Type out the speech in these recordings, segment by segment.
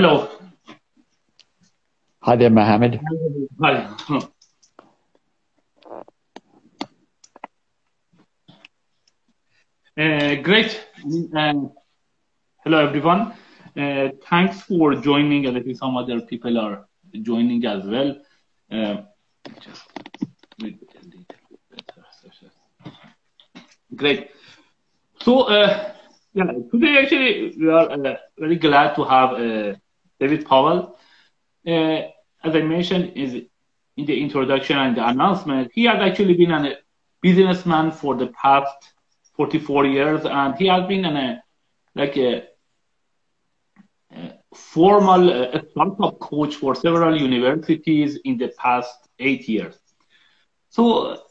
Hello. Hi there, Mohammed. Hi. Great. Hello, everyone. Thanks for joining, and I think some other people are joining as well. Just read it a little bit better. Great. So, yeah, today actually we are very glad to have David Powell. As I mentioned is in the introduction and the announcement, he has actually been a businessman for the past 44 years, and he has been a formal startup coach for several universities in the past 8 years. So,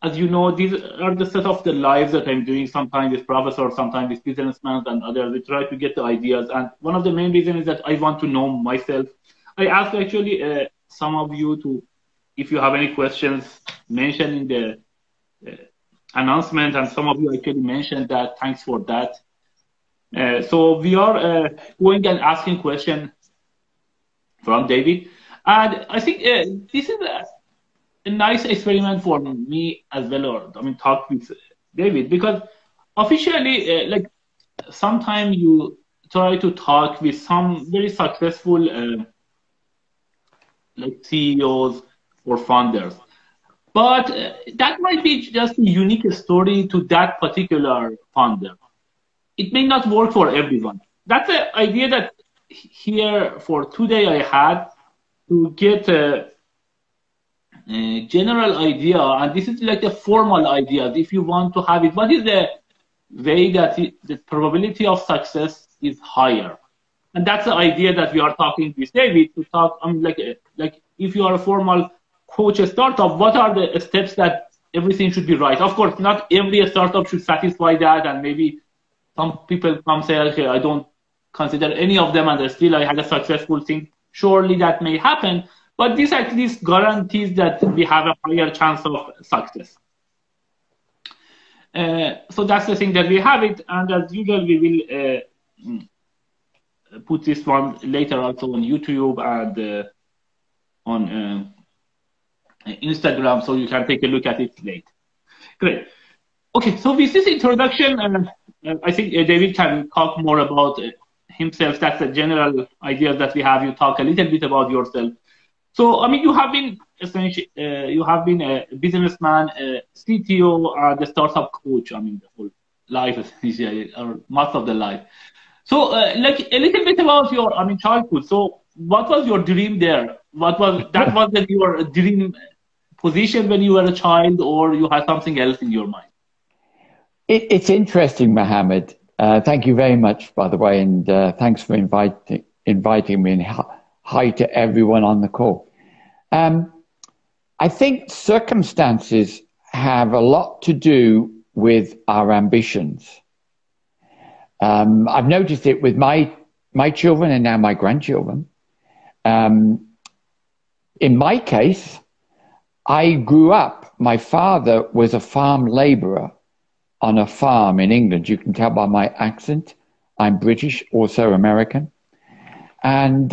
as you know, these are the set of the lives that I'm doing, sometimes with professors, sometimes with businessmen and others. We try to get the ideas. And one of the main reasons is that I want to know myself. I asked actually some of you to, if you have any questions, mention in the announcement. And some of you actually mentioned that. Thanks for that. So we are going and asking questions from David. And I think this is a nice experiment for me as well, or I mean, talk with David, because officially, like sometimes you try to talk with some very successful like CEOs or founders, but that might be just a unique story to that particular founder. It may not work for everyone. That's the idea that here for today I had to get a general idea, and this is like a formal idea. If you want to have it, what is the way that the probability of success is higher? And that's the idea that we are talking with David to talk. Like if you are a formal coach a startup, what are the steps that everything should be right? Of course, not every startup should satisfy that, and maybe some people come say, okay, I don't consider any of them, and still I had a successful thing. Surely that may happen. But this at least guarantees that we have a higher chance of success. So that's the thing that we have it. And as usual, we will put this one later also on YouTube and on Instagram, so you can take a look at it later. Great. Okay, so with this introduction, I think David can talk more about himself. That's the general idea that we have. You talk a little bit about yourself. So, I mean, you have been essentially, you have been a businessman, a CTO, and a startup coach. I mean, the whole life, essentially, or most of the life. So, like a little bit about your, I mean, childhood. So, what was your dream there? What was that? Was that your dream position when you were a child, or you had something else in your mind? It's interesting, Mohammed. Thank you very much, by the way, and thanks for inviting me. And hi to everyone on the call. I think circumstances have a lot to do with our ambitions. I've noticed it with my children and now my grandchildren. In my case, I grew up, my father was a farm laborer on a farm in England. You can tell by my accent, I'm British, also American. And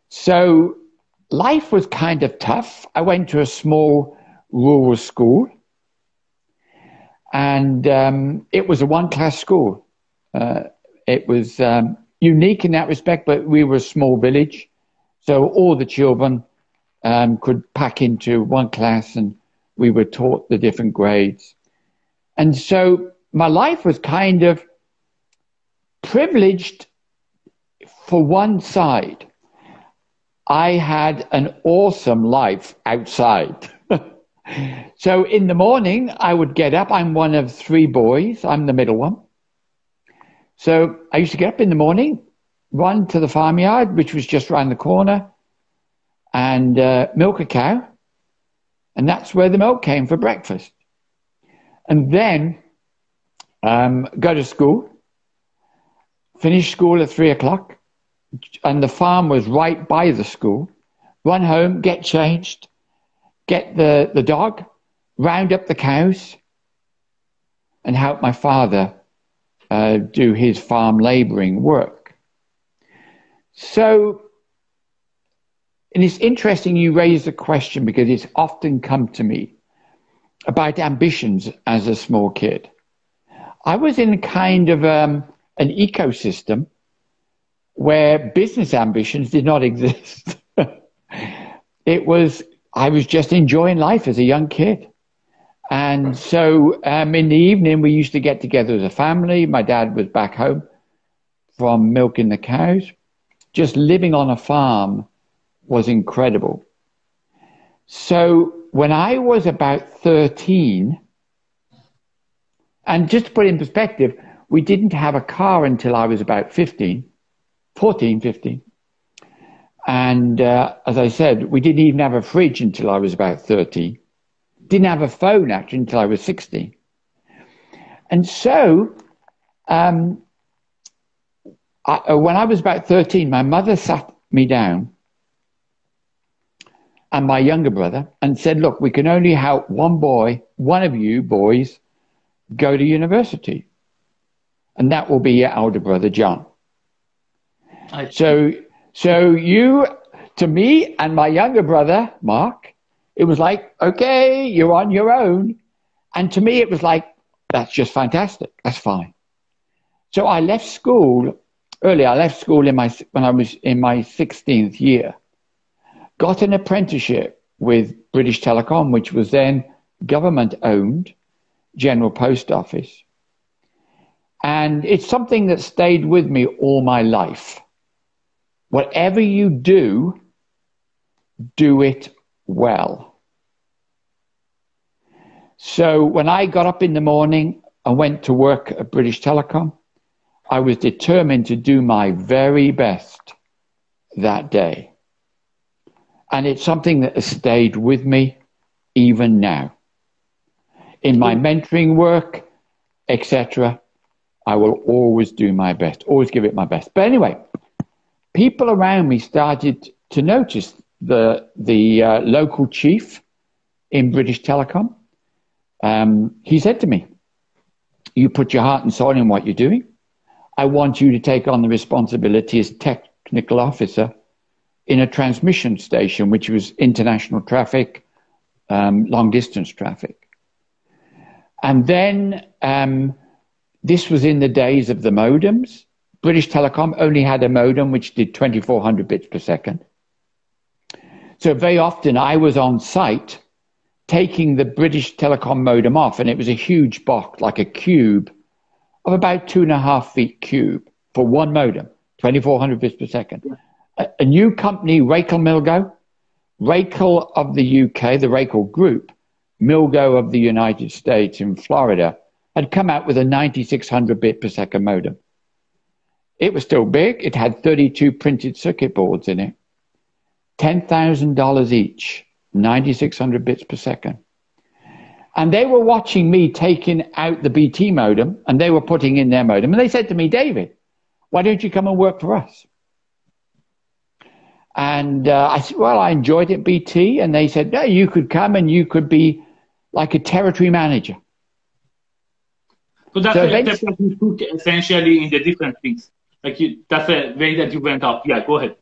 so life was kind of tough. I went to a small rural school, and it was a one-class school. It was unique in that respect, but we were a small village, so all the children could pack into one class, and we were taught the different grades. And so my life was kind of privileged for one side. I had an awesome life outside. So in the morning, I would get up. I'm one of three boys. I'm the middle one. So I used to get up in the morning, run to the farmyard, which was just around the corner, and milk a cow. And that's where the milk came for breakfast. And then go to school, finish school at 3 o'clock. And the farm was right by the school. Run home, get changed, get the dog, round up the cows, and help my father do his farm laboring work. So, and it's interesting you raise the question because it's often come to me about ambitions as a small kid. I was in kind of an ecosystem where business ambitions did not exist. I was just enjoying life as a young kid. And so in the evening, we used to get together as a family. My dad was back home from milking the cows. Just living on a farm was incredible. So when I was about 13, and just to put it in perspective, we didn't have a car until I was about 15. And as I said, we didn't even have a fridge until I was about 13. Didn't have a phone actually until I was 16. And so when I was about 13, my mother sat me down and my younger brother and said, look, we can only help one of you boys go to university. And that will be your elder brother, John. So you, to me and my younger brother, Mark, it was like, okay, you're on your own. And to me, it was like, that's just fantastic. That's fine. So I left school early. I left school when I was in my 16th year. Got an apprenticeship with British Telecom, which was then government-owned, General Post Office. And it's something that stayed with me all my life. Whatever you do, do it well. So when I got up in the morning and went to work at British Telecom, I was determined to do my very best that day. And it's something that has stayed with me even now. In my mentoring work, etc., I will always do my best, always give it my best. But anyway, people around me started to notice the local chief in British Telecom. He said to me, you put your heart and soul in what you're doing. I want you to take on the responsibility as technical officer in a transmission station, which was international traffic, long distance traffic. And then this was in the days of the modems. British Telecom only had a modem which did 2400 bits per second. So very often I was on site taking the British Telecom modem off, and it was a huge box, like a cube of about 2.5 feet cube for one modem, 2400 bits per second. A new company, Rakel Milgo, Rakel of the UK, the Rakel Group, Milgo of the United States in Florida, had come out with a 9600 bit per second modem. It was still big. It had 32 printed circuit boards in it. $10,000 each, 9600 bits per second. And they were watching me taking out the BT modem, and they were putting in their modem. And they said to me, David, why don't you come and work for us? And I said, well, I enjoyed it, BT. And they said, no, you could come and you could be like a territory manager. So that's what you took essentially in the different things. That's a way that you went up. Yeah, go ahead.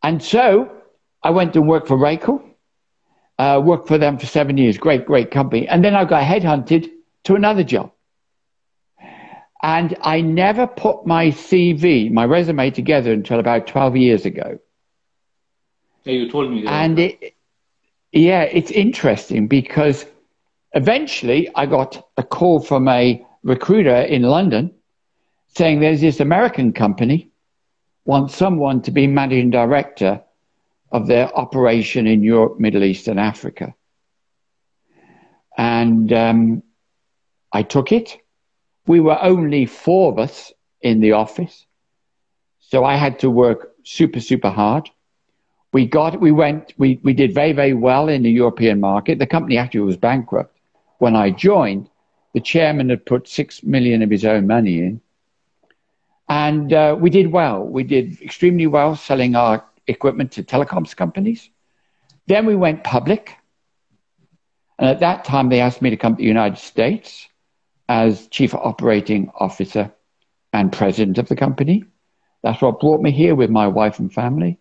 And so I went and worked for Rakel, worked for them for 7 years. Great company. And then I got headhunted to another job. And I never put my CV, my resume together until about 12 years ago. Yeah, you told me that. And it's interesting because eventually I got a call from a recruiter in London saying there's this American company wants someone to be managing director of their operation in Europe, Middle East, and Africa. And I took it. We were only 4 of us in the office. So I had to work super hard. We did very well in the European market. The company actually was bankrupt. When I joined, the chairman had put 6 million of his own money in. And we did well. We did extremely well selling our equipment to telecoms companies. Then we went public. And at that time, they asked me to come to the United States as chief operating officer and president of the company. That's what brought me here with my wife and family.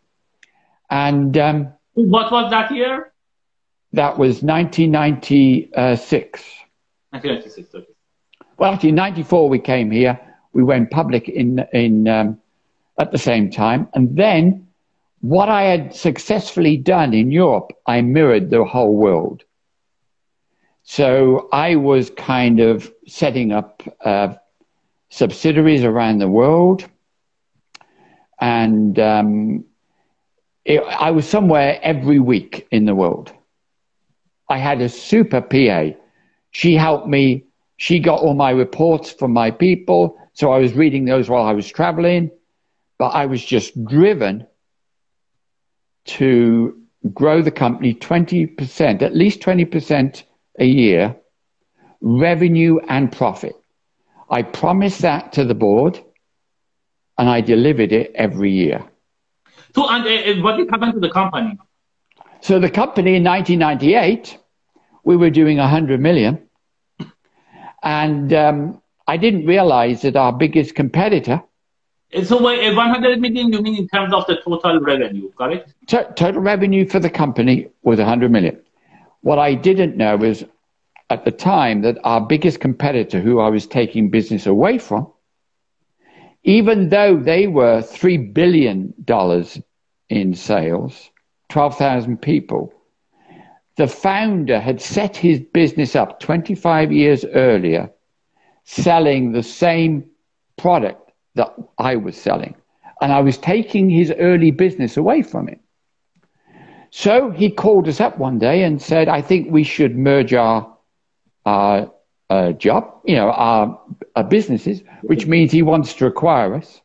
And what was that year? That was 1996. 1996, okay. Well, actually, in 94 we came here. We went public at the same time. And then what I had successfully done in Europe, I mirrored the whole world. So I was kind of setting up subsidiaries around the world. And I was somewhere every week in the world. I had a super PA. She helped me. She got all my reports from my people. So I was reading those while I was traveling. But I was just driven to grow the company 20%, at least 20% a year, revenue and profit. I promised that to the board, and I delivered it every year. So, and what did happen to the company? So the company in 1998, we were doing 100 million. And I didn't realize that our biggest competitor... So 100 million, you mean in terms of the total revenue, correct? Total revenue for the company was 100 million. What I didn't know was at the time that our biggest competitor, who I was taking business away from, even though they were $3 billion in sales, 12,000 people, the founder had set his business up 25 years earlier, selling the same product that I was selling. And I was taking his early business away from him. So he called us up one day and said, I think we should merge our job, our businesses, which means he wants to acquire us.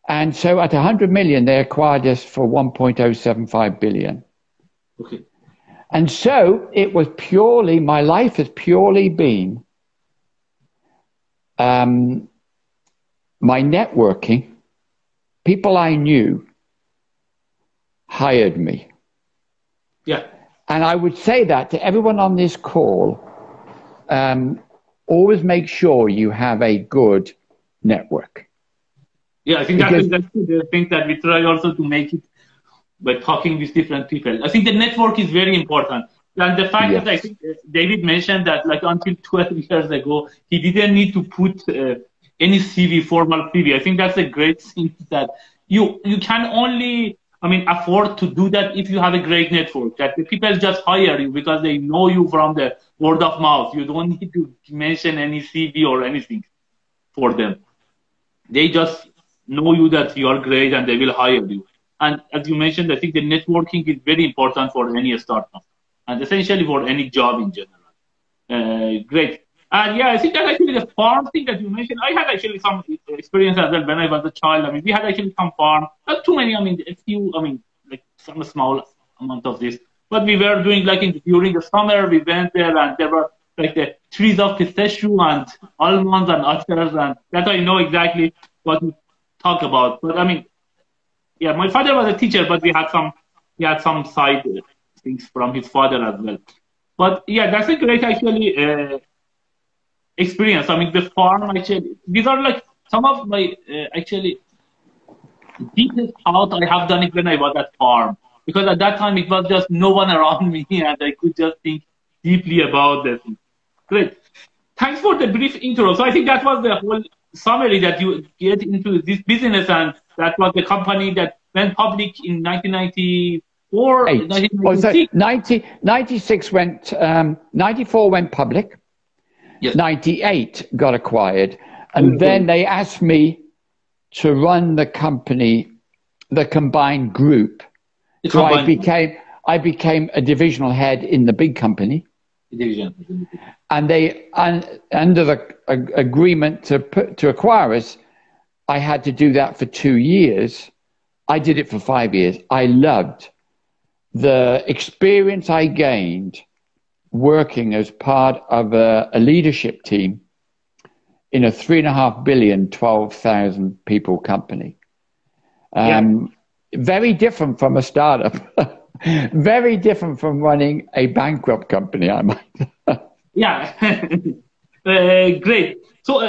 And so at 100 million, they acquired us for 1.075 billion. Okay. And so it was purely, my life has purely been my networking. People I knew hired me. Yeah. And I would say that to everyone on this call, always make sure you have a good network. Yeah, I think that's the thing that we try also to make it by talking with different people. I think the network is very important. And the fact that I think David mentioned that like until 12 years ago, he didn't need to put any CV, formal CV. I think that's a great thing that you can only, afford to do that if you have a great network, that the people just hire you because they know you from the word of mouth. You don't need to mention any CV or anything for them. They just know you that you are great and they will hire you. And as you mentioned, I think the networking is very important for any startup and essentially for any job in general. Great. And yeah, I think that actually the farm thing that you mentioned, I had actually some experience as well when I was a child. We had actually some farm, not too many, a few, like some small amount of this. But we were doing during the summer, we went there and there were like the trees of pistachio and almonds and others. And that I know exactly what you talk about. But yeah, my father was a teacher, but he had some side things from his father as well. But yeah, that's a great actually experience. The farm actually, these are like some of my actually deepest thoughts I have done it when I was at farm, because at that time it was just no one around me and I could just think deeply about that. Great. Thanks for the brief intro. So I think that was the whole summary that you get into this business, and that was the company that went public in 1994. 96 went, 94 went public. Yes. 98 got acquired. And then they asked me to run the company, the combined group. So I became a divisional head in the big company. Division. And they, under the agreement to acquire us, I had to do that for 2 years. I did it for 5 years. I loved the experience I gained working as part of a leadership team in a 3.5 billion, 12,000 people company. Very different from a startup. Very different from running a bankrupt company, I might. Yeah. Great. So,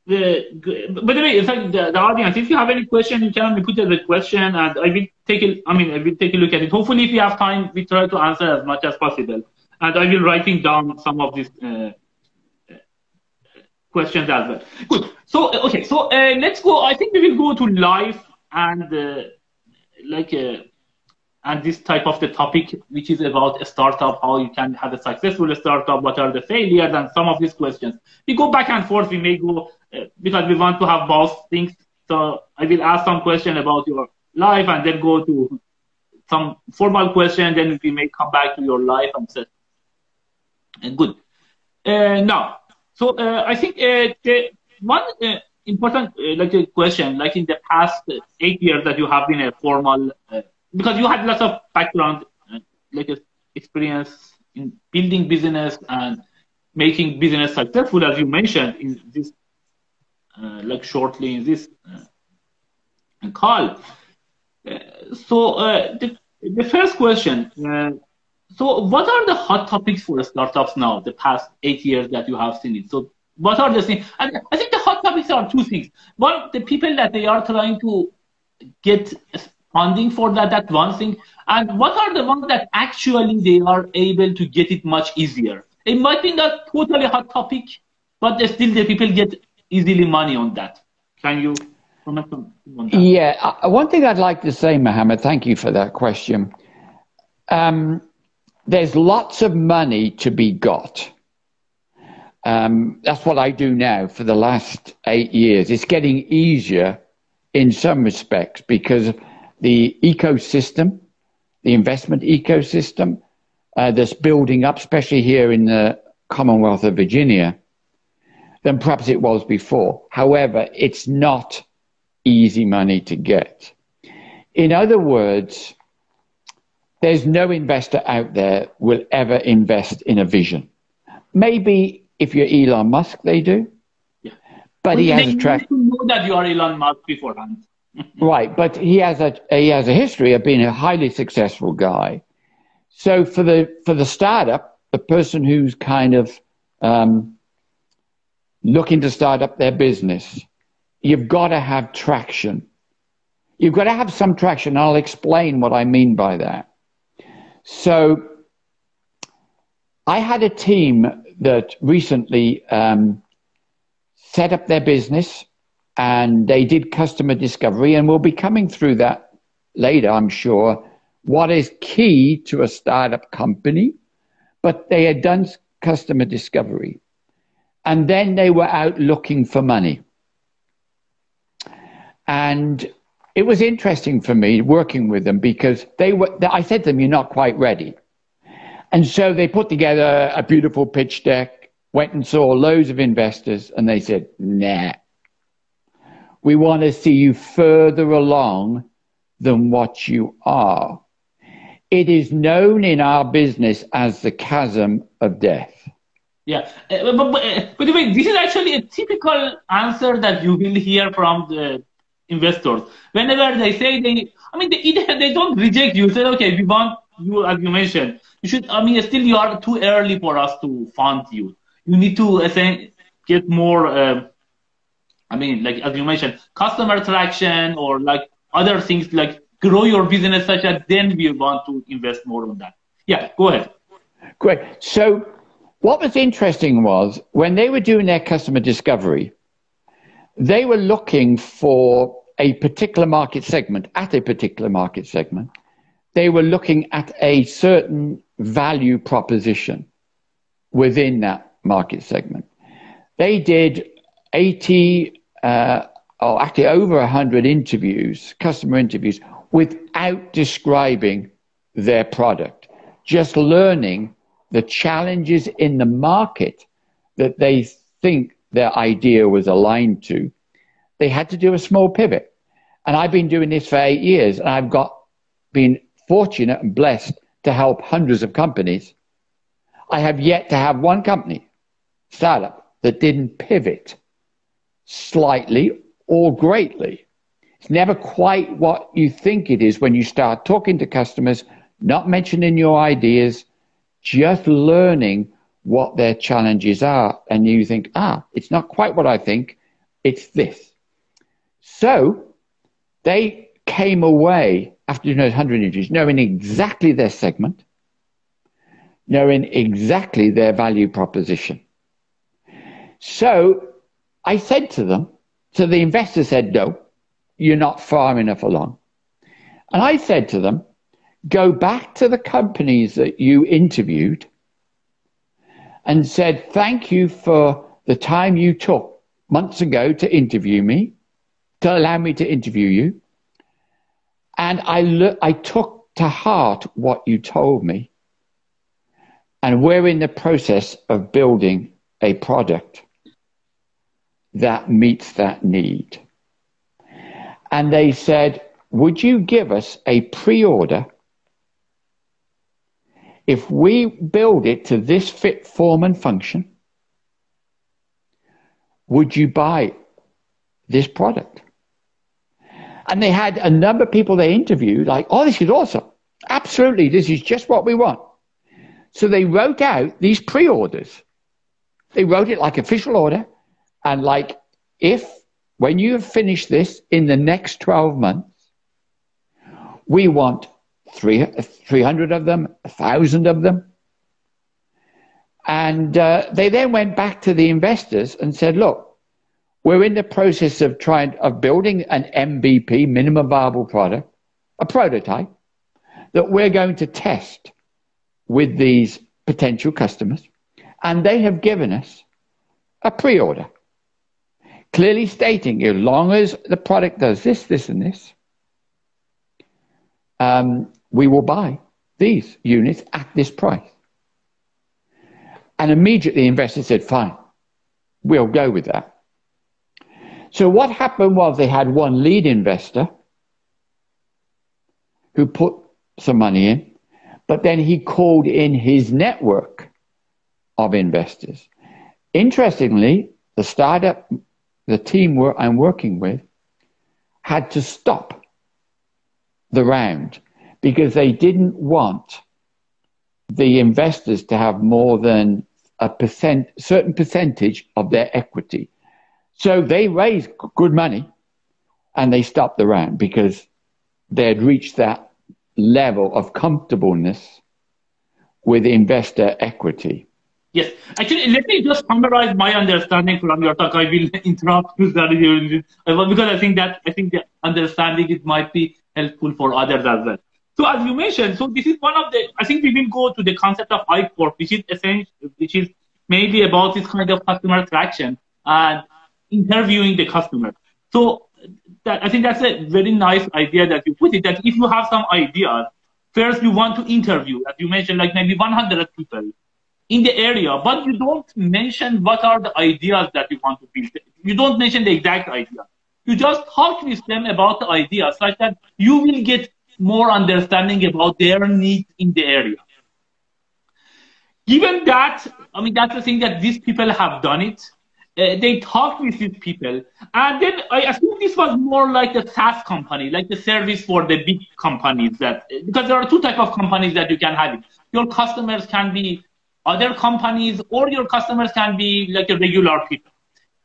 By the way, in fact, the audience, if you have any question, you can put the question, and I will take it. I will take a look at it. Hopefully, if we have time, we try to answer as much as possible, and I will writing down some of these questions as well. Good. So okay. So let's go. I think we will go to life and and this type of the topic, which is about a startup, how you can have a successful startup, what are the failures, and some of these questions. We go back and forth. We may go because we want to have both things. So I will ask some question about your life and then go to some formal question. Then we may come back to your life and say, good. Now, so I think the one important question, like in the past 8 years that you have been a formal, because you had lots of background, experience in building business and making business successful, as you mentioned in this, shortly in this call. So the first question. So what are the hot topics for startups now, the past 8 years that you have seen it? So what are the things? And I think the hot topics are two things. One, the people that they are trying to get funding for that's one thing. And what are the ones that actually they are able to get it much easier? It might be not totally hot topic, but still the people get easily money on that. Can you comment on that? Yeah, one thing I'd like to say, Mohammed, thank you for that question. There's lots of money to be got. That's what I do now for the last 8 years. It's getting easier in some respects because the ecosystem, the investment ecosystem that's building up, especially here in the Commonwealth of Virginia, than perhaps it was before. However, it's not easy money to get. In other words, there's no investor out there will ever invest in a vision. Maybe if you're Elon Musk, they do. Yeah. But he has a track. You know that you are Elon Musk beforehand. Right, but he has a history of being a highly successful guy. So for the startup, the person who's kind of looking to start up their business, you've got to have traction. You've got to have some traction. I'll explain what I mean by that. So I had a team that recently set up their business, and they did customer discovery, and we'll be coming through that later, I'm sure, what is key to a startup company. But they had done customer discovery, and then they were out looking for money. And it was interesting for me working with them because I said to them, you're not quite ready. And so they put together a beautiful pitch deck, went and saw loads of investors, and they said, nah, we want to see you further along than what you are. It is known in our business as the chasm of death. Yeah, but by the way, this is actually a typical answer that you will hear from the investors. Whenever they say they don't reject you. Say, okay, we want you, as you mentioned. You should. Still you are too early for us to fund you. You need to get more. As you mentioned, customer traction or like other things like grow your business such that then we want to invest more on that. Yeah, go ahead. Great. So what was interesting was when they were doing their customer discovery, they were looking for a particular market segment. At a particular market segment, they were looking at a certain value proposition within that market segment. They did 80, actually over 100 interviews, customer interviews, without describing their product, just learning the challenges in the market that they think their idea was aligned to. They had to do a small pivot. And I've been doing this for 8 years, and I've been fortunate and blessed to help hundreds of companies. I have yet to have one company, startup, that didn't pivot slightly or greatly. It's never quite what you think it is when you start talking to customers, not mentioning your ideas, just learning what their challenges are. And you think, it's not quite what I think. It's this. So they came away after doing those 100 interviews, knowing exactly their segment, knowing exactly their value proposition. So I said to them, so the investor said, no, you're not far enough along. And I said to them, go back to the companies that you interviewed and said, thank you for the time you took months ago to interview me, to allow me to interview you. And I took to heart what you told me. And we're in the process of building a product that meets that need. And they said, would you give us a pre-order if we build it to this fit, form, and function? Would you buy this product? And they had a number of people they interviewed like, oh, this is awesome. Absolutely, this is just what we want. So they wrote out these pre-orders. They wrote it like official order. And like, when you have finished this in the next 12 months, we want 300 of them, 1,000 of them. And they then went back to the investors and said, look, we're in the process of building an MVP, minimum viable product, a prototype that we're going to test with these potential customers. And they have given us a pre-order, clearly stating as long as the product does this, this, and this, we will buy these units at this price. And immediately investors said, fine, we'll go with that. So what happened was they had one lead investor who put some money in, but then he called in his network of investors. Interestingly, the startup, the team I'm working with, had to stop the round because they didn't want the investors to have more than certain percentage of their equity. So they raised good money and they stopped the round because they had reached that level of comfortableness with investor equity. Yes, actually, let me just summarize my understanding from your talk. I will interrupt you because I think the understanding it might be helpful for others as well. So as you mentioned, so this is one of the, I think we will go to the concept of I-Corp, which is essential, which is mainly about this kind of customer traction and interviewing the customer. So I think that's a very nice idea that you put it, that if you have some ideas, first you want to interview, as you mentioned, like maybe 100 people in the area, but you don't mention what are the ideas that you want to build. You don't mention the exact idea. You just talk with them about the ideas, such that you will get more understanding about their needs in the area. Given that, I mean, that's the thing that these people have done it. They talk with these people. And then I assume this was more like a SaaS company, like the service for the big companies, because there are two types of companies that you can have it. Your customers can be other companies, or your customers can be like a regular people.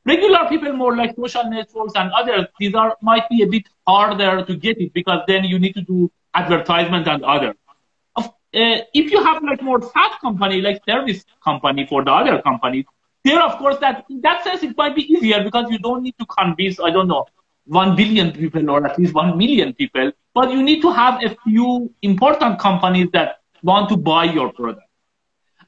Regular people, more like social networks and others, these might be a bit harder to get it because then you need to do advertisement and others. If you have like more SaaS company, like service company for the other companies, there, of course, that in that sense, it might be easier because you don't need to convince, 1 billion people or at least 1 million people, but you need to have a few important companies that want to buy your product.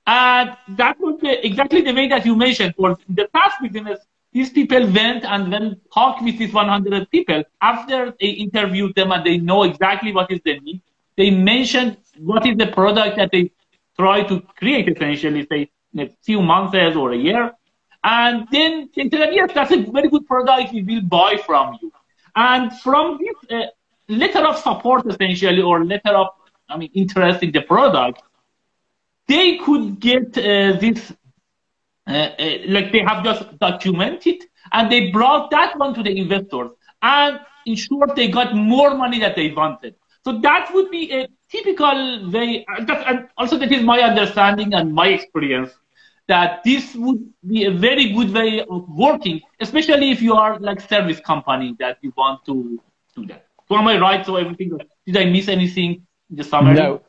And that was exactly the way that you mentioned. For the SaaS business, these people went and then talked with these 100 people. After they interviewed them and they know exactly what is the need, they mentioned what is the product that they try to create, essentially, say, in a few months or a year. And then they said, yes, that's a very good product, we will buy from you. And from this letter of support, essentially, or letter of interest in the product, they could get this, like they have just documented, and they brought that one to the investors and ensured they got more money that they wanted. So that would be a typical way, and also that is my understanding and my experience. that this would be a very good way of working, especially if you are like service company that you want to do that. So am I right? So everything, did I miss anything in the summary? No,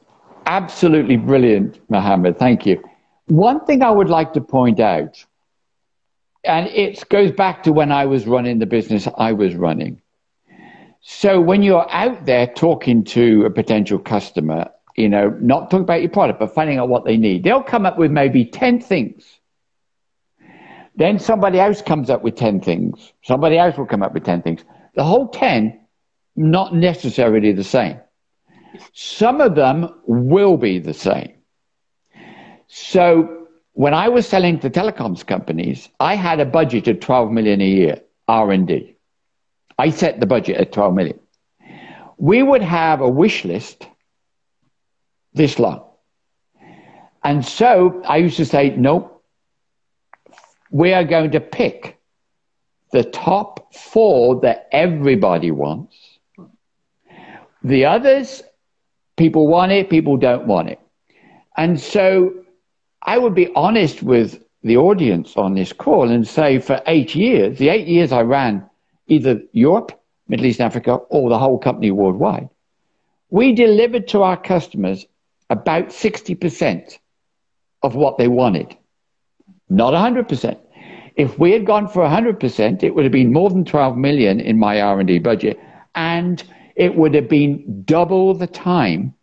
absolutely brilliant, Mohammed. Thank you. One thing I would like to point out, and it goes back to when I was running the business I was running. So when you're out there talking to a potential customer, you know, not talking about your product, but finding out what they need, they'll come up with maybe 10 things. Then somebody else comes up with 10 things. Somebody else will come up with 10 things. The whole 10, not necessarily the same. Some of them will be the same. So when I was selling to telecoms companies, I had a budget of 12 million a year, R&D. I set the budget at 12 million. We would have a wish list this long. And so I used to say, nope, we are going to pick the top 4 that everybody wants. The others, people want it, people don't want it. And so I would be honest with the audience on this call and say for 8 years, the 8 years I ran either Europe, Middle East, Africa, or the whole company worldwide, we delivered to our customers about 60% of what they wanted, not 100%. If we had gone for 100%, it would have been more than 12 million in my R&D budget, and it would have been double the time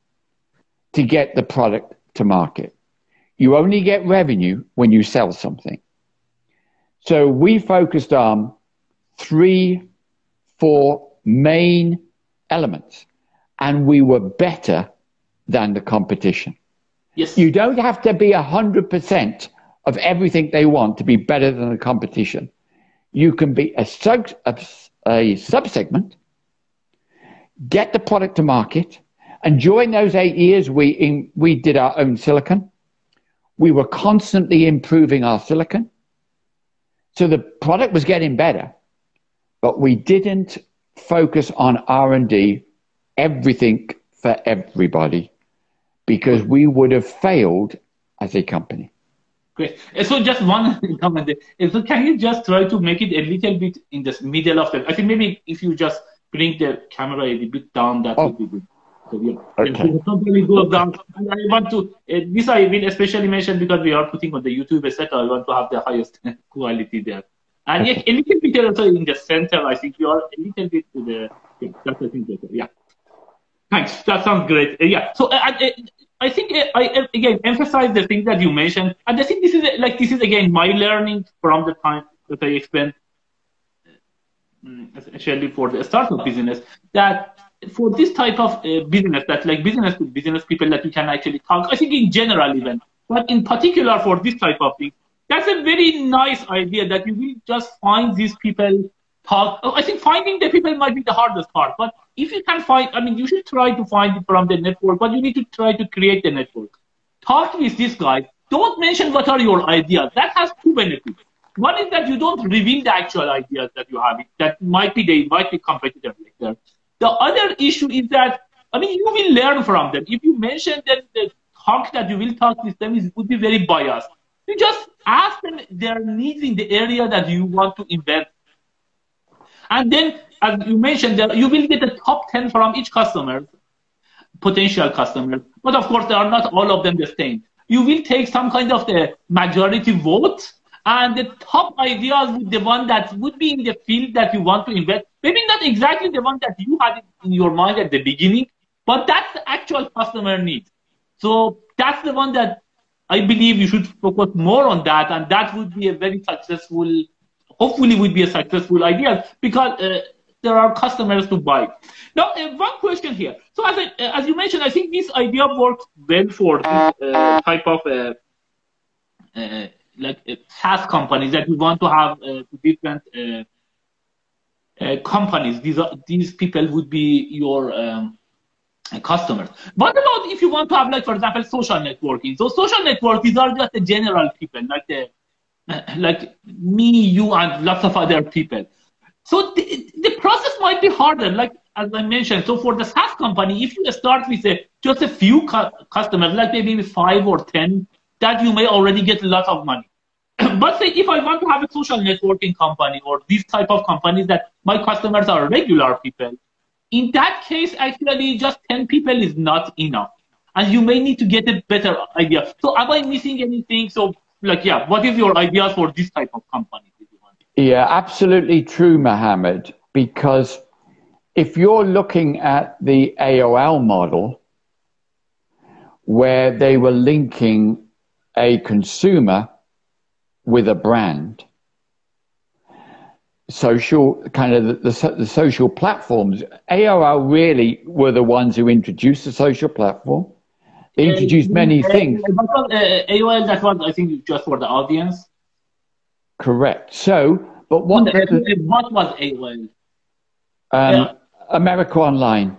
to get the product to market. You only get revenue when you sell something. So we focused on 3, 4 main elements, and we were better than the competition. Yes. You don't have to be 100% of everything they want to be better than the competition. You can be a sub-segment, get the product to market, and during those 8 years, we did our own silicon. We were constantly improving our silicon. So the product was getting better, but we didn't focus on R&D, everything for everybody, because we would have failed as a company. Great. So just one comment there. So can you just try to make it a little bit in the middle of the, I think maybe if you just bring the camera a bit down, that would be good. So, yeah. Okay. Somebody goes down. And I want to, this I will especially mention because we are putting on the YouTube, etc. I want to have the highest quality there. And a little bit also in the center, I think you are a little bit to the, yeah, that's I think better. Yeah. Thanks. That sounds great. Yeah. So I think I again emphasize the thing that you mentioned, and I think this is again my learning from the time that I spent, especially for the startup business, that for this type of business, that like business to business people that you can actually talk. I think in general even, but in particular for this type of thing, that's a very nice idea that you will just find these people. Talk. I think finding the people might be the hardest part, but if you can find, I mean, you should try to find it from the network, but you need to try to create the network. Talk with this guy. Don't mention what are your ideas. That has 2 benefits. One is that you don't reveal the actual ideas that you have. That might be competitive like that. The other issue is that, I mean, you will learn from them. If you mention that the talk that you will talk with them would be very biased. You just ask them their needs in the area that you want to invest. And then, as you mentioned, you will get the top 10 from each customer, potential customer. But of course, they are not all of them the same. You will take some kind of the majority vote, and the top ideas with the one that would be in the field that you want to invest. Maybe not exactly the one that you had in your mind at the beginning, but that's the actual customer need. So that's the one that I believe you should focus more on that, and that would be a very successful, hopefully would be a successful idea, because there are customers to buy. Now, one question here. So as you mentioned, I think this idea works well for this type of SaaS companies that we want to have different companies. These people would be your customers. What about if you want to have, like, for example, social networking? So social networking, these are just the general people, like me, you, and lots of other people. So the process might be harder, like as I mentioned. So for the SaaS company, if you start with just a few customers, like maybe 5 or 10, that you may already get a lot of money. But say if I want to have a social networking company or these type of companies that my customers are regular people, in that case, actually just 10 people is not enough. And you may need to get a better idea. So am I missing anything? So like, yeah, what is your idea for this type of company? Yeah, absolutely true, Mohammed, because if you're looking at the AOL model, where they were linking a consumer with a brand, social, kind of the social platforms, AOL really were the ones who introduced the social platform. They introduced many things. AOL, that was, I think, just for the audience. Correct. So, but what was AOL? America Online.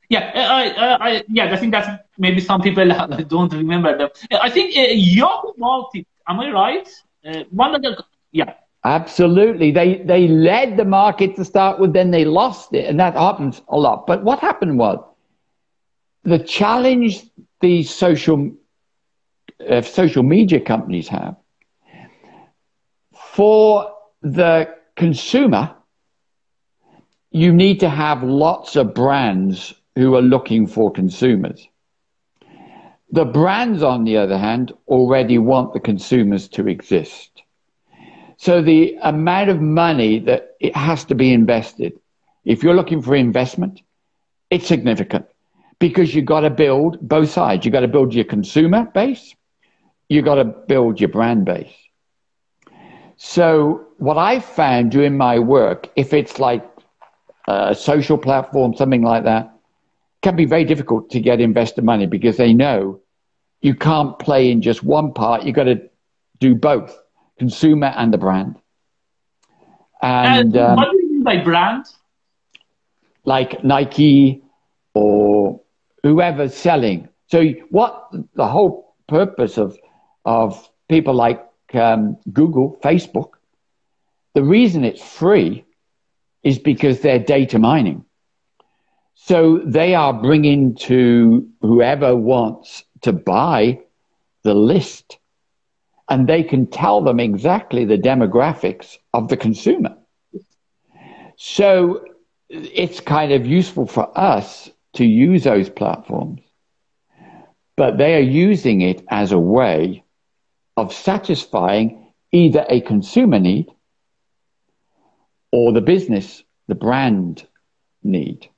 Yeah, I think that's maybe some people don't remember them. I think Yahoo bought it. Am I right? One of the, yeah. Absolutely. They led the market to start with, then they lost it, and that happens a lot. But what happened was the challenge these social media companies have for the consumer, you need to have lots of brands who are looking for consumers. The brands, on the other hand, already want the consumers to exist. So the amount of money that it has to be invested, if you're looking for investment, it's significant because you've got to build both sides. You've got to build your consumer base. You've got to build your brand base. So what I found doing my work, if it's like a social platform, something like that, can be very difficult to get investor money because they know you can't play in just one part. You've got to do both, consumer and the brand. And what do you mean by brand? Like Nike or whoever's selling. So what the whole purpose of people like Google, Facebook, the reason it's free is because they're data mining. So they are bringing to whoever wants to buy the list, and they can tell them exactly the demographics of the consumer. So it's kind of useful for us to use those platforms, but they are using it as a way of satisfying either a consumer need or the business, the brand need.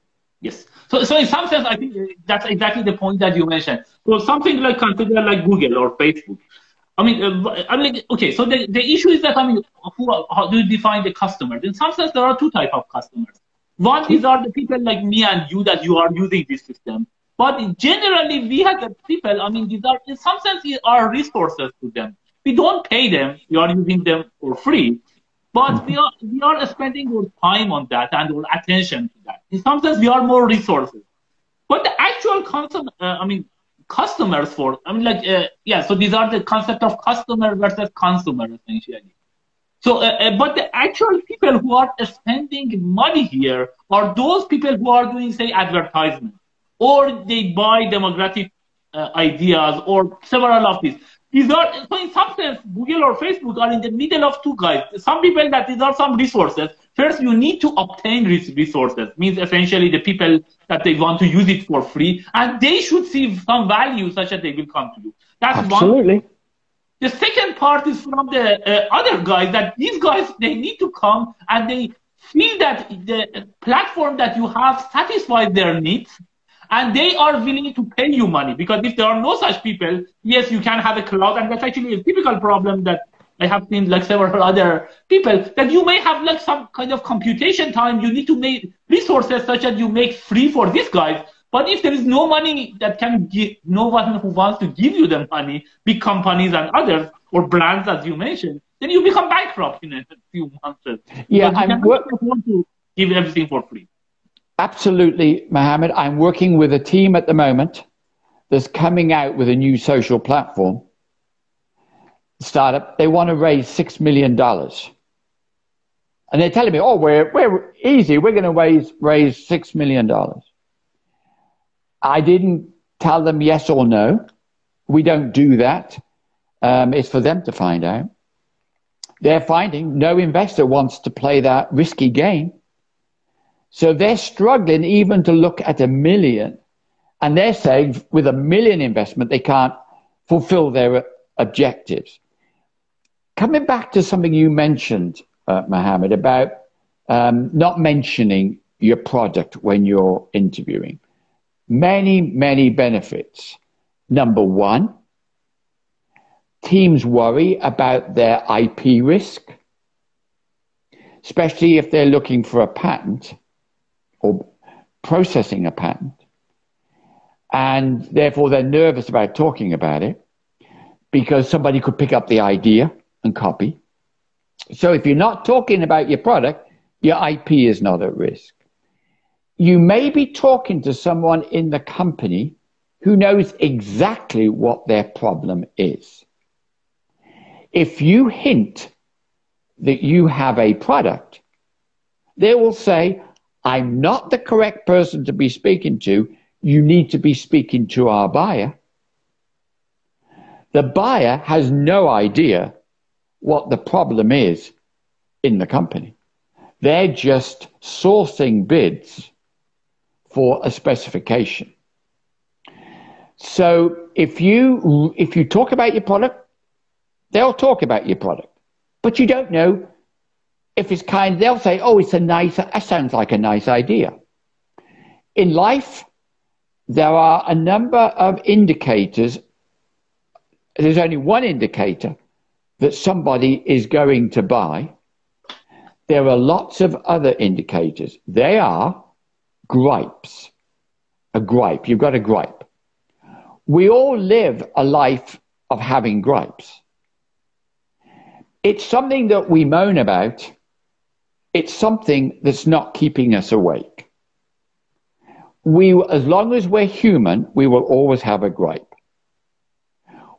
Yes. So in some sense, I think that's exactly the point that you mentioned. So something like consider like Google or Facebook. I mean, okay. So the issue is that, I mean, how do you define the customers? In some sense, there are two types of customers. One, these are the people like me and you that you are using this system. But generally, we have the people, I mean, these are, in some sense, are resources to them. We don't pay them. We are using them for free. But we are spending our time on that and our attention to that. In some sense, we are more resources. But the actual customers for, so these are the concept of customer versus consumer, essentially. So, but the actual people who are spending money here are those people who are doing, say, advertisement, or they buy demographic ideas, or several of these. These are, so in some sense, Google or Facebook are in the middle of two guys. Some people that these are some resources. First, you need to obtain resources, means essentially the people that they want to use it for free, and they should see some value such that they will come to you. That's absolutely one. The second part is from the other guys, that these guys, they need to come and they feel that the platform that you have satisfies their needs, and they are willing to pay you money. Because if there are no such people, yes, you can have a cloud, and that's actually a typical problem that I have seen like several other people, that you may have like some kind of computation time, you need to make resources such that you make free for these guys. But if there is no money that can give, no one who wants to give you the money, big companies and others, or brands as you mentioned, then you become bankrupt in a few months. Yeah, I want to give everything for free. Absolutely, Mohammed. I'm working with a team at the moment that's coming out with a new social platform startup. They want to raise $6 million. And they're telling me, oh, we're easy. We're going to raise $6 million. I didn't tell them yes or no. We don't do that. It's for them to find out. They're finding no investor wants to play that risky game. So they're struggling even to look at $1 million. And they're saying with $1 million investment, they can't fulfill their objectives. Coming back to something you mentioned, Mohammed, about not mentioning your product when you're interviewing. Many, many benefits. Number one, teams worry about their IP risk, especially if they're looking for a patent or processing a patent. And therefore, they're nervous about talking about it because somebody could pick up the idea and copy. So if you're not talking about your product, your IP is not at risk. You may be talking to someone in the company who knows exactly what their problem is. If you hint that you have a product, they will say, I'm not the correct person to be speaking to. You need to be speaking to our buyer. The buyer has no idea what the problem is in the company. They're just sourcing bids for a specification. So if you talk about your product, they'll talk about your product, but you don't know if it's they'll say, oh, that sounds like a nice idea. In life, there are a number of indicators. There's only one indicator that somebody is going to buy. There are lots of other indicators. They are gripes. A gripe. You've got a gripe. We all live a life of having gripes. It's something that we moan about. It's something that's not keeping us awake. As long as we're human, we will always have a gripe.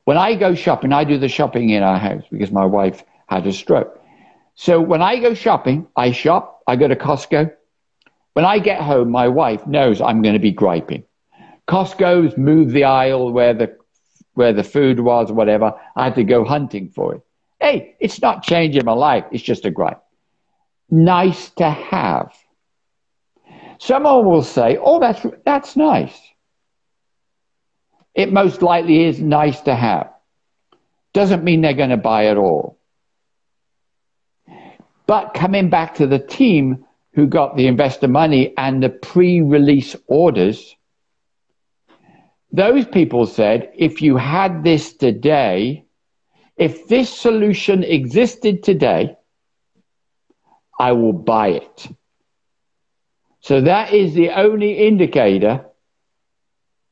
When I go shopping, I do the shopping in our house because my wife had a stroke. So when I go shopping, I shop, I go to Costco. When I get home, my wife knows I'm going to be griping. Costco's moved the aisle where the food was or whatever. I had to go hunting for it. Hey, it's not changing my life. It's just a gripe. Nice to have. Someone will say, oh, that's nice. It most likely is nice to have. Doesn't mean they're going to buy it all. But coming back to the team who got the investor money and the pre-release orders, those people said, if you had this today, if this solution existed today, I will buy it. So that is the only indicator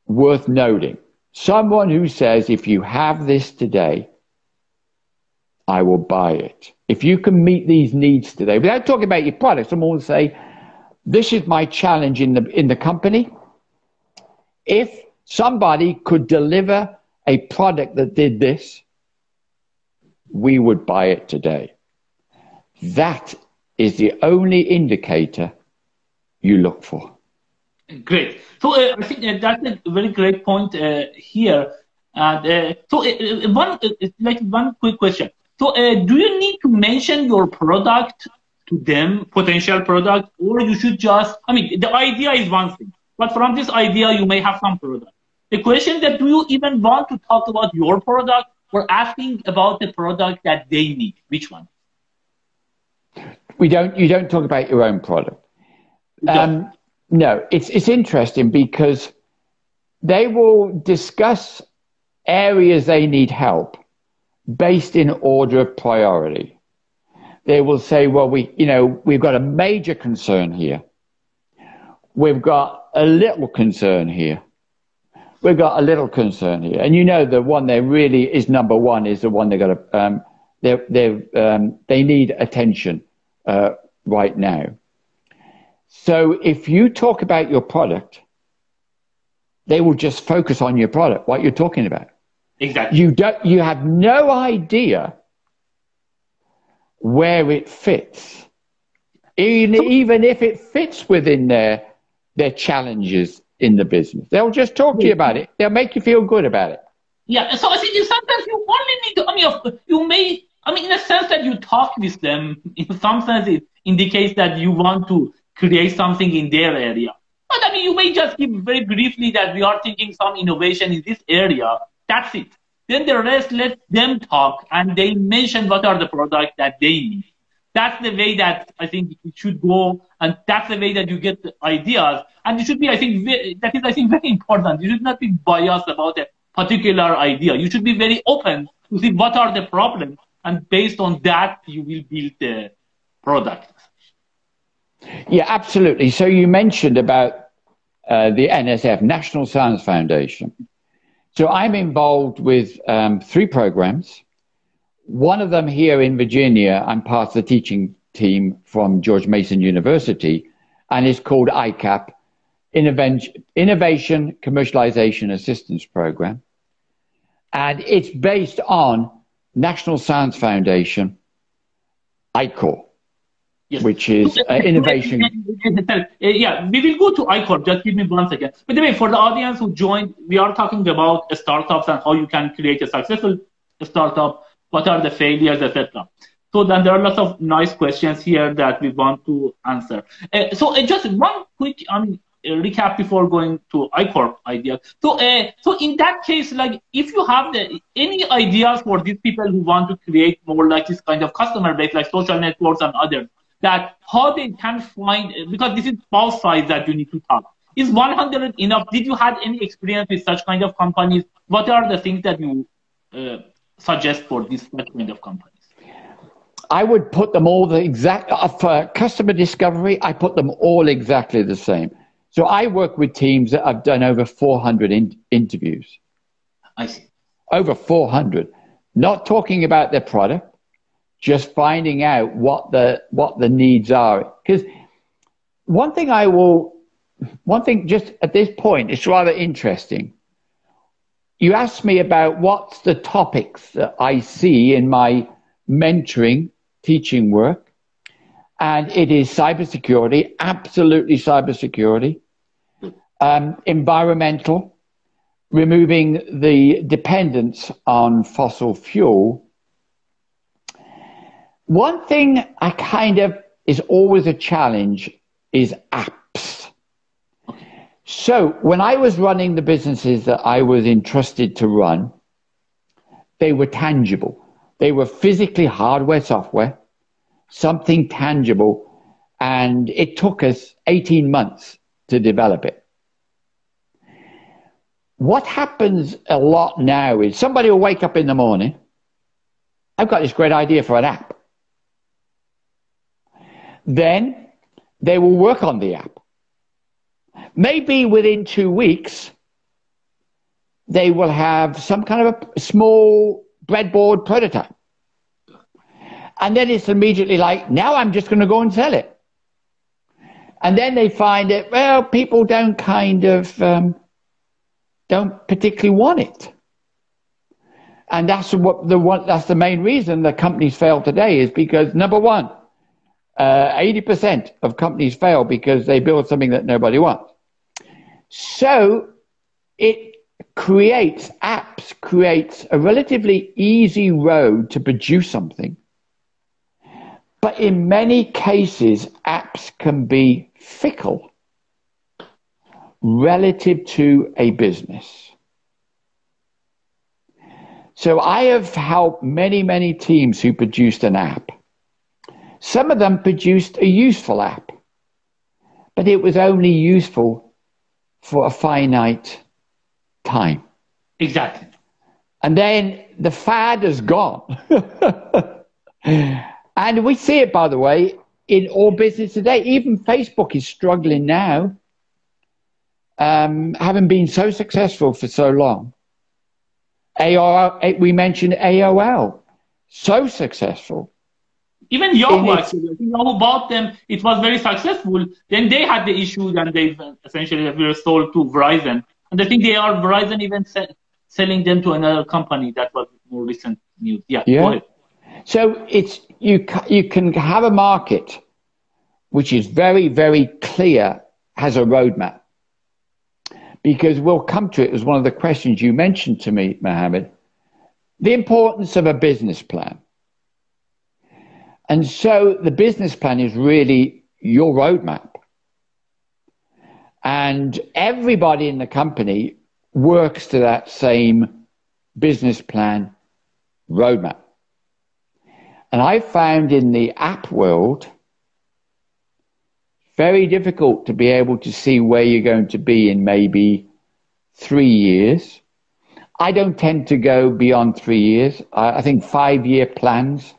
worth noting. Someone who says, if you have this today, I will buy it. If you can meet these needs today, without talking about your product, someone will say, this is my challenge in the company. If somebody could deliver a product that did this, we would buy it today. That is the only indicator you look for. Great. So I think that's a very great point here. One quick question. So do you need to mention your product to them, potential product, or you should just, the idea is one thing, but from this idea, you may have some product. The question that do you even want to talk about your product or asking about the product that they need? Which one? You don't talk about your own product. No, it's interesting because they will discuss areas they need help based in order of priority. They will say, well, we've got a major concern here. We've got a little concern here. We've got a little concern here. And the one that really is number one is the one they need attention right now. So if you talk about your product, they will just focus on your product, what you're talking about. Exactly. You have no idea where it fits, even if it fits within their challenges in the business. They'll just talk to you about it. They'll make you feel good about it. Yeah, so I think sometimes you only need to, I mean, you may, I mean, in a sense that you talk with them, in some sense it indicates that you want to create something in their area. But I mean, you may just give very briefly that we are thinking some innovation in this area. That's it. Then the rest, let them talk and they mention what are the products that they need. That's the way that I think it should go, and that's the way that you get the ideas. And it should be, I think, that is, I think, very important. You should not be biased about a particular idea. You should be very open to see what are the problems, and based on that, you will build the product. Yeah, absolutely. So you mentioned about the NSF, National Science Foundation. So I'm involved with 3 programs. One of them here in Virginia, I'm part of the teaching team from George Mason University, and it's called ICAP, Innovation Commercialization Assistance Program. And it's based on National Science Foundation, I-Corp, yes, which is innovation. Yeah, we will go to I-Corp. Just give me 1 second. By the way, for the audience who joined, we are talking about startups and how you can create a successful startup. What are the failures, etc. So then there are lots of nice questions here that we want to answer. So just one quick recap before going to I-Corp idea. So in that case, like if you have any ideas for these people who want to create more like this kind of customer base, like social networks and others, that how they can find, because this is both sides that you need to talk. Is 100 enough? Did you have any experience with such kind of companies? What are the things that you suggest for this kind of companies? I would put them all the exact, for customer discovery, I put them all exactly the same. So I work with teams that have done over 400 interviews. I see. Over 400. Not talking about their product, just finding out what the needs are. Because one thing just at this point, it's rather interesting. You asked me about what's the topics that I see in my mentoring teaching work, and it is cybersecurity, absolutely cybersecurity, environmental, removing the dependence on fossil fuel. One thing I kind of is always a challenge is apps. So when I was running the businesses that I was entrusted to run, they were tangible. They were physically hardware, software, something tangible, and it took us 18 months to develop it. What happens a lot now is somebody will wake up in the morning, I've got this great idea for an app. Then they will work on the app. Maybe within 2 weeks, they will have some kind of a small breadboard prototype. And then it's immediately like, now I'm just going to go and sell it. And then they find that, well, people don't don't particularly want it. And that's that's the main reason that companies fail today, is because, number one, 80% of companies fail because they build something that nobody wants. So apps creates a relatively easy road to produce something. But in many cases, apps can be fickle relative to a business. So I have helped many, many teams who produced an app. Some of them produced a useful app, but it was only useful for a finite time. Exactly. And then the fad is gone. And we see it, by the way, in all business today. Even Facebook is struggling now, having been so successful for so long. We mentioned AOL, so successful. Even Yahoo, actually. Yahoo bought them. It was very successful. Then they had the issues, and they essentially were sold to Verizon. And I think Verizon even selling them to another company. That was more recent news. Yeah. Go ahead. So you can have a market which is very, very clear, has a roadmap. because we'll come to it as one of the questions you mentioned to me, Mohammed, the importance of a business plan. And so the business plan is really your roadmap. And everybody in the company works to that same business plan roadmap. And I found in the app world, very difficult to be able to see where you're going to be in maybe 3 years. I don't tend to go beyond 3 years. I think 5-year plans.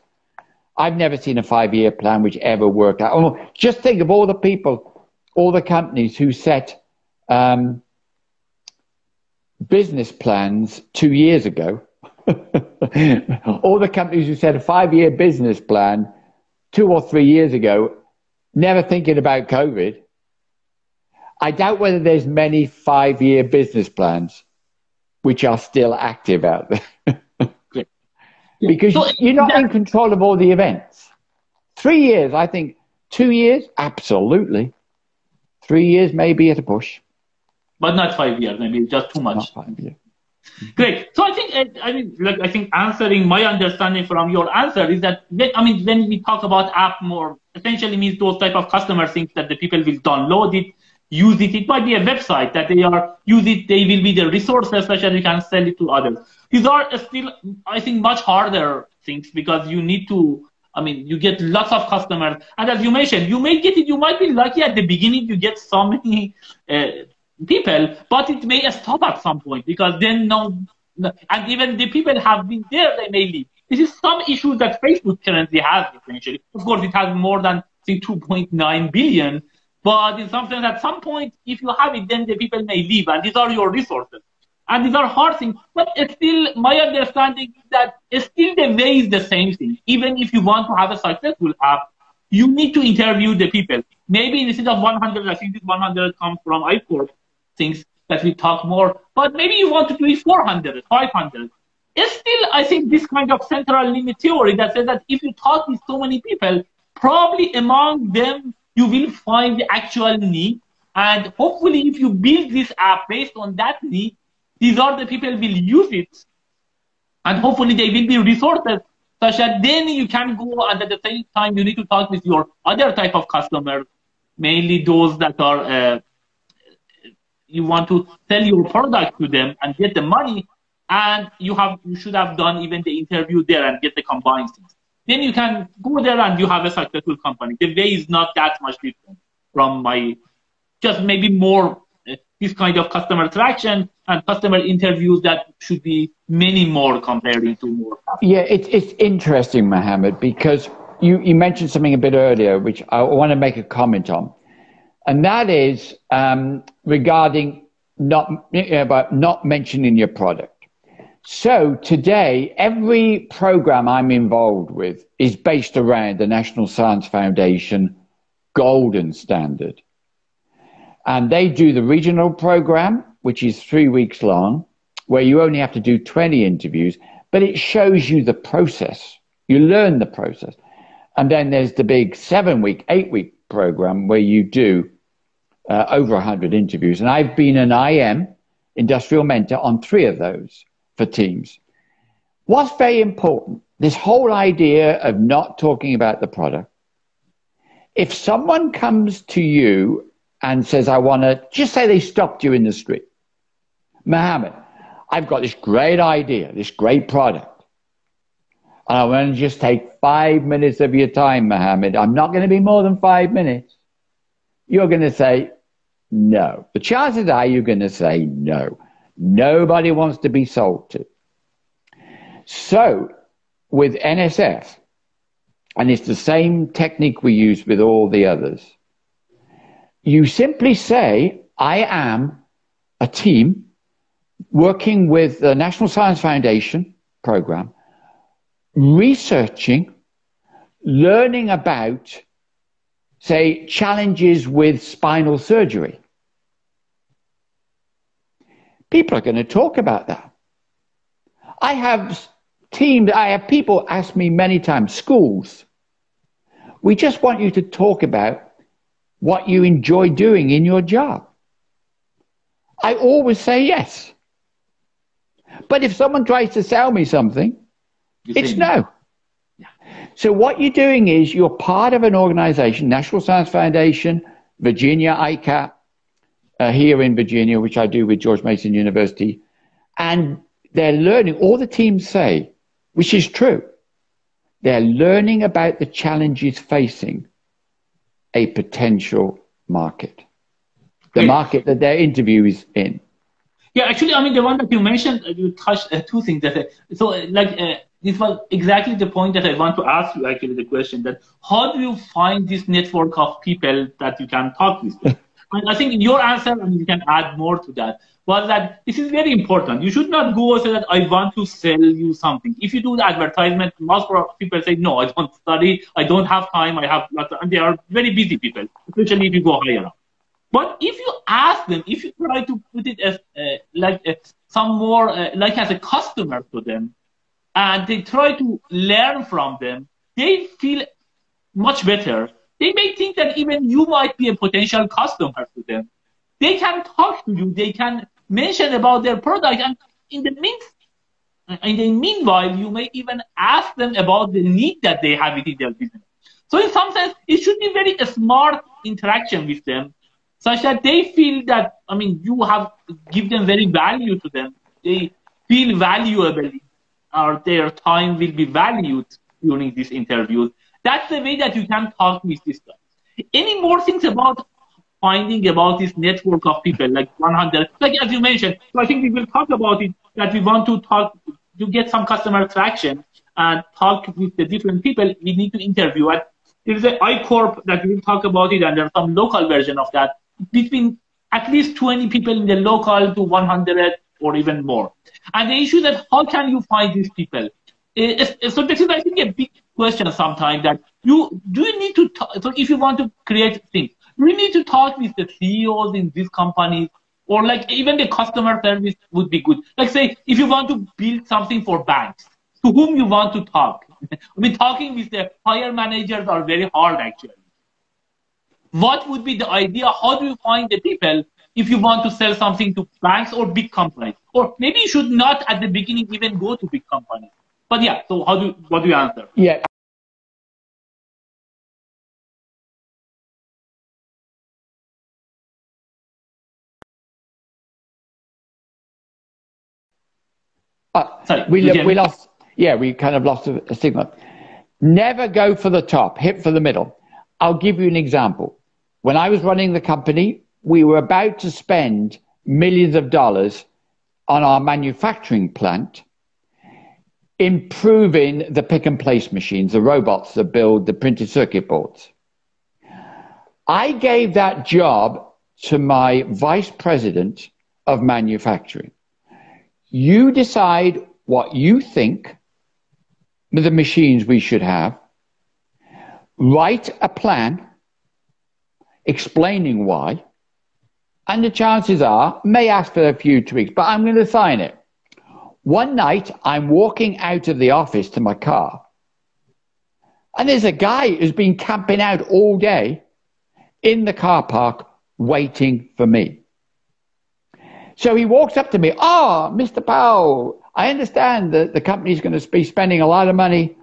I've never seen a 5-year plan which ever worked out. Oh, just think of all the people, all the companies who set business plans 2 years ago. All the companies who set a 5-year business plan 2 or 3 years ago, never thinking about COVID. I doubt whether there's many 5-year business plans which are still active out there. Because you're not in control of all the events. 3 years, I think. 2 years, absolutely. 3 years, maybe at a push. But not 5 years, maybe just too much. Not 5 years. Great. So I think answering my understanding from your answer is that, when we talk about app more, essentially means those type of customer things that the people will download it, use it. It might be a website that they use it. They will be the resources, especially you can sell it to others. These are still, I think, much harder things because you need to, you get lots of customers. And as you mentioned, you may get it, you might be lucky at the beginning, you get so many people, but it may stop at some point because then and even the people have been there, they may leave. This is some issue that Facebook currently has, essentially. Of course, it has more than, say, 2.9 billion, but it's something at some point, if you have it, then the people may leave, and these are your resources. And these are hard things, but still, my understanding is that still the way is the same thing. Even if you want to have a successful app, you need to interview the people. Maybe instead of 100, I think this 100 comes from I-Corp, things that we talk more, but maybe you want to do it 400, 500. Still, I think this kind of central limit theory that says that if you talk with so many people, probably among them, you will find the actual need. And hopefully, if you build this app based on that need, these are the people will use it. And hopefully, they will be resources such that then you can go, and at the same time, you need to talk with your other type of customers, mainly those that are, you want to sell your product to them and get the money, and you should have done even the interview there and get the combined things. Then you can go there and you have a successful company. The way is not that much different from just maybe more this kind of customer traction and customer interviews that should be many more compared to more. Yeah, it's interesting, Mohammed, because you mentioned something a bit earlier, which I want to make a comment on. And that is regarding about not mentioning your product. So today, every program I'm involved with is based around the National Science Foundation Golden Standard. And they do the regional program, which is 3 weeks long, where you only have to do 20 interviews, but it shows you the process. You learn the process. And then there's the big 7-week, 8-week program where you do over 100 interviews. And I've been an IM, industrial mentor, on 3 of those for teams. What's very important, this whole idea of not talking about the product. If someone comes to you and says, I want to, just say they stopped you in the street. Mohammed, I've got this great idea, this great product. And I want to just take 5 minutes of your time, Mohammed. I'm not going to be more than 5 minutes. You're going to say no. The chances are you're going to say no. Nobody wants to be sold to. So with NSF, and it's the same technique we use with all the others, you simply say, I am a team working with the National Science Foundation program, researching, learning about, say, challenges with spinal surgery. People are going to talk about that. I have people ask me many times, schools, we just want you to talk about what you enjoy doing in your job. I always say yes. But if someone tries to sell me something, it's no. Yeah. So what you're doing is you're part of an organization, National Science Foundation, Virginia ICAP, here in Virginia, which I do with George Mason University. And they're learning, all the teams say, which is true, they're learning about the challenges facing a potential market, the market that their interview is in. Yeah, actually, I mean, the one that you mentioned, you touched two things. This was exactly the point that I want to ask you, actually, the question that how do you find this network of people that you can talk with? And I think your answer, and you can add more to that, was that this is very important. You should not go and say that I want to sell you something. If you do the advertisement, most people say, no, I don't study, I don't have time, I have lots of, and they are very busy people, especially if you go higher up. But if you ask them, if you try to put it as as a customer to them, and they try to learn from them, they feel much better. They may think that even you might be a potential customer to them. They can talk to you. They can mention about their product, and in the meanwhile, you may even ask them about the need that they have within their business. So in some sense, it should be very smart interaction with them, such that they feel that, I mean, you have give them very value to them. They feel valuable, or their time will be valued during these interviews. That's the way that you can talk with this guy. Any more things about finding about this network of people, like 100, like as you mentioned, so I think we will talk about it, that we want to talk, to get some customer traction and talk with the different people, we need to interview. And there is an I-Corp that we will talk about it, and there's some local version of that, between at least 20 people in the local to 100 or even more. And the issue that how can you find these people? So this is, I think, a big question sometimes, that you need to talk, so if you want to create things, you need to talk with the CEOs in these companies, or like even the customer service would be good. Like say, if you want to build something for banks, to whom you want to talk? I mean, talking with the higher managers are very hard actually. What would be the idea? How do you find the people if you want to sell something to banks or big companies? Or maybe you should not at the beginning even go to big companies. But yeah, so what do you answer? Yeah. Sorry, we lost. Yeah, we kind of lost a signal. Never go for the top, hit for the middle. I'll give you an example. When I was running the company, we were about to spend millions of dollars on our manufacturing plant, improving the pick and place machines, the robots that build the printed circuit boards. I gave that job to my vice president of manufacturing. You decide what you think the machines we should have, write a plan explaining why, and the chances are, may ask for a few tweaks, but I'm going to sign it. One night, I'm walking out of the office to my car, and there's a guy who's been camping out all day in the car park waiting for me. So he walks up to me, Mr. Powell, I understand that the company's going to be spending a lot of money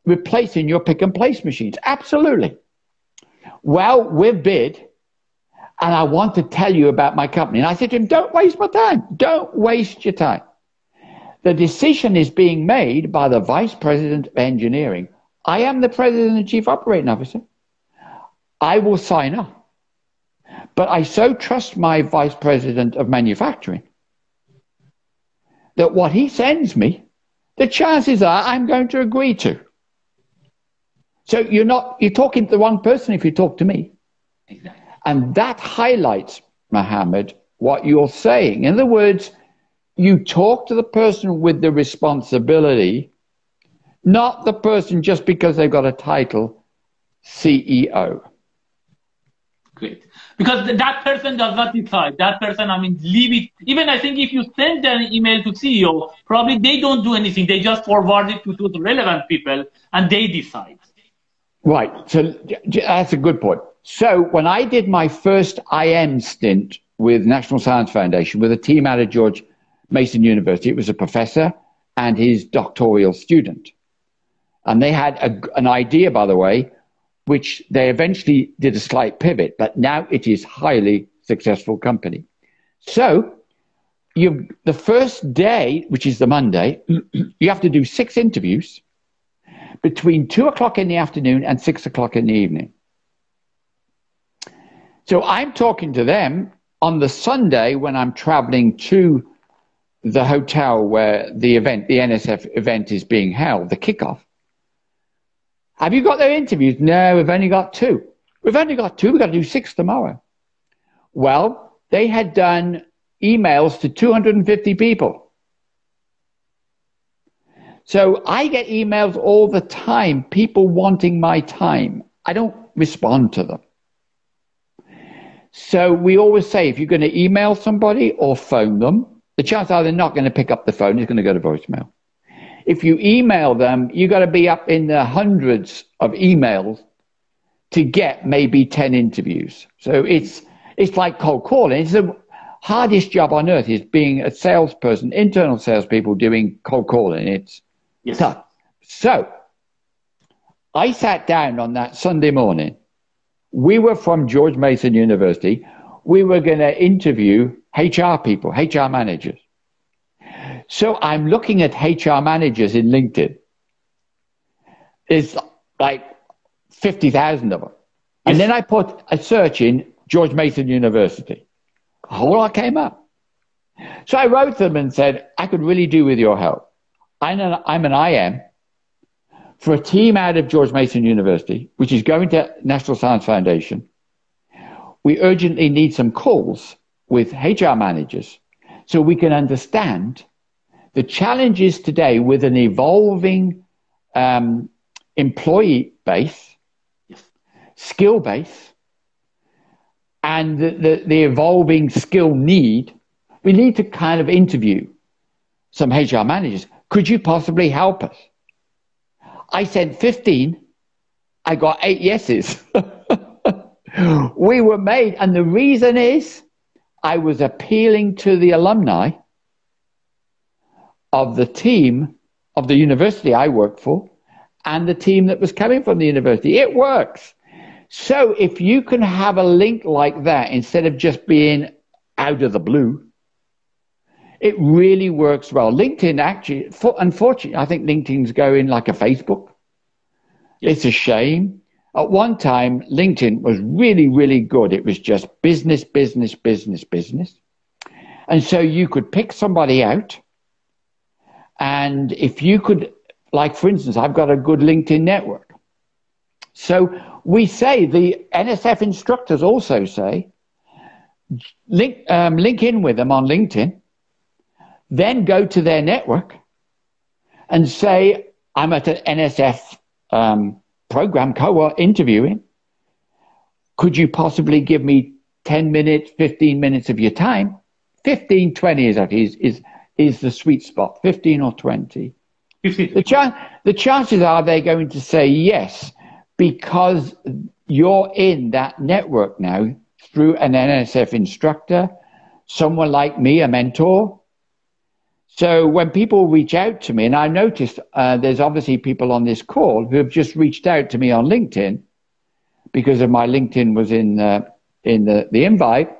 replacing your pick and place machines. Absolutely. Well, we've bid, and I want to tell you about my company. And I said to him, don't waste my time. Don't waste your time. The decision is being made by the vice president of engineering. I am the president and chief operating officer. I will sign up. But I so trust my vice president of manufacturing that what he sends me, the chances are I'm going to agree to. So you're talking to the wrong person if you talk to me. Exactly. And that highlights, Mohammed, what you're saying. In other words, you talk to the person with the responsibility, not the person just because they've got a title, CEO. Great. Because that person does not decide. That person, I mean, leave it. Even I think if you send an email to CEO, probably they don't do anything. They just forward it to the relevant people and they decide. Right. So that's a good point. So when I did my first IM stint with National Science Foundation with a team out of George Mason University. It was a professor and his doctoral student. And they had an idea, by the way, which they eventually did a slight pivot, but now it is highly successful company. So the first day, which is the Monday, you have to do 6 interviews between 2 o'clock in the afternoon and 6 o'clock in the evening. So I'm talking to them on the Sunday when I'm traveling to the hotel where the event, the NSF event is being held, the kickoff. Have you got their interviews? No, we've only got 2. We've only got 2. We've got to do 6 tomorrow. Well, they had done emails to 250 people. So I get emails all the time, people wanting my time. I don't respond to them. So we always say, if you're going to email somebody or phone them, the chances are they're not going to pick up the phone. It's going to go to voicemail. If you email them, you got to be up in the hundreds of emails to get maybe 10 interviews. So it's like cold calling. It's the hardest job on earth is being a salesperson, internal salespeople doing cold calling. It's tough. So I sat down on that Sunday morning. We were from George Mason University. We were going to interview HR people, HR managers. So I'm looking at HR managers in LinkedIn. It's like 50,000 of them. And then I put a search in George Mason University. A whole lot came up. So I wrote them and said, I could really do with your help. I'm an IM for a team out of George Mason University, which is going to National Science Foundation. We urgently need some calls with HR managers so we can understand the challenges today with an evolving employee base, skill base, and the evolving skill need. We need to kind of interview some HR managers. Could you possibly help us? I sent 15. I got 8 yeses. We were made. And the reason is I was appealing to the alumni of the team of the university I worked for and the team that was coming from the university. It works. So if you can have a link like that instead of just being out of the blue, it really works well. LinkedIn actually, unfortunately, I think LinkedIn's going like a Facebook. Yes. It's a shame. At one time, LinkedIn was really, really good. It was just business, business, business, business. And so you could pick somebody out. And if you could, like, for instance, I've got a good LinkedIn network. So we say, the NSF instructors also say, link in with them on LinkedIn, then go to their network and say, I'm at an NSF program cohort interviewing. Could you possibly give me 10 minutes, 15 minutes of your time? 15, 20 is the sweet spot, 15 or 20. 15. The chances are they're going to say yes, because you're in that network now through an NSF instructor, someone like me, a mentor. So when people reach out to me, and I noticed there's obviously people on this call who have just reached out to me on LinkedIn because of my LinkedIn was in the invite,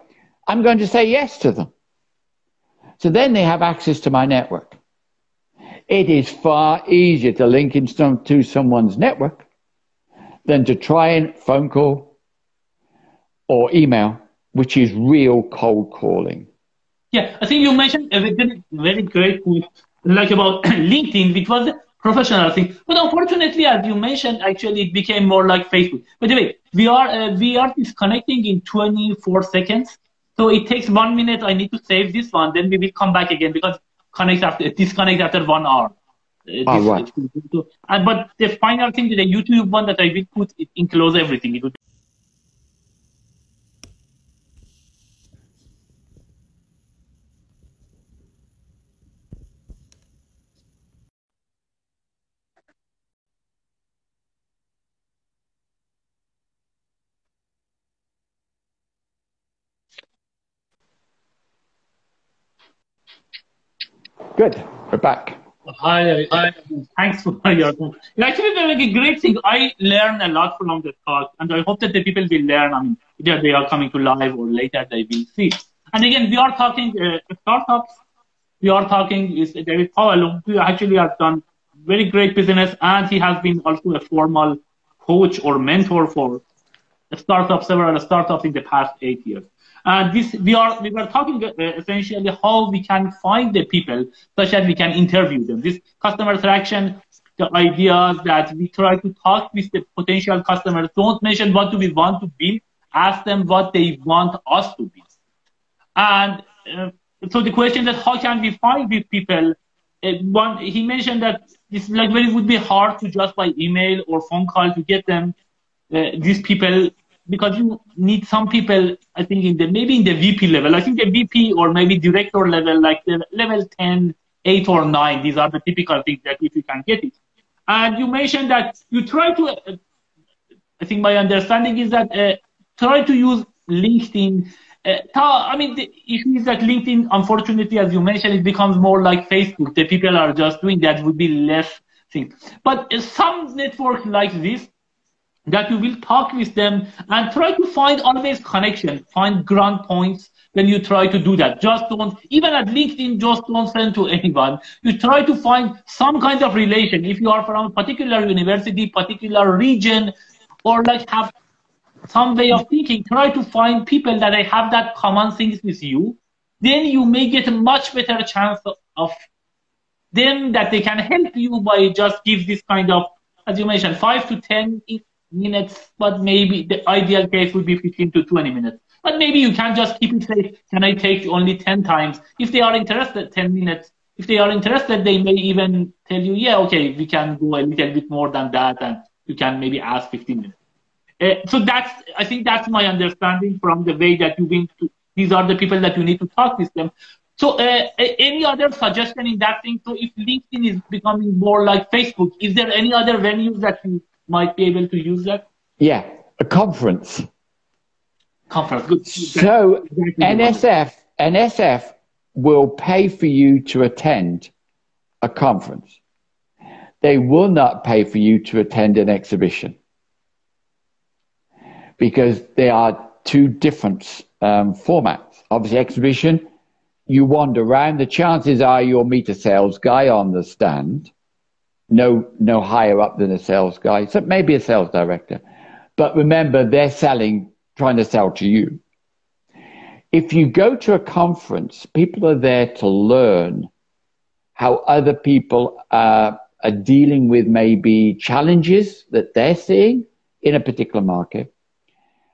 I'm going to say yes to them. So then they have access to my network. It is far easier to link to someone's network than to try and phone call or email, which is real cold calling. Yeah, I think you mentioned a very, very great point, like about LinkedIn, which was a professional thing. But unfortunately, as you mentioned, actually it became more like Facebook. By the way, we are disconnecting in 24 seconds. So it takes 1 minute. I need to save this one. Then we will come back again because disconnect after 1 hour. Right. But the final thing, the YouTube one that I will put, it enclose everything. It would Good. We're back. Hi, thanks for your time. Actually, they're like a great thing. I learn a lot from the talk, and I hope that the people will learn. I mean, either they are coming to live or later they will see. And again, we are talking startups. We are talking is David Powell, who actually has done very great business, and he has been also a formal coach or mentor for several startups in the past 8 years. And this we were talking essentially how we can find the people such that we can interview them. This customer selection, the ideas that we try to talk with the potential customers. Don't mention what do we want to be. Ask them what they want us to be. And so the question is, how can we find these people? He mentioned that this would be hard to just by email or phone call to get them, these people, because you need some people, I think, maybe in the VP level. I think the VP or maybe director level, like the level 10, 8 or 9, these are the typical things that if you can get it. And you mentioned that you try to, I think my understanding is that try to use LinkedIn. I mean, the issue is that LinkedIn, unfortunately, as you mentioned, it becomes more like Facebook. The people are just doing that, would be less things. But some network like this, that you will talk with them and try to find always connection, find ground points when you try to do that. Just don't, even at LinkedIn, just don't send to anyone. You try to find some kind of relation. If you are from a particular university, particular region, or like have some way of thinking, try to find people that they have that common things with you. Then you may get a much better chance of them that they can help you by just give this kind of, as you mentioned, 5 to 10 minutes, but maybe the ideal case would be 15 to 20 minutes. But maybe you can just keep it safe. Can I take only 10 times? If they are interested, 10 minutes. If they are interested, they may even tell you, yeah, okay, we can go a little bit more than that, and you can maybe ask 15 minutes. So I think that's my understanding from the way that you've been to, these are the people that you need to talk with them. So any other suggestion in that thing? So if LinkedIn is becoming more like Facebook, is there any other venues that you might be able to use that? Yeah, a conference. Conference, good. So NSF will pay for you to attend a conference. They will not pay for you to attend an exhibition, because they are two different formats. Obviously, exhibition, you wander around. The chances are you'll meet a sales guy on the stand. No higher up than a sales guy, so maybe a sales director. But remember, they're trying to sell to you. If you go to a conference, people are there to learn how other people are dealing with maybe challenges that they're seeing in a particular market.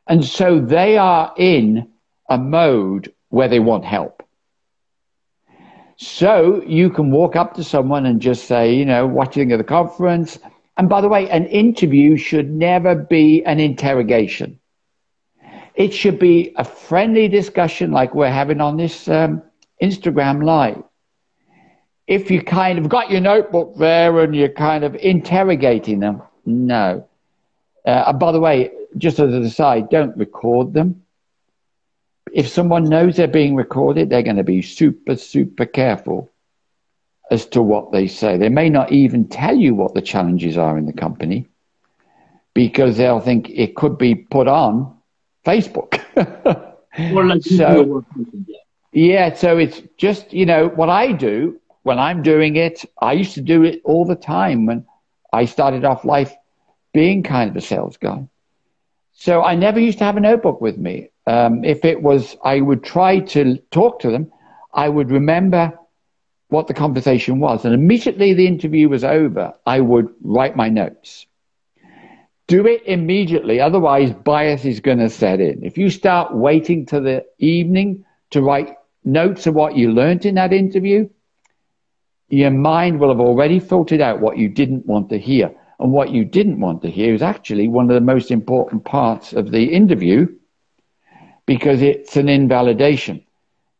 And so they are in a mode where they want help. So you can walk up to someone and just say, what do you think of the conference? And by the way, an interview should never be an interrogation. It should be a friendly discussion like we're having on this Instagram Live. If you kind of got your notebook there and you're kind of interrogating them, no. By the way, just as an aside, don't record them. If someone knows they're being recorded, they're going to be super, super careful as to what they say. They may not even tell you what the challenges are in the company, because they'll think it could be put on Facebook. Or like so it's just, what I do when I'm doing it. I used to do it all the time when I started off life being kind of a sales guy. So I never used to have a notebook with me. If it was, I would try to talk to them. I would remember what the conversation was. And immediately the interview was over, I would write my notes. Do it immediately. Otherwise, bias is going to set in. If you start waiting till the evening to write notes of what you learned in that interview, your mind will have already filtered out what you didn't want to hear. And what you didn't want to hear is actually one of the most important parts of the interview, because it's an invalidation.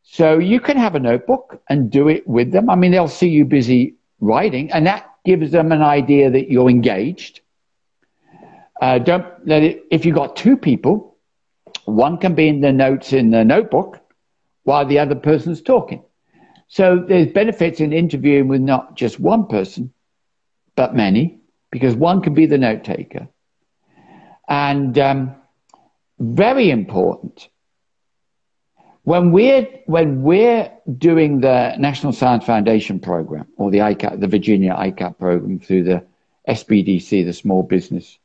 So you can have a notebook and do it with them. I mean, they'll see you busy writing, and that gives them an idea that you're engaged. Don't let it, if you've got two people, one can be in the notes in the notebook while the other person's talking. So there's benefits in interviewing with not just one person, but many, because one can be the note taker. And very important, when we're doing the National Science Foundation program, or the ICAP, the Virginia ICAP program through the SBDC, the Small Business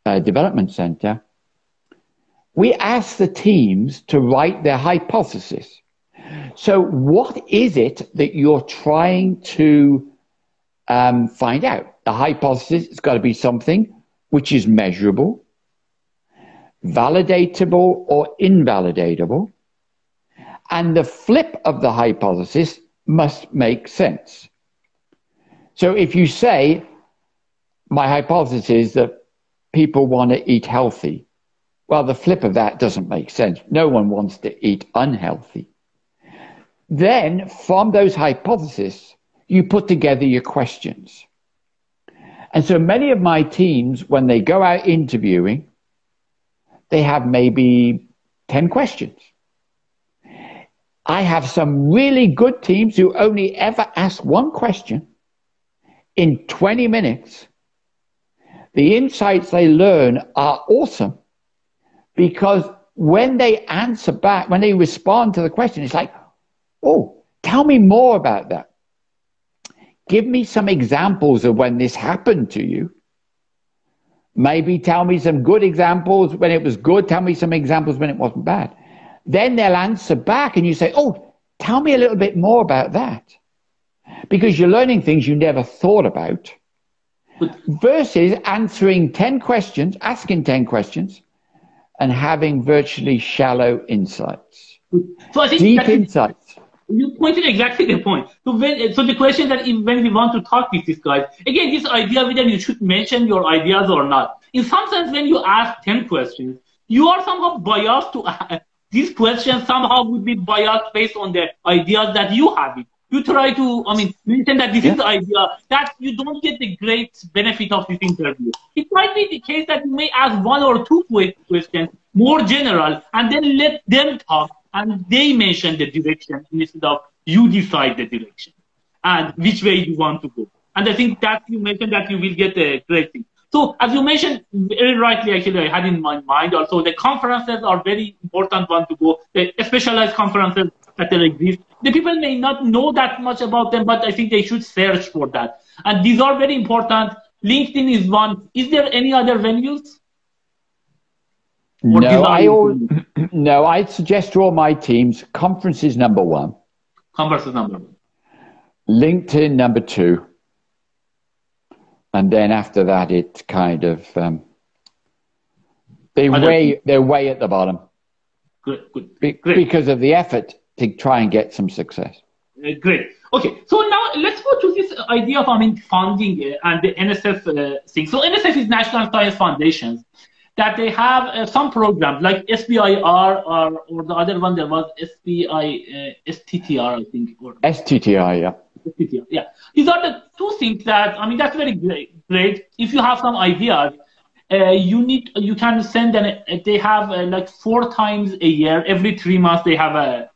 Development Center, we ask the teams to write their hypothesis. So what is it that you're trying to find out? The hypothesis has got to be something which is measurable, validatable or invalidatable, and the flip of the hypothesis must make sense. So if you say, my hypothesis is that people want to eat healthy, well, the flip of that doesn't make sense. No one wants to eat unhealthy. Then, from those hypotheses, you put together your questions. And so many of my teams, when they go out interviewing, they have maybe 10 questions. I have some really good teams who only ever ask one question in 20 minutes. The insights they learn are awesome, because when they answer back, when they respond to the question, it's like, oh, tell me more about that. Give me some examples of when this happened to you. Maybe tell me some good examples when it was good. Tell me some examples when it wasn't bad. Then they'll answer back and you say, oh, tell me a little bit more about that. Because you're learning things you never thought about. Versus answering 10 questions, asking 10 questions, and having virtually shallow insights. So I think deep insights. You pointed exactly the point. So the question that when we want to talk with this guy, again, this idea whether you should mention your ideas or not. In some sense, when you ask 10 questions, you are somehow biased to these questions somehow would be biased based on the ideas that you have. You try to, mention that this is the idea, that you don't get the great benefit of this interview. It might be the case that you may ask one or two questions, more general, and then let them talk, and they mention the direction instead of you decide the direction and which way you want to go. And I think that you mentioned that you will get a great thing. So as you mentioned very rightly, actually, I had in my mind also, the conferences are very important one to go, the specialized conferences that there exist. The people may not know that much about them, but I think they should search for that. And these are very important. LinkedIn is one. Is there any other venues? No, I suggest to all my teams, conference is number one. Conference is number one. LinkedIn number two. And then after that, it's kind of, they're way at the bottom. Good. Great. Because of the effort to try and get some success. Great. Okay, so now let's go to this idea of funding and the NSF thing. So NSF is National Science Foundations, that they have some programs like SBIR or the other one, there was STTR, I think. Or STTR, yeah. STTR, yeah. These are the two things that, that's very great. If you have some ideas, you can send them. They have like 4 times a year, every 3 months they have a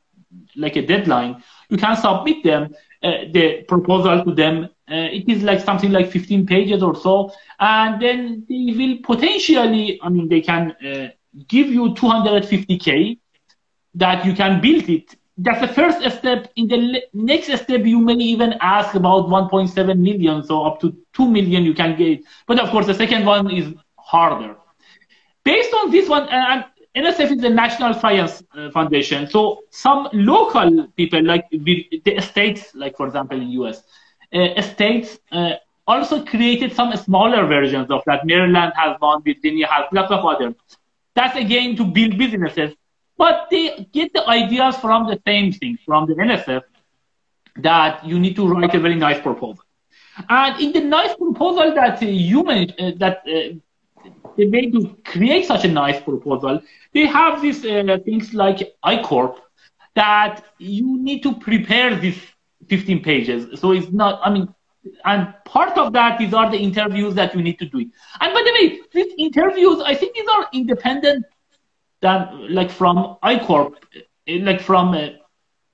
deadline. You can submit them, the proposal to them. It is like something like 15 pages or so. And then they will potentially, they can give you 250K that you can build it. That's the first step. In the next step, you may even ask about 1.7 million. So up to 2 million you can get. But of course, the second one is harder. Based on this one, and NSF is the National Science Foundation. So some local people, like the states, like for example in US, states also created some smaller versions of that. Maryland has one, Virginia has lots of others. That's again to build businesses. But they get the ideas from the same thing, from the NSF, that you need to write a very nice proposal. And in the nice proposal that you mentioned, the way to create such a nice proposal, they have these things like I-Corp that you need to prepare these 15 pages. So it's not, and part of that, these are the interviews that you need to do. And by the way, these interviews, I think these are independent than like from I-Corp, like from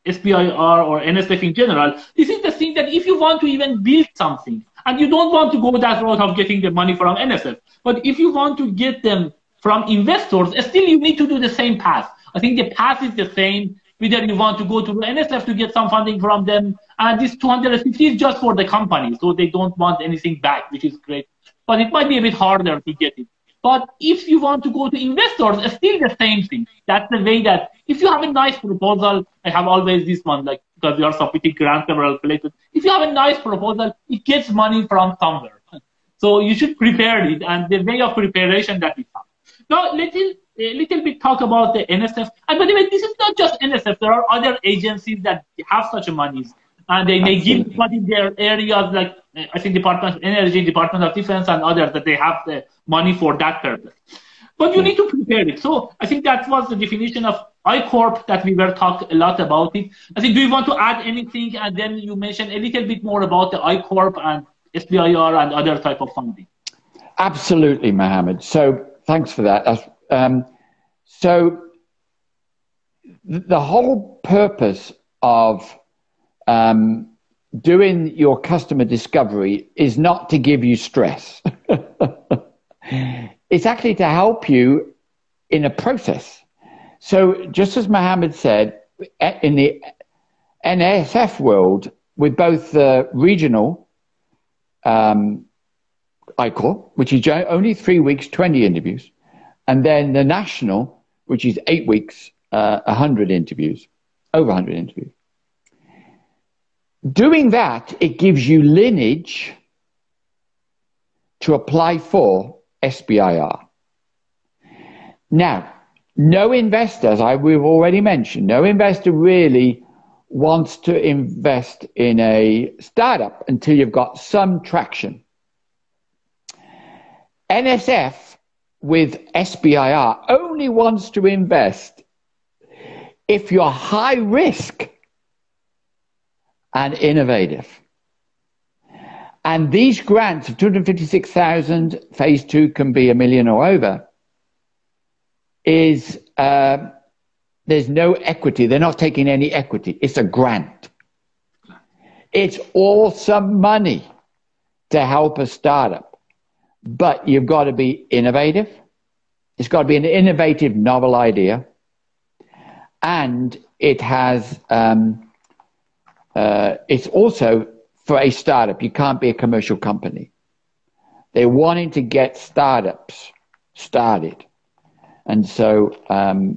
SBIR or NSF in general, this is the thing that if you want to even build something, and you don't want to go that route of getting the money from NSF, but if you want to get them from investors, still you need to do the same path. I think the path is the same, whether you want to go to NSF to get some funding from them, and this 250 is just for the company, so they don't want anything back, which is great. But it might be a bit harder to get it. But if you want to go to investors, it's still the same thing. That's the way that if you have a nice proposal, I have always this one, like, because we are submitting grants several places. If you have a nice proposal, it gets money from somewhere. So you should prepare it, and the way of preparation that we have. Now, little bit talk about the NSF. And by the way, this is not just NSF. There are other agencies that have such monies, and they may give money in their areas, like I think Department of Energy, Department of Defense, and others, that they have the money for that purpose. But you need to prepare it. So I think that was the definition of I-Corp that we were talking a lot about it. I think, do you want to add anything? And then you mentioned a little bit more about the I-Corp and SBIR and other type of funding. Absolutely, Mohammed. So thanks for that. So the whole purpose of doing your customer discovery is not to give you stress. It's actually to help you in a process. So just as Mohammed said, in the NSF world, with both the regional I-Corp, which is only 3 weeks, 20 interviews, and then the national, which is 8 weeks, 100 interviews, over 100 interviews. Doing that, it gives you lineage to apply for SBIR. Now, no investor, as we've already mentioned, no investor really wants to invest in a startup until you've got some traction. NSF with SBIR only wants to invest if you're high risk and innovative. And these grants of 256,000, phase 2 can be $1 million or over, is there's no equity. They're not taking any equity. It's a grant. It's all some money to help a startup. But you've got to be innovative. It's got to be an innovative, novel idea. And it has, it's also for a startup. You can't be a commercial company. They're wanting to get startups started. And so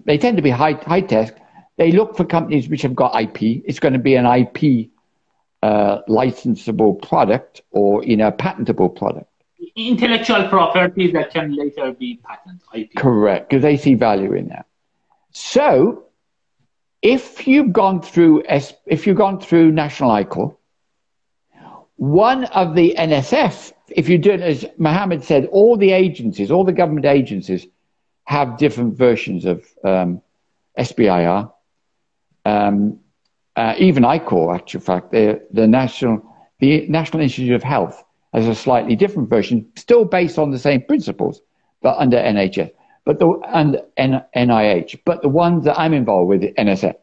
they tend to be high tech. They look for companies which have got IP. It's going to be an IP licensable product or, patentable product. Intellectual property that can later be patented. IP. Correct, because they see value in that. So if you've gone through National I-Corp, one of the NSF, if you do it, as Mohammed said, all the agencies, all the government agencies have different versions of SBIR. Even I-Corps, actually, in fact, the National Institute of Health has a slightly different version, still based on the same principles, but under NHS, and NIH. But the ones that I'm involved with, NSF.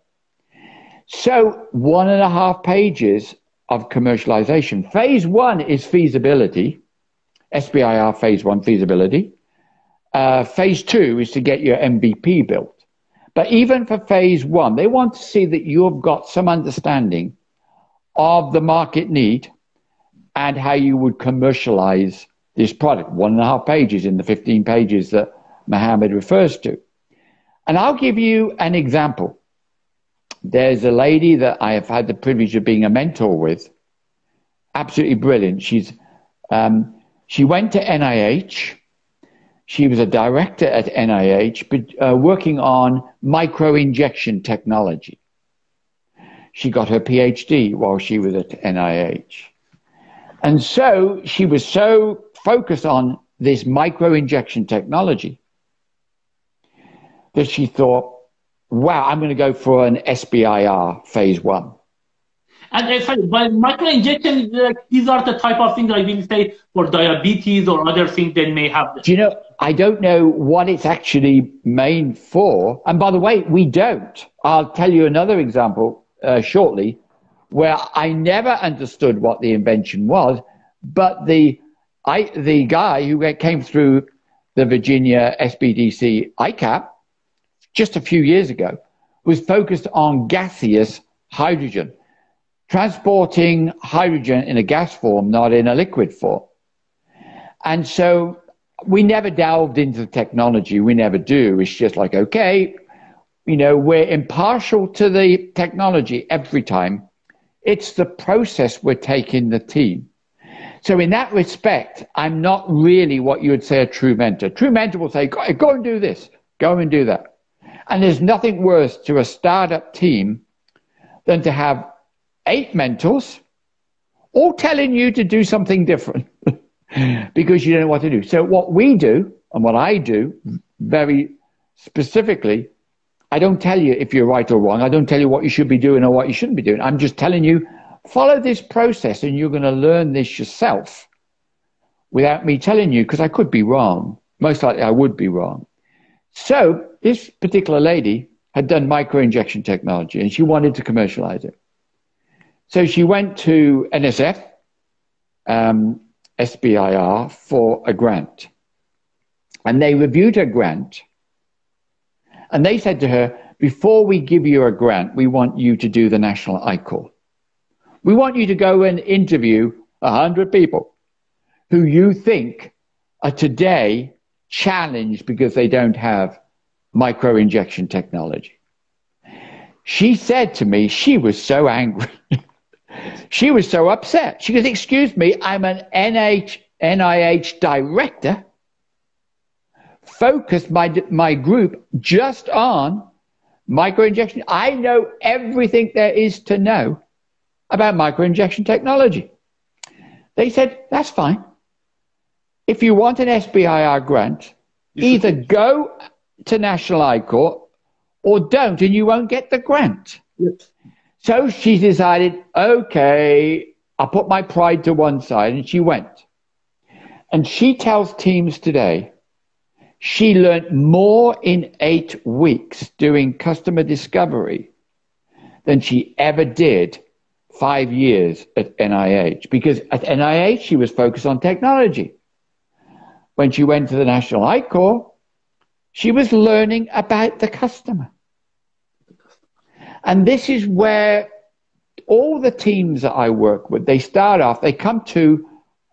So 1.5 pages of commercialization. Phase 1 is feasibility. SBIR phase 1 feasibility. Phase 2 is to get your MVP built. But even for phase 1, they want to see that you've got some understanding of the market need and how you would commercialize this product. 1.5 pages in the 15 pages that Mohammed refers to. And I'll give you an example. There's a lady that I have had the privilege of being a mentor with. Absolutely brilliant. She went to NIH. She was a director at NIH, but working on micro-injection technology. She got her PhD while she was at NIH. And so she was so focused on this micro-injection technology that she thought, wow, I'm going to go for an SBIR phase 1. And but micro-injection, these are the type of things I will say for diabetes or other things they may have. Do you know, I don't know what it's actually made for. And by the way, we don't. I'll tell you another example. shortly, where I never understood what the invention was, but the guy who came through the Virginia SBDC ICAP just a few years ago was focused on gaseous hydrogen, transporting hydrogen in a gas form, not in a liquid form. And so we never delved into the technology. We never do. It's just like, okay, you know, we're impartial to the technology every time. It's the process we're taking the team. So in that respect, I'm not really what you would say a true mentor. True mentor will say, go and do this, go and do that. And there's nothing worse to a startup team than to have 8 mentors all telling you to do something different because you don't know what to do. So what we do, and what I do very specifically, I don't tell you if you're right or wrong. I don't tell you what you should be doing or what you shouldn't be doing. I'm just telling you, follow this process and you're going to learn this yourself without me telling you, because I could be wrong. Most likely I would be wrong. So this particular lady had done microinjection technology and she wanted to commercialize it. So she went to NSF, SBIR for a grant. And they reviewed her grant. And they said to her, before we give you a grant, we want you to do the national I-Corps. We want you to go and interview 100 people who you think are today challenged because they don't have microinjection technology. She said to me, she was so angry. She was so upset. She goes, excuse me, I'm an NIH director, focused my group just on microinjection. I know everything there is to know about microinjection technology. They said, that's fine. If you want an SBIR grant, either go to National I-Corps or don't, and you won't get the grant. Yes. So she decided, okay, I'll put my pride to one side, and she went. And she tells teams today, she learned more in 8 weeks doing customer discovery than she ever did 5 years at NIH. Because at NIH, she was focused on technology. When she went to the National I-Corps, she was learning about the customer. And this is where all the teams that I work with, they start off, they come to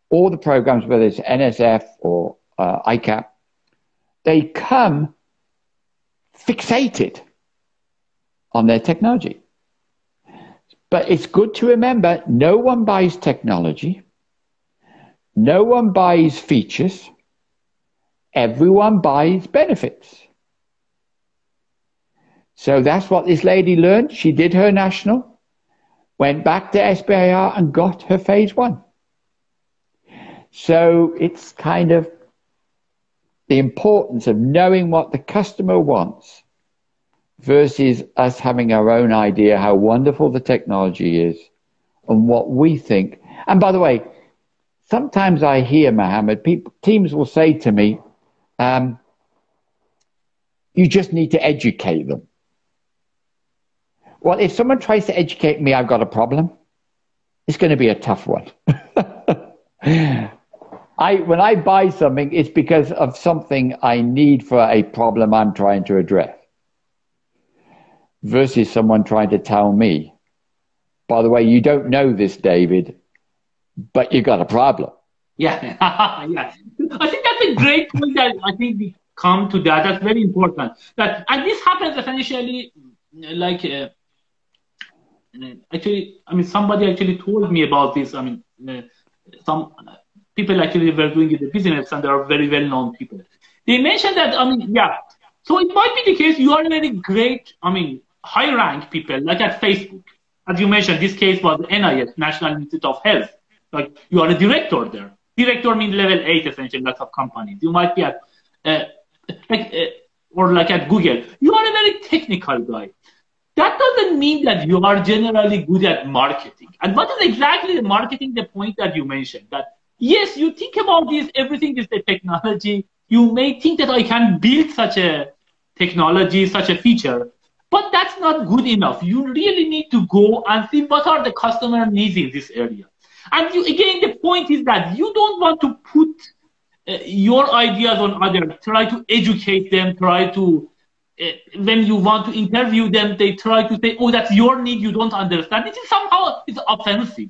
all the programs, whether it's NSF or ICAP, they come fixated on their technology. But it's good to remember, no one buys technology. No one buys features. Everyone buys benefits. So that's what this lady learned. She did her national, went back to SBIR and got her phase 1. So it's kind of the importance of knowing what the customer wants versus us having our own idea how wonderful the technology is and what we think. And by the way, sometimes I hear, Mohammed, teams will say to me, you just need to educate them. Well, if someone tries to educate me, I've got a problem. It's going to be a tough one. When I buy something, it's because of something I need for a problem I'm trying to address. Versus someone trying to tell me, by the way, you don't know this, David, but you got a problem. Yeah, yeah. I think that's a great point that I think we come to that. That's very important. And this happens essentially like, actually, I mean, somebody actually told me about this. I mean, some people actually were doing the business and they are very well-known people. They mentioned that, I mean, yeah. So it might be the case you are very great, I mean, high-rank people, like at Facebook. As you mentioned, this case was NIH, National Institute of Health. Like, you are a director there. Director means level 8, essentially, lots of companies. You might be at, or like at Google. You are a very technical guy. That doesn't mean that you are generally good at marketing. And what is exactly the marketing, the point that you mentioned? That, yes, you think about this, everything is the technology. You may think that I can build such a technology, such a feature. But that's not good enough. You really need to go and see what are the customer needs in this area. And again, the point is that you don't want to put your ideas on others, try to educate them, try to, when you want to interview them, they try to say, oh, that's your need, you don't understand. It is somehow it's offensive.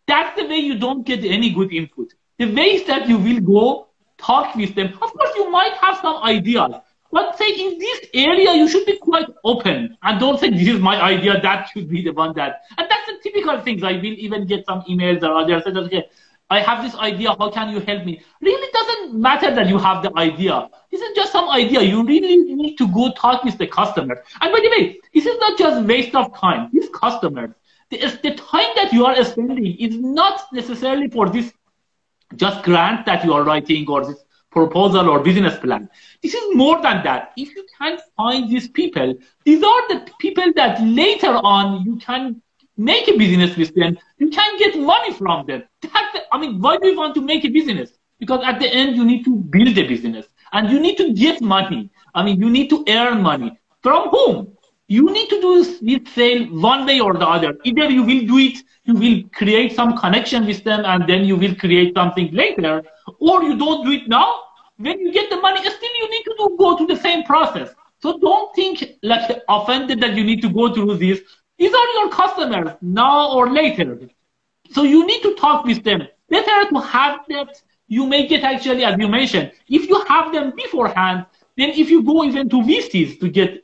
That's the way you don't get any good input. The way is that you will go talk with them. Of course, you might have some ideas, but say in this area, you should be quite open and don't say, this is my idea, that should be the one that, and that's the typical things. I will even get some emails or others say, okay, I have this idea, how can you help me? Really doesn't matter that you have the idea. This is just some idea. You really need to go talk with the customer. And by the way, this is not just waste of time. These customers, the time that you are spending is not necessarily for this just grant that you are writing or this proposal or business plan. This is more than that. If you can find these people, these are the people that later on you can make a business with them. You can get money from them. Why do you want to make a business? Because at the end, you need to build a business and you need to get money. You need to earn money. From whom? You need to do this sale one way or the other. Either you will do it, you will create some connection with them, and then you will create something later, or you don't do it now. When you get the money, still you need to go to the same process. So don't think like offended that you need to go through this. These are your customers now or later. So you need to talk with them. Better to have that. You make it actually, as you mentioned, if you have them beforehand, then if you go even to VCs to get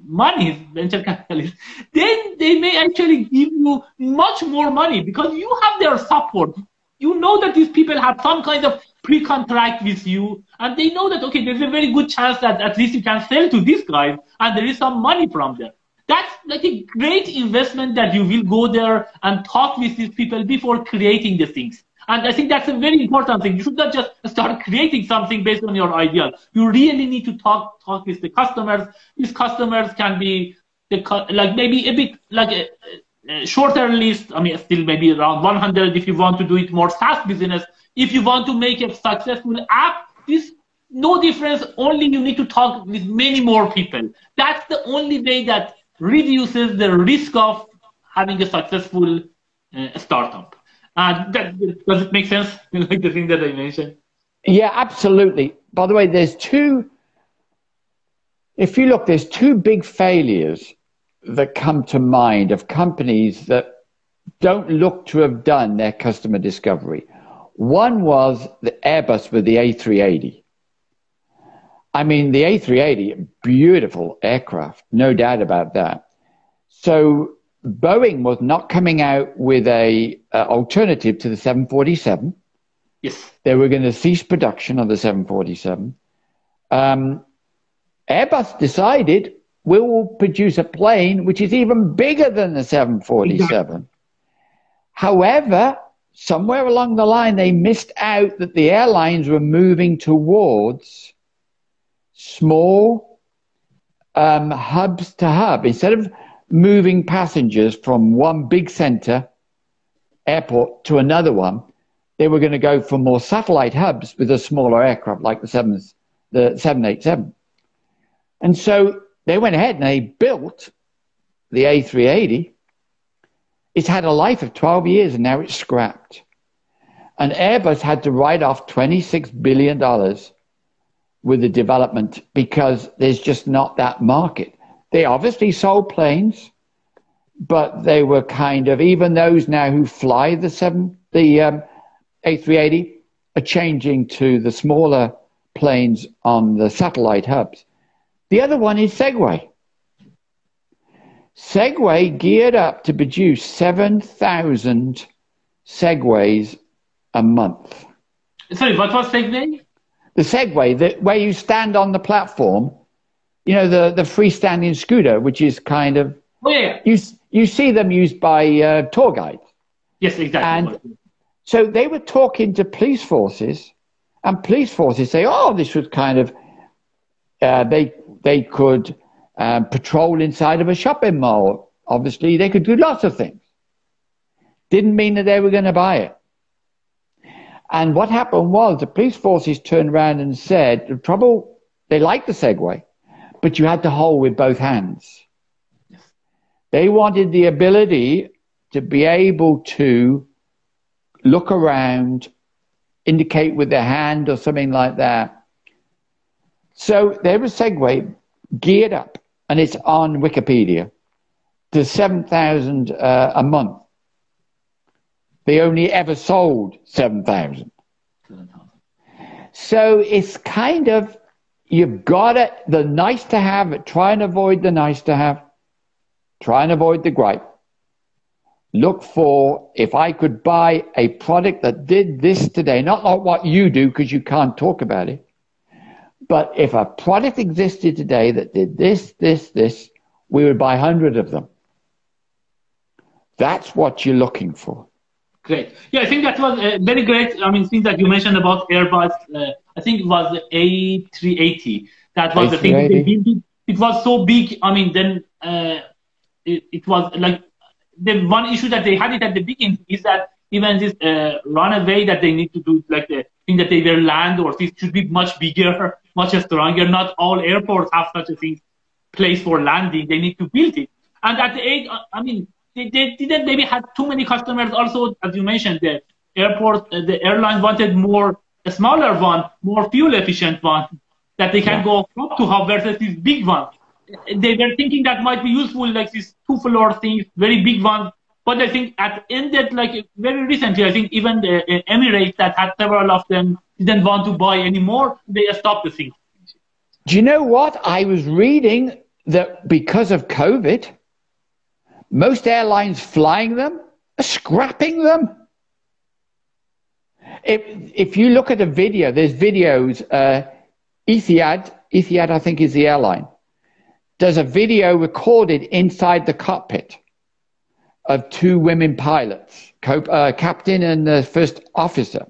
money, venture capitalists, then they may actually give you much more money because you have their support. You know that these people have some kind of pre-contract with you, and they know that, okay, there's a very good chance that at least you can sell to these guys, and there is some money from them. That's like a great investment that you will go there and talk with these people before creating the things. And I think that's a very important thing. You should not just start creating something based on your ideas. You really need to talk with the customers. These customers can be like maybe a bit like a shorter list. Still maybe around 100 if you want to do it more SaaS business. If you want to make a successful app, this no difference. Only you need to talk with many more people. That's the only way that reduces the risk of having a successful startup. Does it make sense? Like the thing that I mentioned? Yeah, absolutely. By the way, there's two big failures that come to mind of companies that don't look to have done their customer discovery. One was the Airbus with the A380. The A380, beautiful aircraft, no doubt about that. So Boeing was not coming out with a alternative to the 747. Yes. They were going to cease production of the 747. Airbus decided we will produce a plane which is even bigger than the 747. However, somewhere along the line, they missed out that the airlines were moving towards small hubs to hub. Instead of moving passengers from one big center airport to another one, they were going to go for more satellite hubs with a smaller aircraft like the 787. And so they went ahead and they built the A380. It's had a life of 12 years and now it's scrapped. And Airbus had to write off $26 billion with the development because there's just not that market. They obviously sold planes, but they were kind of, even those now who fly the A380 are changing to the smaller planes on the satellite hubs. The other one is Segway. Segway geared up to produce 7,000 Segways a month. Sorry, what was Segway? The Segway, where you stand on the platform, the freestanding scooter, which is kind of, you see them used by tour guides. Yes, exactly. And so they were talking to police forces, and police forces say, oh, this was kind of, they could patrol inside of a shopping mall. Obviously, they could do lots of things. Didn't mean that they were going to buy it. And what happened was the police forces turned around and said, the trouble, they liked the Segway, but you had to hold with both hands. Yes. They wanted the ability to be able to look around, indicate with their hand or something like that. So there was Segway geared up, and it's on Wikipedia, to 7,000 a month. They only ever sold 7,000. So it's kind of, you've got it, the nice to have, try and avoid the nice to have, try and avoid the gripe. Look for, if I could buy a product that did this today, not like what you do because you can't talk about it, but if a product existed today that did this, we would buy 100 of them. That's what you're looking for. Great. Yeah, I think that was very great. I mean, things that you mentioned about Airbus, I think it was the A380. That was the thing. It was so big. I mean, then it was like the one issue that they had it at the beginning is that even this runaway that they need to do, like the thing that they will land or this should be much bigger, much stronger. Not all airports have such a thing, place for landing. They need to build it. And at the age, I mean, they didn't maybe have too many customers. Also, as you mentioned, the airport, the airline wanted a smaller one, more fuel efficient one that they can go up to hub versus this big one. They were thinking that might be useful, like this 2-floor thing, very big one. But I think at the end, that like very recently, I think even the Emirates that had several of them didn't want to buy anymore. They stopped the thing. Do you know what? I was reading that because of COVID, most airlines flying them are scrapping them. If you look at a video, there's videos, Etihad, I think is the airline, does a video recorded inside the cockpit of 2 women pilots, captain and the first officer.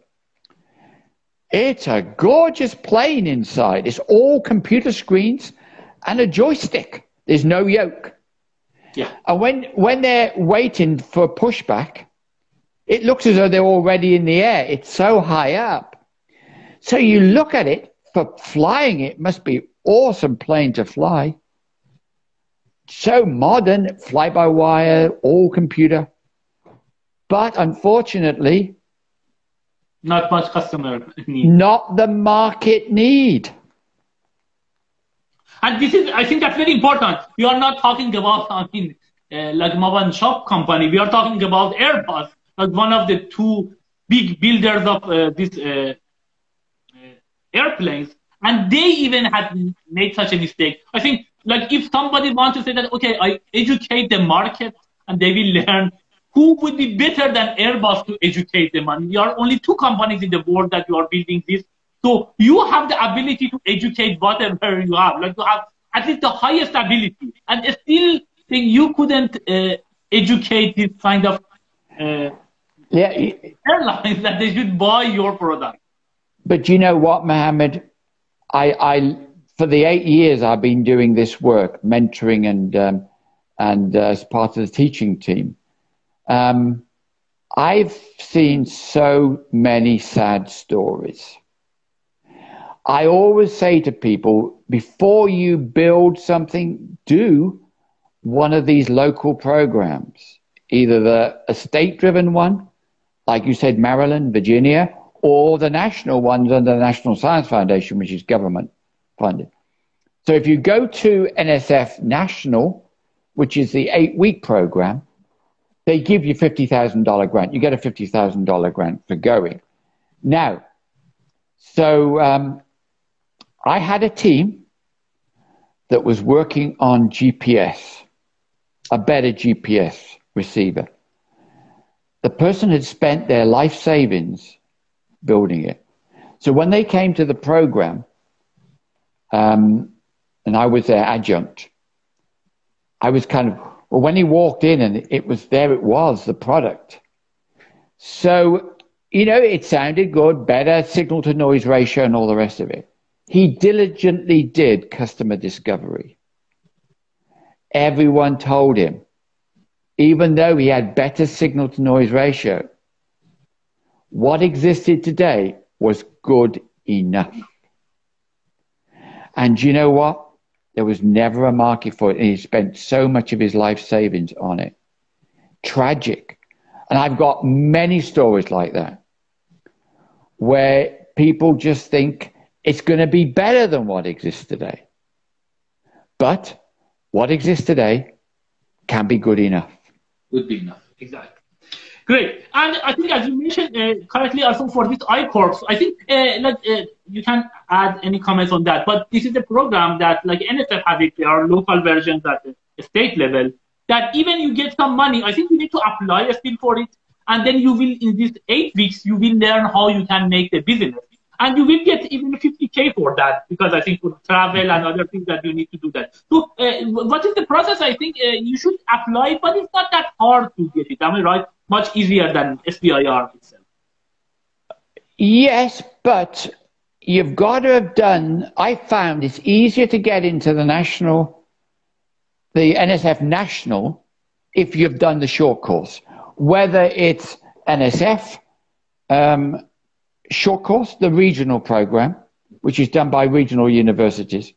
It's a gorgeous plane inside. It's all computer screens and a joystick. There's no yoke. Yeah. And when they're waiting for pushback, it looks as though they're already in the air. It's so high up. So you look at it, for flying it must be awesome plane to fly. So modern, fly-by-wire, all computer. But unfortunately, not much customer need. Not the market need. And this is, I think that's very important. We are not talking about, I mean, like Mobile Shop company. We are talking about Airbus, like one of the 2 big builders of these airplanes. And they even had made such a mistake. I think, like, if somebody wants to say that, okay, I educate the market and they will learn, who would be better than Airbus to educate them? And we are only 2 companies in the world that you are building this. So you have the ability to educate whatever you have, like you have at least the highest ability. And still think you couldn't educate this kind of airlines that they should buy your product. But you know what, Mohammed? I for the 8 years I've been doing this work, mentoring and as part of the teaching team, I've seen so many sad stories. I always say to people, before you build something, do one of these local programs, either a state-driven one, like you said, Maryland, Virginia, or the national ones under the National Science Foundation, which is government funded. So if you go to NSF National, which is the 8-week program, they give you $50,000 grant. You get a $50,000 grant for going. Now, so I had a team that was working on GPS, a better GPS receiver. The person had spent their life savings building it. So when they came to the program, and I was their adjunct, I was kind of, well, when he walked in and it was, the product. So, you know, it sounded good, better signal to noise ratio and all the rest of it. He diligently did customer discovery. Everyone told him, even though he had better signal to noise ratio, what existed today was good enough. And you know what? There was never a market for it, and he spent so much of his life savings on it. Tragic. And I've got many stories like that, where people just think it's going to be better than what exists today. But what exists today can be good enough. Would be enough, exactly. Great. And I think, as you mentioned correctly, also for this I-Corps, I think you can add any comments on that. But this is a program that, like NSF has it, there are local versions at the state level, that even you get some money, I think you need to apply still for it. And then you will, in these 8 weeks, you will learn how you can make the business. And you will get even 50K for that, because I think for travel and other things that you need to do that. So what is the process? I think you should apply, but it's not that hard to get it. Am I right? Much easier than SBIR itself. Yes, but you've got to have done, I found it's easier to get into the NSF National, if you've done the short course. Whether it's NSF, short course, the regional program, which is done by regional universities,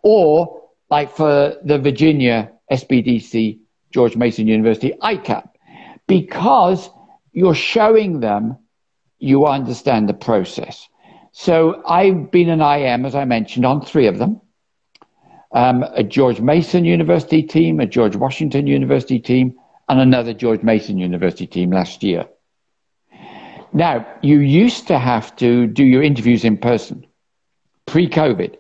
or like for the Virginia SBDC, George Mason University, ICAP, because you're showing them you understand the process. So I've been an IM, as I mentioned, on 3 of them, a George Mason University team, a George Washington University team, and another George Mason University team last year. Now, you used to have to do your interviews in person, pre-COVID.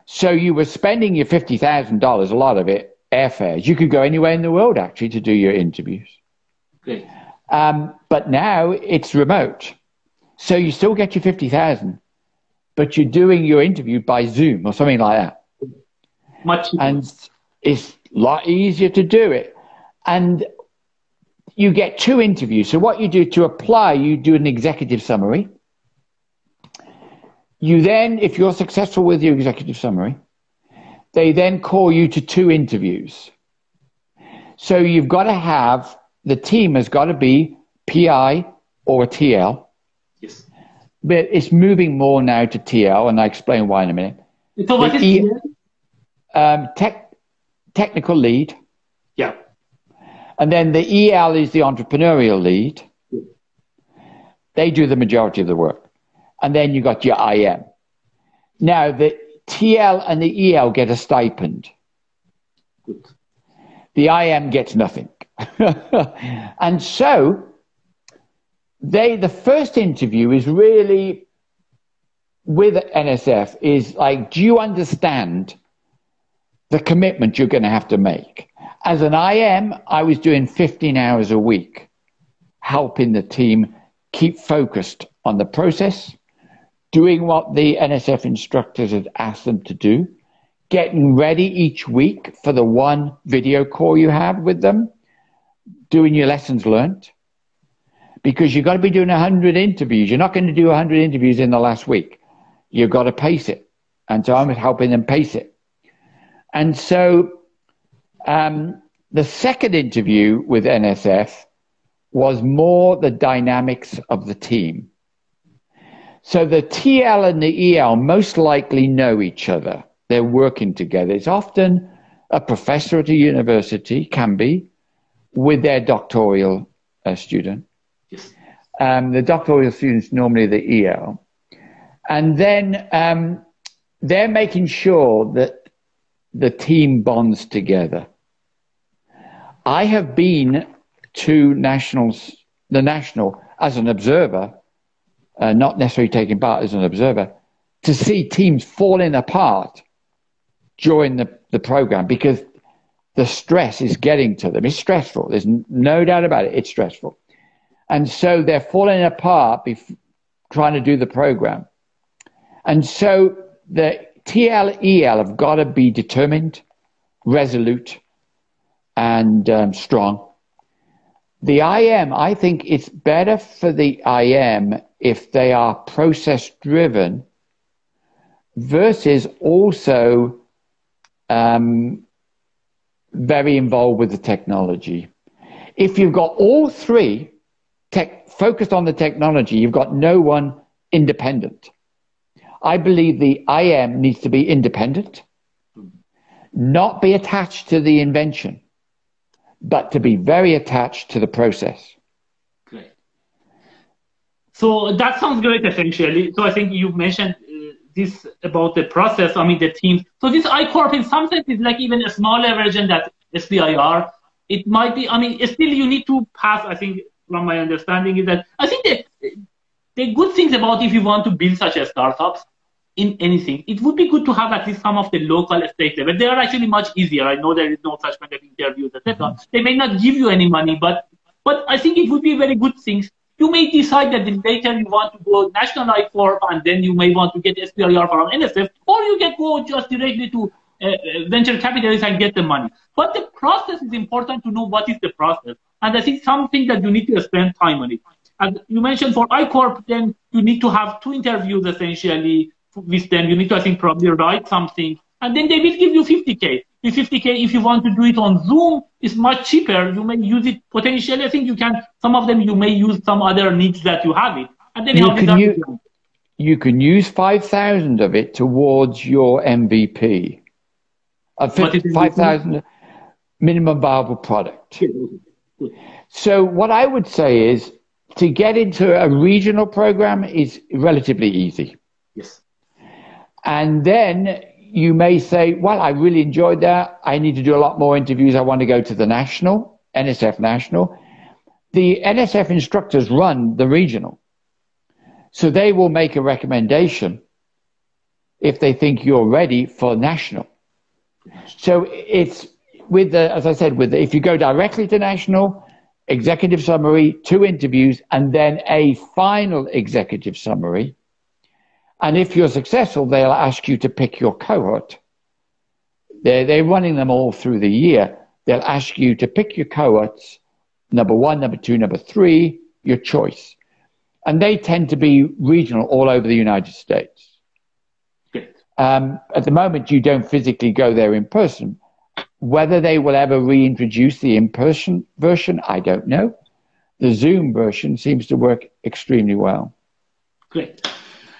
So you were spending your $50,000, a lot of it, airfares. You could go anywhere in the world, actually, to do your interviews. Great. But now it's remote. So you still get your 50,000, but you're doing your interview by Zoom or something like that. Much easier. And it's a lot easier to do it. And you get 2 interviews. So what you do to apply, you do an executive summary. You then, if you're successful with your executive summary, they then call you to 2 interviews. So you've got to have, the team has got to be PI or a TL. Yes. But it's moving more now to TL, and I'll explain why in a minute. So what is TL? Technical lead. Yeah. And then the EL is the entrepreneurial lead. They do the majority of the work. And then you got your IM. Now, the TL and the EL get a stipend. Good. The IM gets nothing. And so, the first interview is really, with NSF, is like, do you understand the commitment you're going to have to make? As an IM, I was doing 15 hours a week, helping the team keep focused on the process, doing what the NSF instructors had asked them to do, getting ready each week for the 1 video call you have with them, doing your lessons learned, because you've got to be doing 100 interviews. You're not going to do 100 interviews in the last week. You've got to pace it. And so I'm helping them pace it. And so the second interview with NSF was more the dynamics of the team. So the TL and the EL most likely know each other. They're working together. It's often a professor at a university, can be, with their doctoral student. Yes. The doctoral student's normally the EL. And then they're making sure that the team bonds together. I have been to the national as an observer, not necessarily taking part as an observer, to see teams falling apart during the program because the stress is getting to them. It's stressful. There's no doubt about it. It's stressful. And so they're falling apart trying to do the program. And so the TL-EL have got to be determined, resolute, and strong. The IM, I think it's better for the IM if they are process-driven versus also very involved with the technology. If you've got all 3 focused on the technology, you've got no one independent. I believe the IM needs to be independent not be attached to the invention, but to be very attached to the process. Great. So that sounds great, essentially. So I think you mentioned this about the process, I mean, the teams. So this I-Corp in some sense is like even a smaller version that SBIR. It might be, I mean, still you need to pass, I think, from my understanding is that, I think the good things about if you want to build such a startups in anything, it would be good to have at least some of the local state level. They are actually much easier. I know there is no such kind of interviews, etc. They may not give you any money, but I think it would be very good things. You may decide that later you want to go national I-Corp and then you may want to get SBIR from NSF, or you can go just directly to venture capitalists and get the money. But the process is important to know what is the process. And I think something that you need to spend time on it. And you mentioned for I-Corp, then you need to have 2 interviews essentially with them. You need to, I think, probably write something. And then they will give you 50K. The 50K, if you want to do it on Zoom, is much cheaper. You may use it potentially. I think you can, some of them you may use some other needs that you have it. And then you can use 5,000 of it towards your MVP. 5,000 minimum viable product. So what I would say is to get into a regional program is relatively easy. Yes. And then you may say, well, I really enjoyed that. I need to do a lot more interviews. I want to go to the national, NSF national. The NSF instructors run the regional. So they will make a recommendation if they think you're ready for national. So it's with the, as I said, with the, if you go directly to national, executive summary, 2 interviews, and then a final executive summary. And if you're successful, they'll ask you to pick your cohort. They're running them all through the year. They'll ask you to pick your cohorts, number 1, number 2, number 3, your choice. And they tend to be regional all over the United States. At the moment, you don't physically go there in person. Whether they will ever reintroduce the in-person version, I don't know. The Zoom version seems to work extremely well. Great.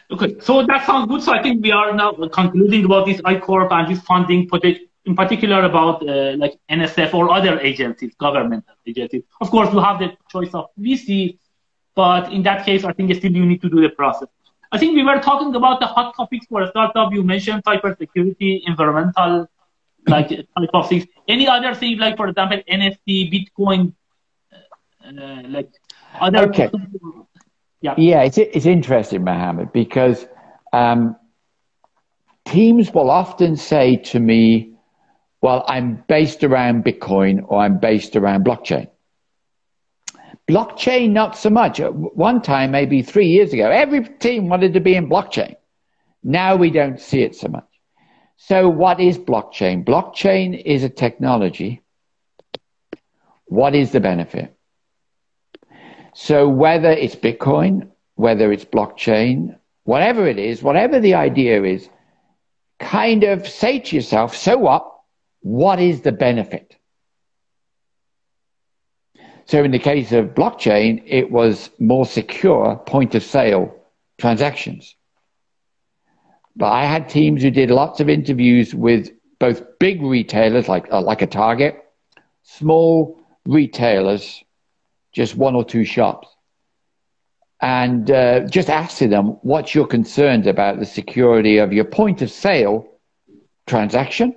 Okay, so that sounds good. So I think we are now concluding about this I-Corp and this funding, in particular about like NSF or other agencies, governmental agencies. Of course, you have the choice of VC, but in that case, I think still you need to do the process. I think we were talking about the hot topics for a startup. You mentioned cybersecurity, environmental, like type of things. Any other thing, like for example, NFT, Bitcoin, like other. Okay. Yeah, it's interesting, Mohammed, because teams will often say to me, well, I'm based around Bitcoin or I'm based around blockchain. Blockchain, not so much. One time, maybe 3 years ago, every team wanted to be in blockchain. Now we don't see it so much. So what is blockchain? Blockchain is a technology. What is the benefit? So whether it's Bitcoin, whether it's blockchain, whatever it is, whatever the idea is, kind of say to yourself, so what is the benefit? So in the case of blockchain, it was more secure point of sale transactions. But I had teams who did lots of interviews with both big retailers like a Target, small retailers, just 1 or 2 shops, and just asking them, what's your concerns about the security of your point of sale transaction?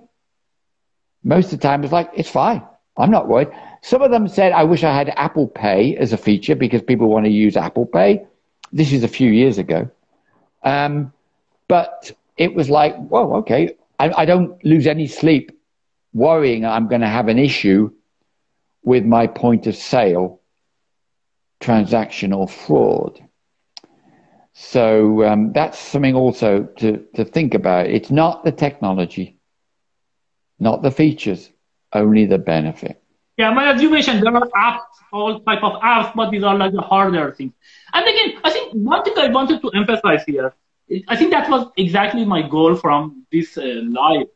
Most of the time it's like, it's fine. I'm not worried. Some of them said, I wish I had Apple Pay as a feature because people want to use Apple Pay. This is a few years ago. But it was like, whoa, okay. I don't lose any sleep worrying I'm going to have an issue with my point of sale transactional fraud. So that's something also to think about. It's not the technology, not the features, only the benefit. Yeah, but as you mentioned, there are apps, all type of apps, but these are like the harder things. And again, I think one thing I wanted to emphasize here, I think that was exactly my goal from this live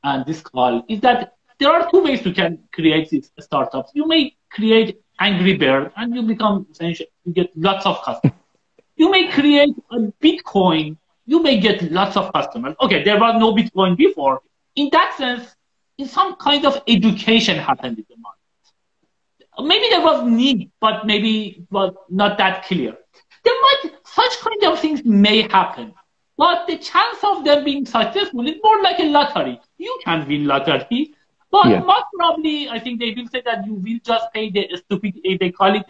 and this call, is that there are 2 ways you can create these startups. You may create Angry Bird and you become essentially, you get lots of customers. You may create a Bitcoin, you may get lots of customers. Okay, there was no Bitcoin before. In that sense, some kind of education happened in the market. Maybe there was need, but maybe it was not that clear. Such kind of things may happen, but the chance of them being successful is more like a lottery. You can win lottery, but most probably, I think they will say that you will just pay the stupid, they call it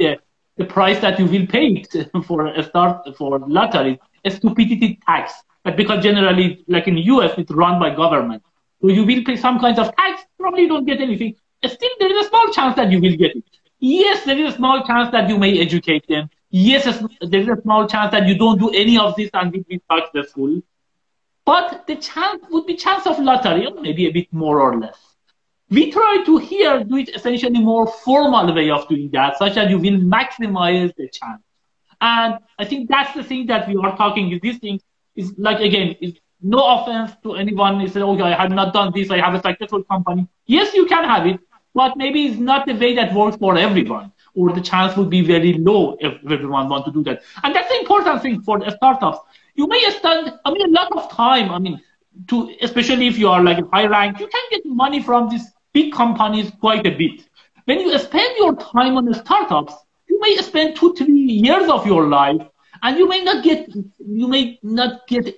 the price that you will pay for lottery, a stupidity tax. But because generally, like in the US, it's run by government. So you will pay some kind of tax, probably you don't get anything. Still, there is a small chance that you will get it. Yes, there is a small chance that you may educate them. Yes, there is a small chance that you don't do any of this and will be successful. But the chance would be chance of lottery, or maybe a bit more or less. We try to here do it essentially more formal way of doing that, such that you will maximize the chance. And I think that's the thing that we are talking. This thing is like, again, is no offense to anyone. Who says, okay, I have not done this. I have a successful company. Yes, you can have it, but maybe it's not the way that works for everyone, or the chance would be very low if everyone wants to do that. And that's the important thing for the startups. You may spend, a lot of time, especially if you are like high rank, you can get money from these big companies quite a bit. When you spend your time on the startups, you may spend 2-3 years of your life, and you may not get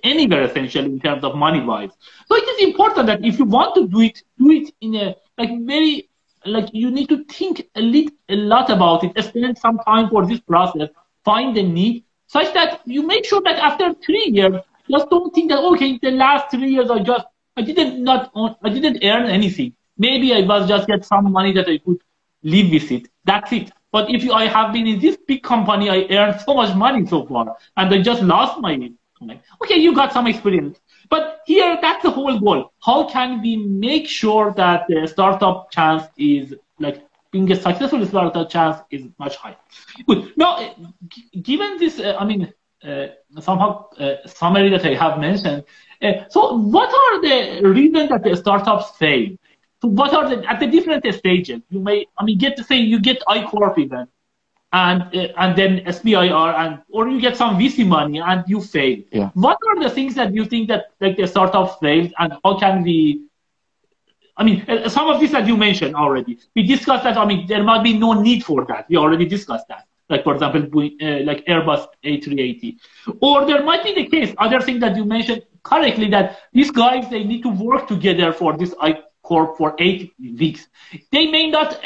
anywhere essentially in terms of money wise. So it is important that if you want to do it in a you need to think a lot about it, spend some time for this process, find the need, such that you make sure that after 3 years, just don't think that, okay, the last 3 years I didn't earn anything. Maybe I was just get some money that I could live with it. That's it. But if I have been in this big company, I earned so much money so far, and I just lost my money. Okay, you got some experience. But here, that's the whole goal. How can we make sure that the startup chance is, like, being a successful startup chance is much higher? Good. Now, given this, summary that I have mentioned, so what are the reasons that the startups fail? So what are at the different stages? You may, get to say you get I-Corp even, and then SBIR, or you get some VC money and you fail. Yeah. What are the things that you think that like the startup fails, and how can we? Some of this that you mentioned already. We discussed that. There might be no need for that. We already discussed that. Like, for example, like Airbus A380, or there might be the case. Other thing that you mentioned correctly, that these guys, they need to work together for this I-Corp for 8 weeks. They may not.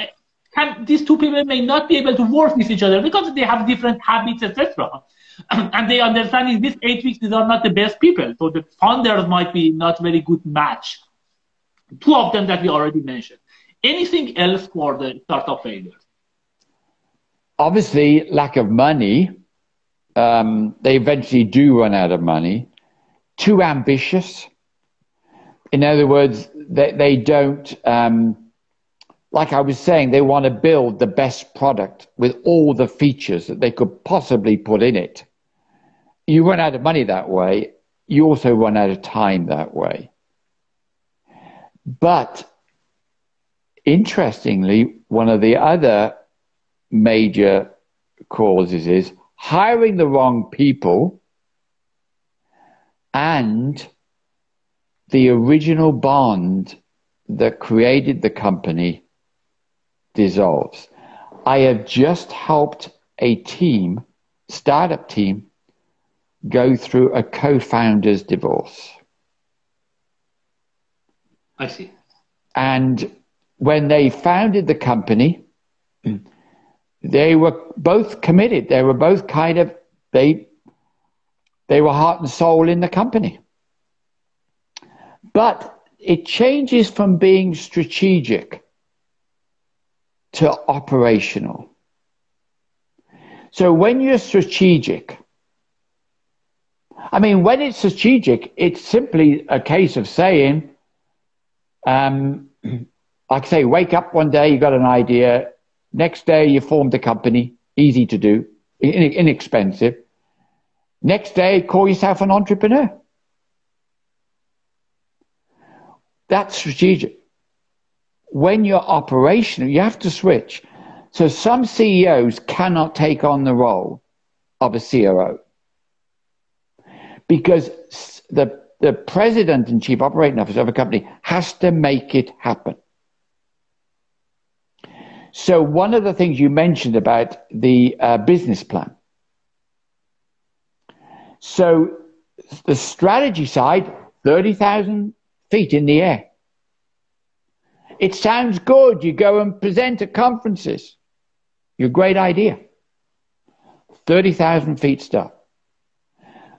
These two people may not be able to work with each other because they have different habits, etc. And they understand in these 8 weeks these are not the best people. So the founders might be not very good match. Two of them that we already mentioned. Anything else for the startup failures? Obviously, lack of money. They eventually do run out of money. Too ambitious. In other words, they don't... like I was saying, they want to build the best product with all the features that they could possibly put in it. You run out of money that way. You also run out of time that way. But interestingly, one of the other major causes is hiring the wrong people, and the original bond that created the company dissolves. I have just helped a team, startup team, go through a co-founder's divorce. I see. And when they founded the company, they were both committed. They were both they were heart and soul in the company. But it changes from being strategic to operational. So when you're strategic, when it's strategic, it's simply a case of saying, like say, wake up one day, you got an idea. Next day, you formed a company, easy to do, inexpensive. Next day, call yourself an entrepreneur. That's strategic. When you're operational, you have to switch. So some CEOs cannot take on the role of a COO because the the president and chief operating officer of a company has to make it happen. So one of the things you mentioned about the business plan. So the strategy side, 30,000 feet in the air. It sounds good. You go and present at conferences. Your great idea. 30,000 feet stuff.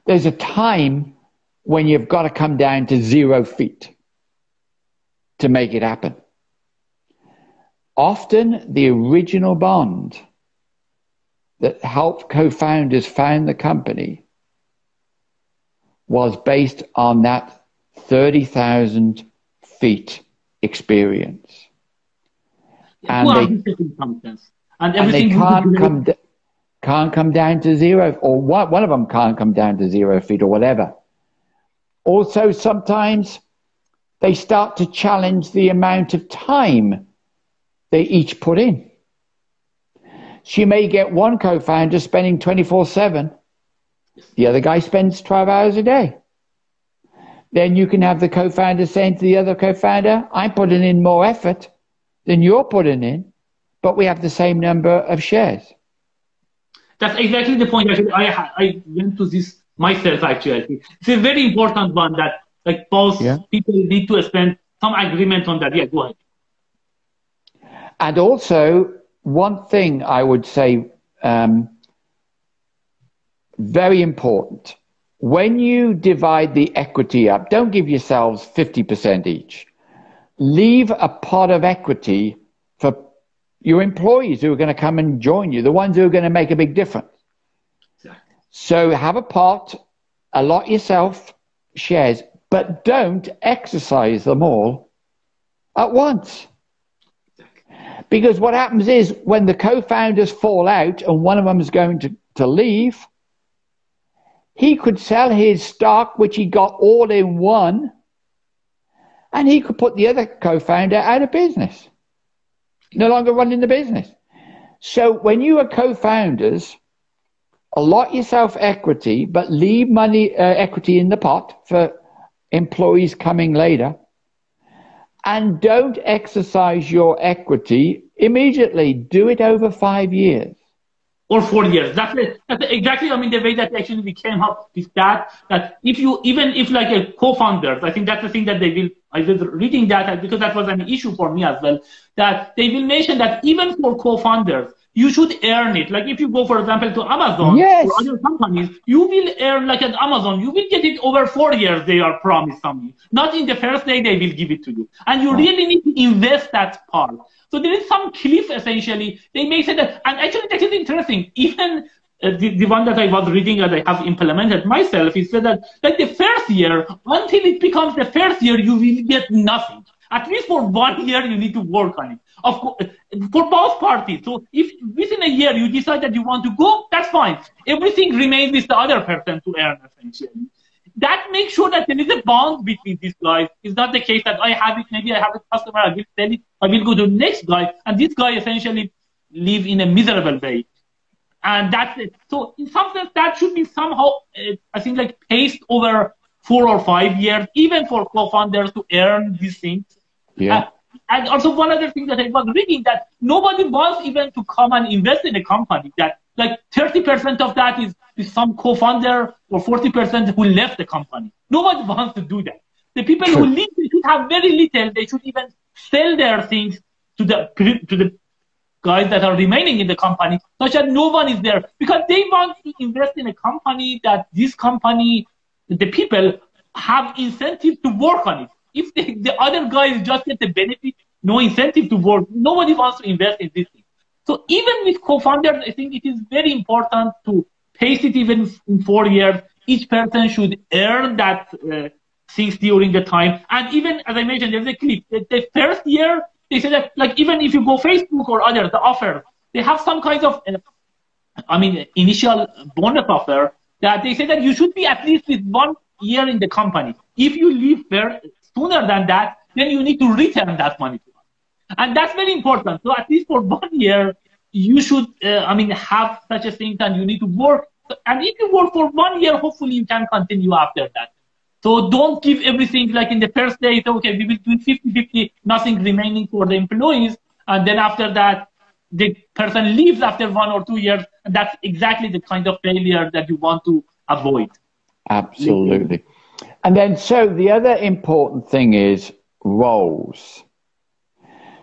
There's a time when you've got to come down to 0 feet to make it happen. Often the original bond that helped co-founders found the company was based on that 30,000 feet experience. And they can't come down to 0, or one of them can't come down to 0 feet or whatever. Also, sometimes they start to challenge the amount of time they each put in. So you may get one co-founder spending 24/7. The other guy spends 12 hours a day. Then you can have the co-founder saying to the other co-founder, I'm putting in more effort than you're putting in, but we have the same number of shares. That's exactly the point. Actually, I went to this myself, actually. It's a very important one that like both people need to spend some agreement on that. Yeah, go ahead. And also, one thing I would say, very important. When you divide the equity up, don't give yourselves 50% each. Leave a pot of equity for your employees who are going to come and join you, the ones who are going to make a big difference. Exactly. So have a pot, allot yourself shares, but don't exercise them all at once. Exactly. Because what happens is when the co-founders fall out and one of them is going to leave, he could sell his stock, which he got all in one, and he could put the other co-founder out of business. No longer running the business. So when you are co-founders, allot yourself equity, but leave money, equity in the pot for employees coming later. And don't exercise your equity immediately. Do it over 5 years. Or 4 years. That's exactly, I mean, the way that actually we came up with that if you, even if like a co-founder, I think that's the thing that they will, I was reading that because that was an issue for me as well, that they will mention that even for co-founders, you should earn it. Like if you go, for example, to Amazon or other companies, you will earn like at Amazon, you will get it over 4 years, they are promised something. Not in the first day they will give it to you. And you really need to invest that part. So there is some cliff, essentially. They may say that, and actually that is interesting. Even the one that I was reading that I have implemented myself, is said that like the first year, until it becomes the first year, you will get nothing. At least for 1 year, you need to work on it. Of course, for both parties. So if within a year you decide that you want to go, that's fine. Everything remains with the other person to earn, essentially. That makes sure that there is a bond between these guys. It's not the case that I have it, maybe I have a customer, I will sell it, I will go to the next guy, and this guy essentially live in a miserable way. And that's it. So in some sense, that should be somehow, I think, like paced over 4 or 5 years, even for co-founders to earn these things. Yeah. And also one other thing that I was reading, that nobody wants even to come and invest in a company, that like 30% of that is some co-founder or 40% who left the company. Nobody wants to do that. The people who leave, they should have very little. They should even sell their things to the guys that are remaining in the company, such that no one is there. Because they want to invest in a company that this company, the people have incentive to work on it. If the other guys just get the benefit, no incentive to work, nobody wants to invest in this thing. So even with co-founders, I think it is very important to pace it even in 4 years. Each person should earn that things during the time. And even, as I mentioned, there's a clip. The first year, they say that, like, even if you go Facebook or others, the offer, they have some kind of, initial bonus offer that they say that you should be at least with 1 year in the company. If you leave sooner than that, then you need to return that money to us. And that's very important. So at least for 1 year, you should, have such a thing, and you need to work. And if you work for 1 year, hopefully you can continue after that. So don't give everything like in the first day, so, okay, we will do 50-50, nothing remaining for the employees. And then after that, the person leaves after 1 or 2 years. And that's exactly the kind of failure that you want to avoid. Absolutely. And then, so the other important thing is roles.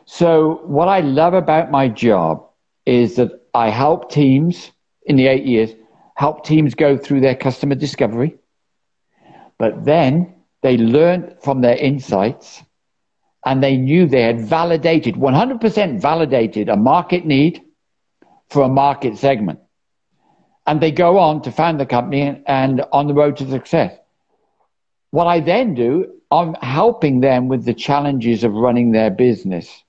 So what I love about my job is that I help teams in the 8 years, help teams go through their customer discovery, but then they learned from their insights and they knew they had validated, 100% validated a market need for a market segment. And they go on to found the company and on the road to success. What I then do, I'm helping them with the challenges of running their business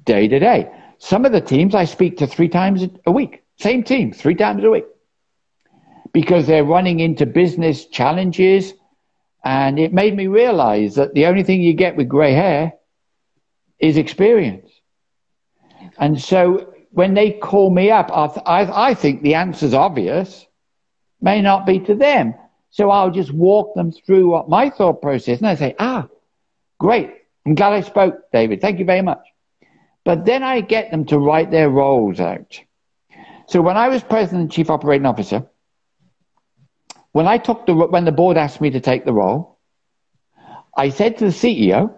day to day. Some of the teams I speak to 3 times a week, same team, 3 times a week, because they're running into business challenges. And it made me realize that the only thing you get with gray hair is experience. And so when they call me up, I think the answer's obvious, may not be to them. So I'll just walk them through what my thought process, and I say, great. I'm glad I spoke, David. Thank you very much. But then I get them to write their roles out. So when I was president and chief operating officer, when the board asked me to take the role, I said to the CEO,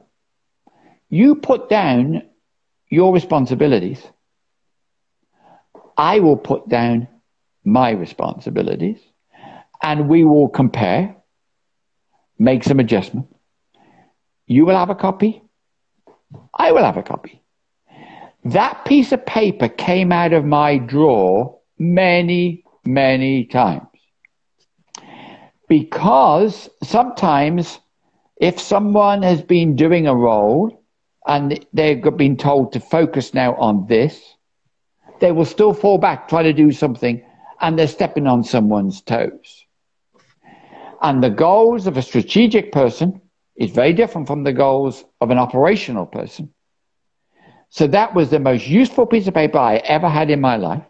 you put down your responsibilities. I will put down my responsibilities, and we will compare, make some adjustments. You will have a copy. I will have a copy. That piece of paper came out of my drawer many, many times. Because sometimes if someone has been doing a role and they've been told to focus now on this, they will still fall back, try to do something, and they're stepping on someone's toes. And the goals of a strategic person is very different from the goals of an operational person. So that was the most useful piece of paper I ever had in my life.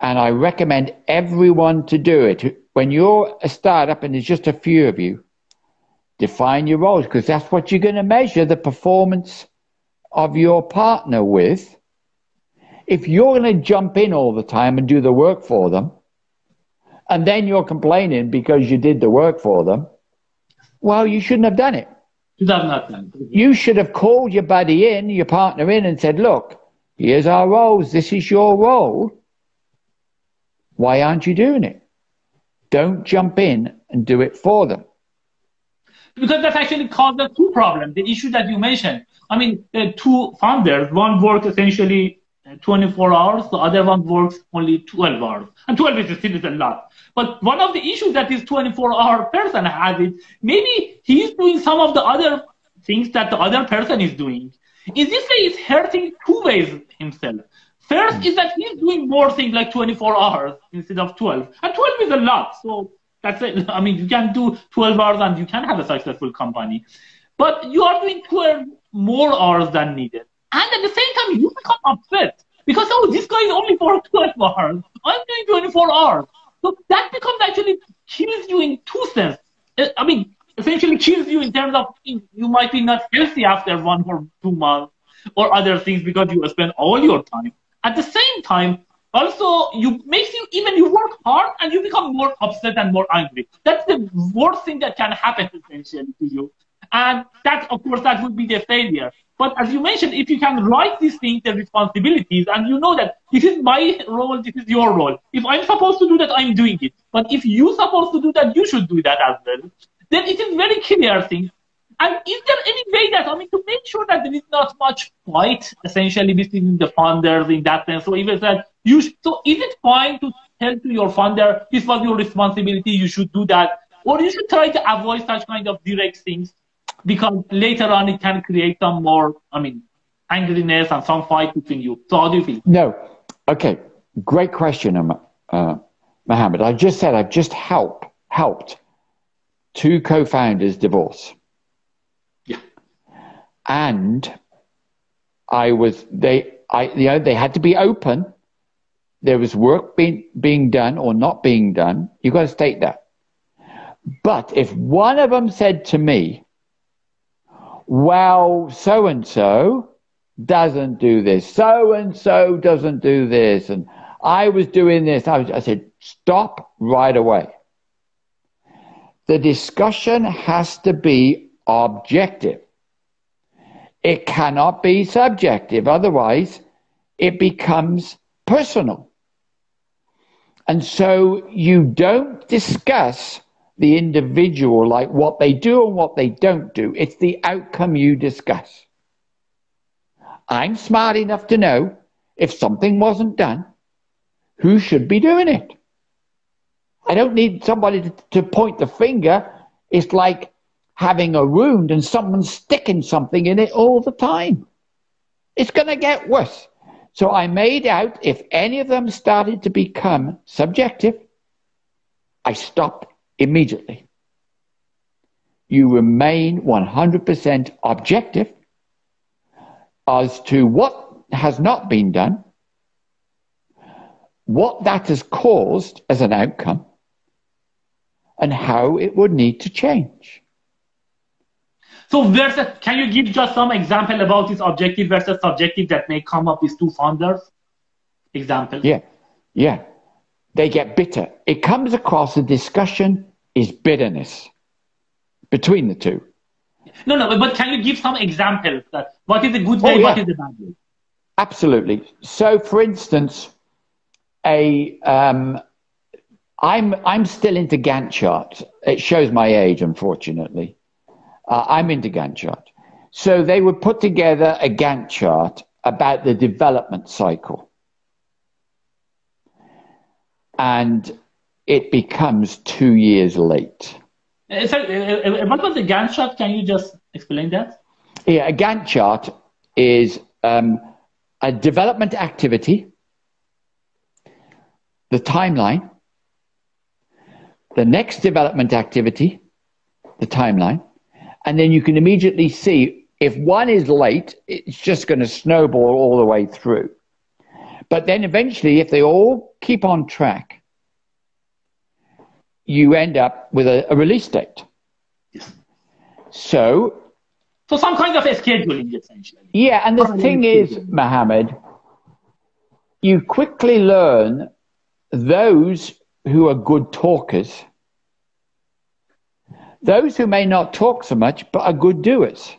And I recommend everyone to do it. When you're a startup and there's just a few of you, define your roles, because that's what you're going to measure the performance of your partner with. If you're going to jump in all the time and do the work for them, and then you're complaining because you did the work for them, well, you shouldn't have done it. You have not done it. You should have called your buddy in, your partner in, and said, look, here's our roles. This is your role. Why aren't you doing it? Don't jump in and do it for them. Because that's actually caused the 2 problems, the issue that you mentioned. I mean, the 2 founders, one works essentially 24 hours, the other one works only 12 hours. And 12 is still a lot. But one of the issues that this 24-hour person has is maybe he's doing some of the other things that the other person is doing. In this way, it's hurting 2 ways himself. First is that he's doing more things like 24 hours instead of 12. And 12 is a lot. So that's it. I mean, you can do 12 hours and you can have a successful company. But you are doing 12 more hours than needed. And at the same time, you become upset because, oh, this guy is only for 12 hours. I'm doing 24 hours. So that becomes actually kills you in 2 senses. I mean, essentially kills you in terms of you might be not healthy after 1 or 2 months or other things because you spend all your time. At the same time, also, you work hard and you become more upset and more angry. That's the worst thing that can happen essentially to you. And that, of course, that would be the failure. But as you mentioned, if you can write these things, the responsibilities, and you know that this is my role, this is your role. If I'm supposed to do that, I'm doing it. But if you're supposed to do that, you should do that as well. Then it is very clear thing. And is there any way that, I mean, to make sure that there is not much fight, essentially, between the funders in that sense? So even that, so is it fine to tell to your funder, this was your responsibility, you should do that? Or you should try to avoid such kind of direct things, because later on it can create some more, I mean, angriness and some fight between you. So how do you feel? No. Okay. Great question, Mohammed. I just said I've just helped 2 co-founders divorce. Yeah. And they had to be open. There was work being done or not being done. You've got to state that. But if one of them said to me, well, so-and-so doesn't do this, so-and-so doesn't do this, and I was doing this, I said, stop right away. The discussion has to be objective. It cannot be subjective, otherwise it becomes personal. And so you don't discuss the individual, like what they do and what they don't do. It's the outcome you discuss. I'm smart enough to know if something wasn't done, who should be doing it. I don't need somebody to point the finger. It's like having a wound and someone sticking something in it all the time. It's going to get worse. So I made out if any of them started to become subjective, I stopped immediately. You remain 100% objective as to what has not been done, what that has caused as an outcome, and how it would need to change. So can you give just some example about this objective versus subjective that may come up with two founders? Example. Yeah. They get bitter. It comes across the discussion is bitterness between the two. No, but can you give some examples? That what is the good way, what is the bad way? Absolutely. So, for instance, I'm still into Gantt charts. It shows my age, unfortunately. I'm into Gantt chart. So they would put together a Gantt chart about the development cycle. And it becomes 2 years late. Sorry, what was the Gantt chart? Can you just explain that? Yeah, a Gantt chart is a development activity, the timeline, the next development activity, the timeline, and then you can immediately see if one is late, it's just going to snowball all the way through. But then eventually, if they all keep on track, you end up with a release date. Yes. So some kind of a scheduling, essentially. Yeah, and the thing is, Mohammed, you quickly learn those who are good talkers, those who may not talk so much but are good doers.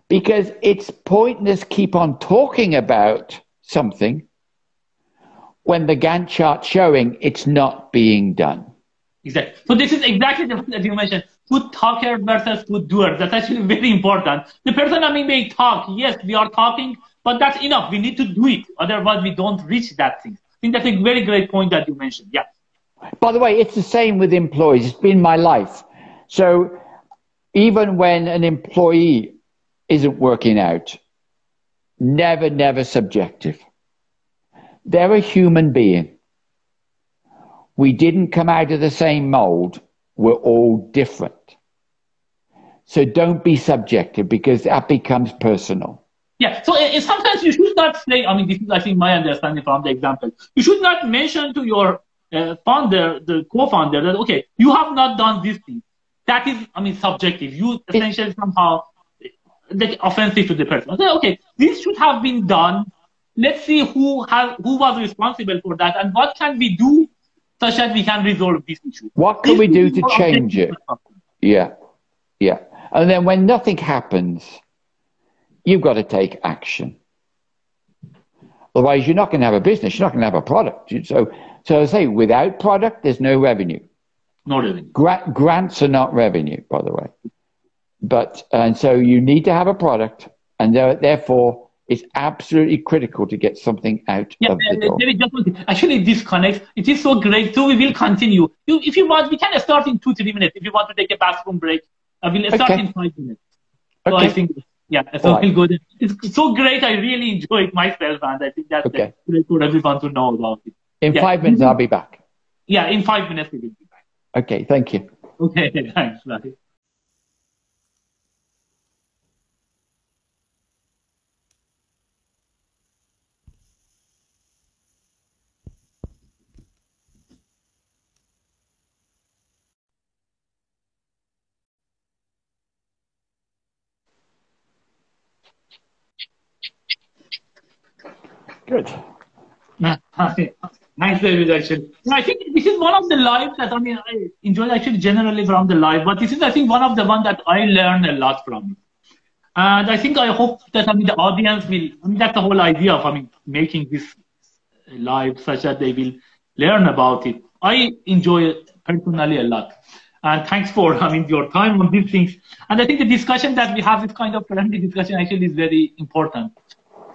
Because it's pointless keep on talking about something when the Gantt chart's showing it's not being done. Exactly. So this is exactly the thing that you mentioned. Good talker versus good doer. That's actually very important. The person may talk. Yes, we are talking, but that's enough. We need to do it. Otherwise, we don't reach that thing. I think that's a very great point that you mentioned. Yeah. By the way, it's the same with employees. It's been my life. So even when an employee isn't working out, never subjective. They're a human being. We didn't come out of the same mold. We're all different. So don't be subjective because that becomes personal. Yeah, so sometimes you should not say, this is, I think, my understanding from the example. You should not mention to your founder, the co-founder, that, okay, you have not done this thing. That is, subjective. You essentially somehow offensive to the person. Say, okay, this should have been done. Let's see who was responsible for that and what can we do such that we can resolve this issue. What can we do to change it? Yeah. And then when nothing happens, you've got to take action. Otherwise, you're not going to have a business. You're not going to have a product. So I say, without product, there's no revenue. No revenue. Grants are not revenue, by the way. And so you need to have a product, and therefore, it's absolutely critical to get something out of the door. Actually, this connects. It is so great. So we will continue. If you want, we can start in 2-3 minutes. If you want to take a bathroom break, we'll start in 5 minutes. So I think, so we'll go there. It's so great. I really enjoy it myself, and I think that's great for everyone to know about it. In 5 minutes, I'll be back. Yeah, in 5 minutes, we will be back. Okay, thank you. Okay, thanks. Bye. Good. Nice, David, actually. I think this is one of the lives that, I mean, I enjoy actually generally from the live, but this is, I think, one of the ones that I learned a lot from. And I think, I hope that, I mean, the audience will, I mean, that's the whole idea of, I mean, making this live such that they will learn about it. I enjoy it personally a lot. And thanks for, I mean, your time on these things. And I think the discussion that we have, this kind of friendly discussion actually is very important.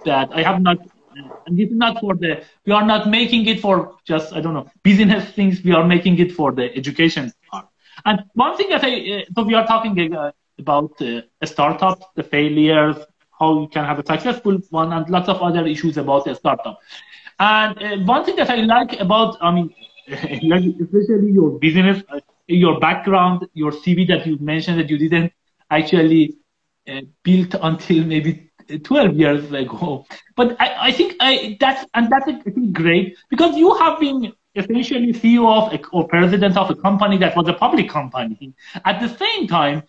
That I have not, and this is not for the, we are not making it for just, I don't know, business things. We are making it for the education part. And one thing that so we are talking about startups, the failures, how you can have a successful one, and lots of other issues about a startup. And one thing that I like about, I mean, like especially your business, your background, your CV that you mentioned that you didn't actually build until maybe 12 years ago. But I think that's I think great, because you have been essentially CEO of or president of a company that was a public company. At the same time,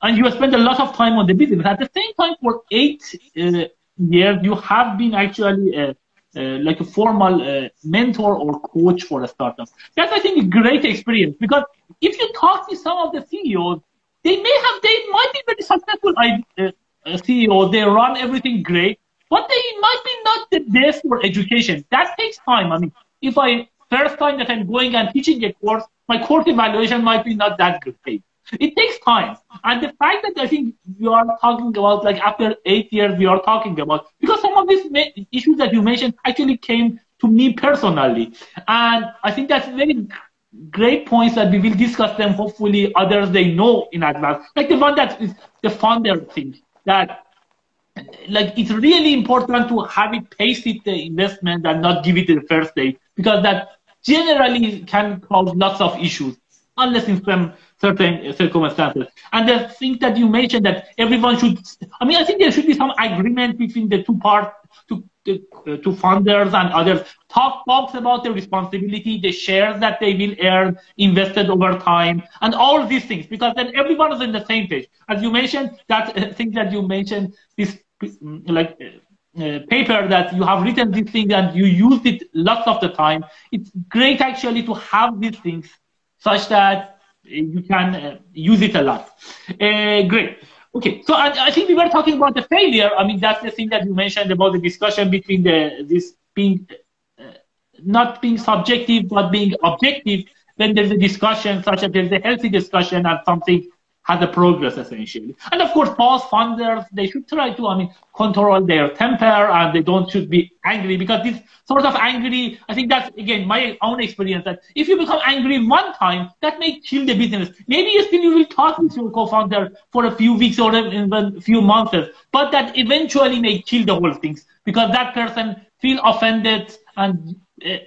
and you spent a lot of time on the business. At the same time, for 8 years, you have been actually like a formal mentor or coach for a startup. That's, I think, a great experience, because if you talk to some of the CEOs, they might be very successful CEOs. They run everything great, but they might be not the best for education. That takes time. I mean, if first time that I'm going and teaching a course, my course evaluation might be not that great. It takes time. And the fact that I think you are talking about, like after 8 years, we are talking about, because some of these issues that you mentioned actually came to me personally. And I think that's very great points that we will discuss them. Hopefully others, they know in advance. Like the one that is the founder thing, that like it's really important to have it pace it the investment and not give it the first day, because that generally can cause lots of issues, unless in some certain circumstances. And the thing that you mentioned, that everyone should, I mean, I think there should be some agreement between the two parts, to funders and others. Talks about the responsibility, the shares that they will earn, invested over time, and all these things, because then everyone is on the same page. As you mentioned, that thing that you mentioned, this like paper that you have written this thing and you used it lots of the time. It's great actually to have these things such that you can use it a lot. Great. Okay, so I think we were talking about the failure. I mean, that's the thing that you mentioned about the discussion between this being not being subjective but being objective. Then there's a discussion such that there's a healthy discussion and something has a progress essentially. And of course, most funders, they should try to, I mean, control their temper, and they should be angry, because this sort of angry, I think that's, again, my own experience, that if you become angry one time, that may kill the business. Maybe you will talk with your co-founder for a few weeks or even a few months, but that eventually may kill the whole thing, because that person feel offended. And yeah,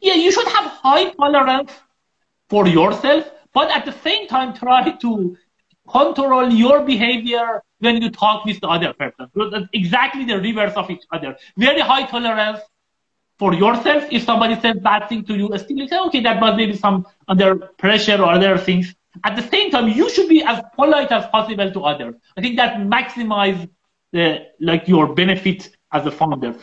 you should have high tolerance for yourself, but at the same time, try to control your behavior when you talk with the other person. So that's exactly the reverse of each other. Very high tolerance for yourself. If somebody says bad thing to you, still you say, okay, that must be some under pressure or other things. At the same time, you should be as polite as possible to others. I think that maximizes your benefit as a founder,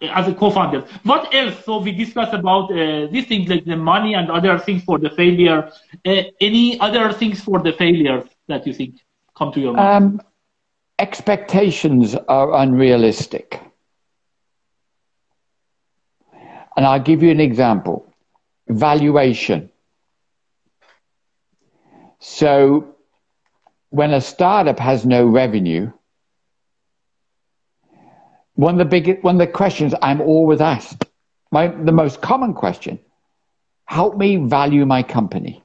as a co-founder. What else? So we discussed about these things, like the money and other things for the failure. Any other things for the failure that you think come to your mind? Expectations are unrealistic. And I'll give you an example. Valuation. So when a startup has no revenue, one of the questions I'm always asked, the most common question, help me value my company.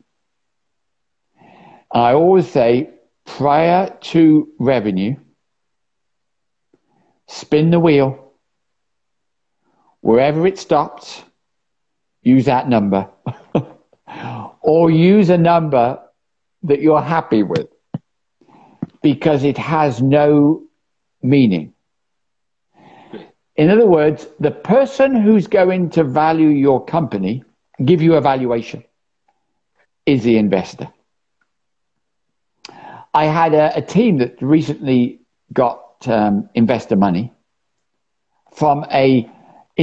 And I always say, prior to revenue, spin the wheel. Wherever it stops, use that number. Or use a number that you're happy with, because it has no meaning. In other words, the person who's going to value your company, give you a valuation, is the investor. I had a team that recently got investor money from a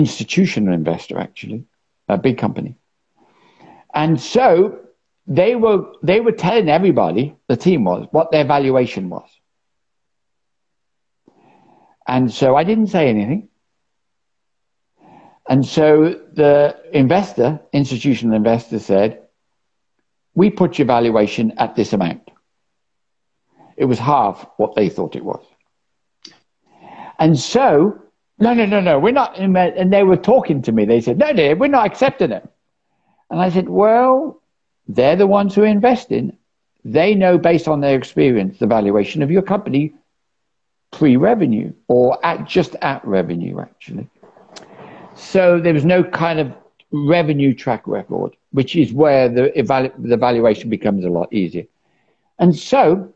institutional investor, actually, a big company. And so they were telling everybody, the team was, what their valuation was. And so I didn't say anything. And so the investor, institutional investor, said, we put your valuation at this amount. It was half what they thought it was. And so, no, we're not. And they were talking to me. They said, no, we're not accepting it. And I said, well, they're the ones who invest in. They know based on their experience the valuation of your company pre-revenue or just at revenue, actually. So there was no kind of revenue track record, which is where the valuation becomes a lot easier. And so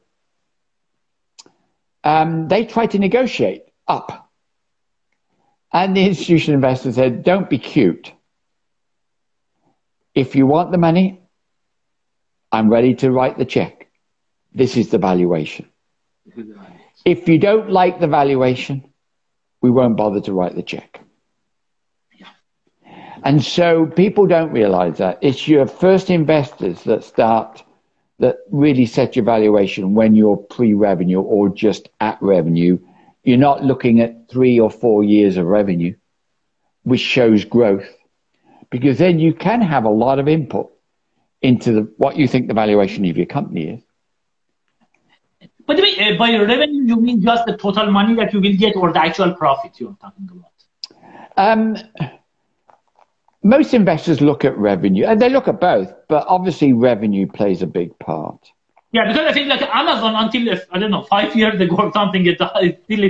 they tried to negotiate up. And the institutional investor said, don't be cute. If you want the money, I'm ready to write the check. This is the valuation. If you don't like the valuation, we won't bother to write the check. And so people don't realize that. It's your first investors that really set your valuation when you're pre-revenue or just at revenue. You're not looking at 3 or 4 years of revenue, which shows growth, because then you can have a lot of input into what you think the valuation of your company is. By the way, by revenue, you mean just the total money that you will get or the actual profit you're talking about? Most investors look at revenue, and they look at both, but obviously revenue plays a big part. Yeah, because I think like Amazon, until, I don't know, 5 years ago or something, it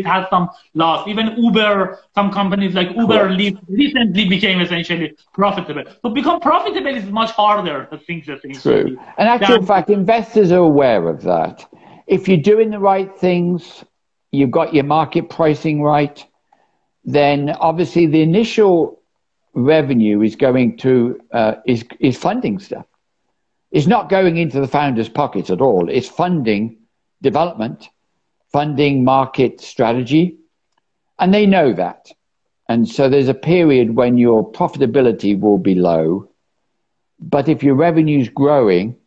had some loss. Even Uber, some companies like Uber recently became essentially profitable. To become profitable is much harder, I think. True. And actual fact, investors are aware of that. If you're doing the right things, you've got your market pricing right, then obviously the initial revenue is going to, is funding stuff. It's not going into the founder's pockets at all. It's funding development, funding market strategy, and they know that. And so there's a period when your profitability will be low, but if your revenue is growing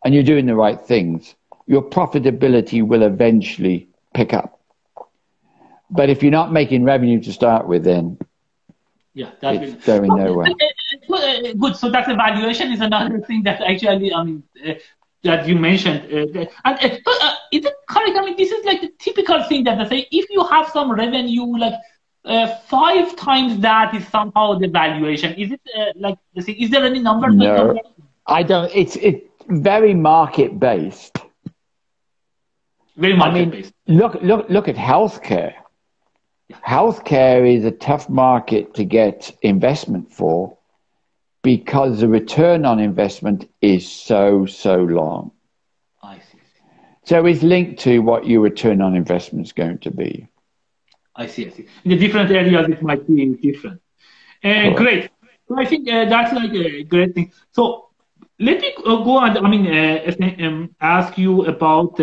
and you're doing the right things, your profitability will eventually pick up. But if you're not making revenue to start with, then it's going nowhere. Good. So that evaluation is another thing that actually, that you mentioned. Is it correct? I mean, this is like the typical thing that they say, if you have some revenue, like 5 times that is somehow the valuation. Is it is there any number? No, I don't. It's very market based. Very market based. Look at healthcare. Healthcare is a tough market to get investment for because the return on investment is so long. I see. So it's linked to what your return on investment is going to be. I see. In the different areas, it might be different. Great. So I think that's like a great thing. So let me go and ask you about.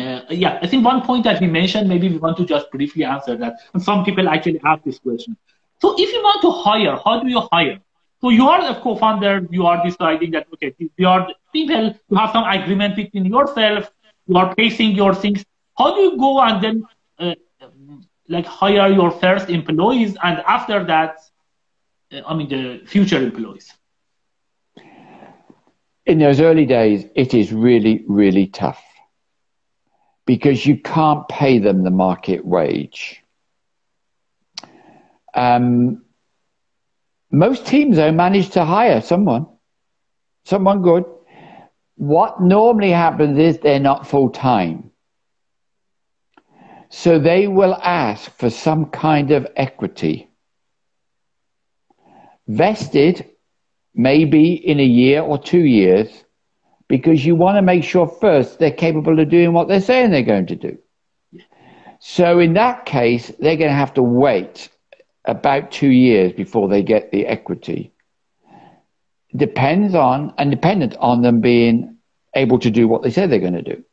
I think one point that we mentioned, maybe we want to just briefly answer that. And some people actually ask this question. So if you want to hire, how do you hire? So you are a co-founder, you are deciding that, okay, you are people, you have some agreement between yourself, you are pacing your things. How do you go and then hire your first employees and after that, the future employees? In those early days, it is really, really tough because you can't pay them the market wage. Most teams, though, manage to hire someone good. What normally happens is they're not full-time. So they will ask for some kind of equity. Vested, maybe in a year or 2 years, because you want to make sure first they're capable of doing what they're saying they're going to do. So in that case, they're going to have to wait about 2 years before they get the equity. Dependent on them being able to do what they say they're going to do.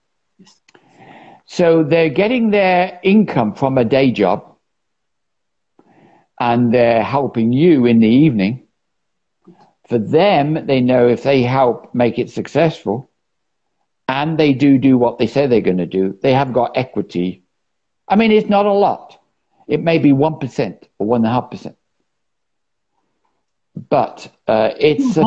So they're getting their income from a day job, and they're helping you in the evening, for them, they know if they help make it successful and they do what they say they're going to do, they have got equity. I mean, it's not a lot. It may be 1% or 1.5%. But it's a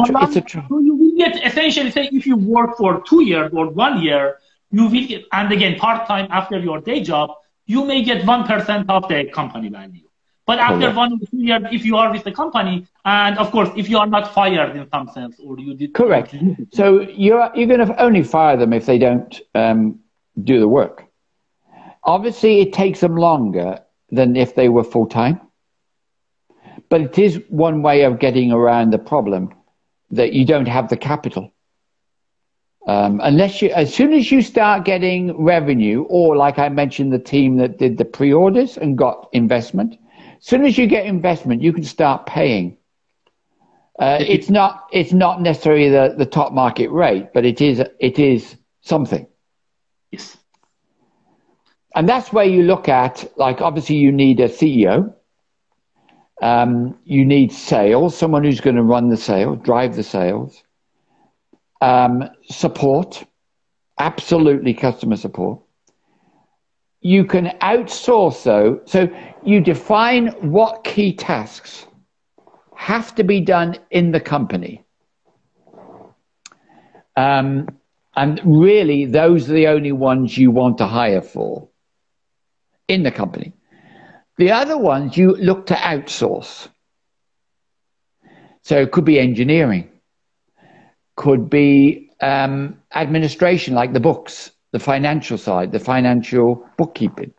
so you will get essentially, say, if you work for 2 years or 1 year, you will get, and again, part-time after your day job, you may get 1% of the company value. But after 1 or 2 years, if you are with the company, and of course, if you are not fired in some sense, or you did. Correct. So you're going to only fire them if they don't do the work. Obviously, it takes them longer than if they were full-time. But it is one way of getting around the problem that you don't have the capital. Unless you, as soon as you start getting revenue, or like I mentioned, the team that did the pre-orders and got investment, as soon as you get investment, you can start paying. It's not necessarily the top market rate, but it is something. Yes. And that's where you look at, like, obviously you need a CEO. You need sales, someone who's going to run the sales, drive the sales. Support, absolutely customer support. You can outsource, though. So you define what key tasks have to be done in the company. And really, those are the only ones you want to hire for in the company. The other ones you look to outsource. So it could be engineering, could be administration, like the books, the financial side, the financial bookkeeping.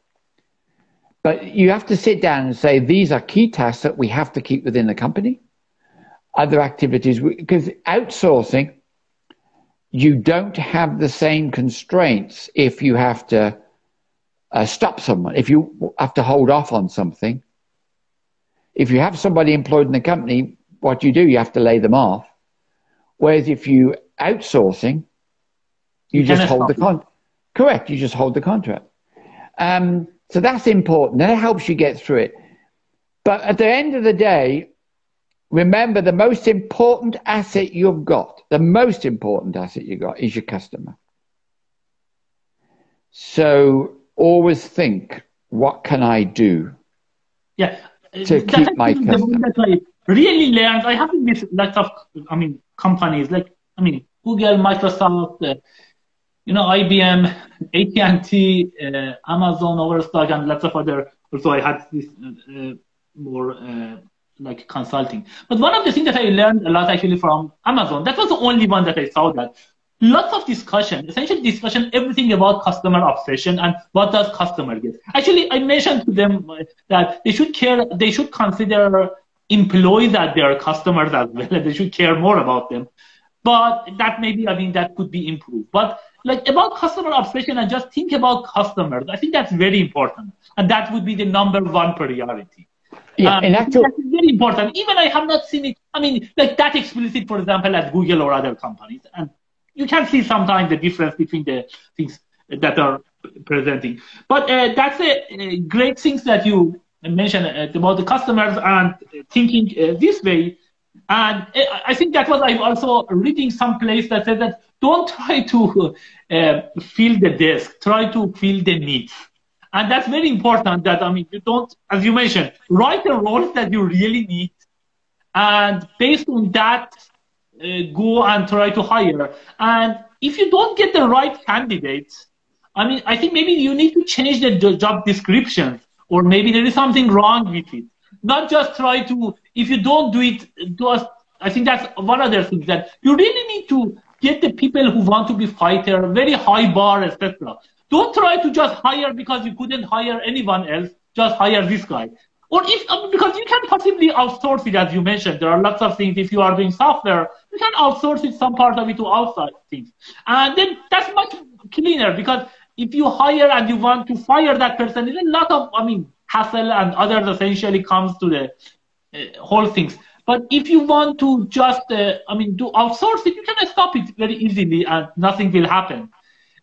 But you have to sit down and say, these are key tasks that we have to keep within the company. Other activities, because outsourcing, you don't have the same constraints if you have to stop someone, if you have to hold off on something. If you have somebody employed in the company, what you do, you have to lay them off. Whereas if you outsourcing, you just hold the contract. Correct, you just hold the contract. So that's important. That helps you get through it. But at the end of the day, remember, the most important asset you've got, is your customer. So always think, what can I do to keep my customer? That I really learned. I have with lots of, companies like, Google, Microsoft, IBM, AT&T, Amazon, Overstock, and lots of other. Also, I had this more like consulting. But one of the things that I learned a lot actually from Amazon, that was the only one that I saw that. Lots of discussion, everything about customer obsession and what does customer get. Actually, I mentioned to them that they should consider employees as their customers as well, and they should care more about them. But that maybe, that could be improved. But like about customer obsession and just think about customers, I think that's very important. And that would be the number one priority. Yeah, that's very important. Even I have not seen it, like that explicit, for example, at Google or other companies. And you can see sometimes the difference between the things that are presenting. But that's a great things that you mentioned about the customers and thinking this way. And I think that was, I'm also reading some place that said that don't try to fill the desk, try to fill the needs. And that's very important that, you don't, as you mentioned, write the roles that you really need. And based on that, go and try to hire. And if you don't get the right candidates, I think maybe you need to change the job descriptions, or maybe there is something wrong with it. Not just try to, if you don't do it to us, I think that's one other thing, that you really need to get the people who want to be fighter, very high bar, etc. Don't try to just hire because you couldn't hire anyone else, just hire this guy. Or because you can possibly outsource it, as you mentioned. There are lots of things. If you are doing software, you can outsource it, some part of it, to outside things. And then that's much cleaner, because if you hire and you want to fire that person, there's a lot of, hassle and others essentially comes to the whole things. But if you want to just, do outsource it, you can stop it very easily and nothing will happen.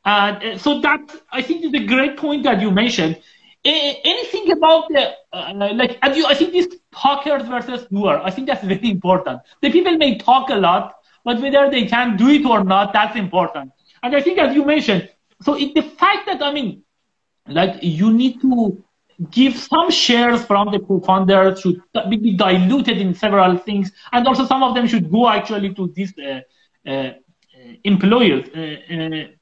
And so that, I think, is a great point that you mentioned. Anything about the, I think this talkers versus doers. I think that's very important. The people may talk a lot, but whether they can do it or not, that's important. And I think, as you mentioned, so the fact that, I mean, like, you need to give some shares from the co-founders should be diluted in several things, and also some of them should go actually to these employers,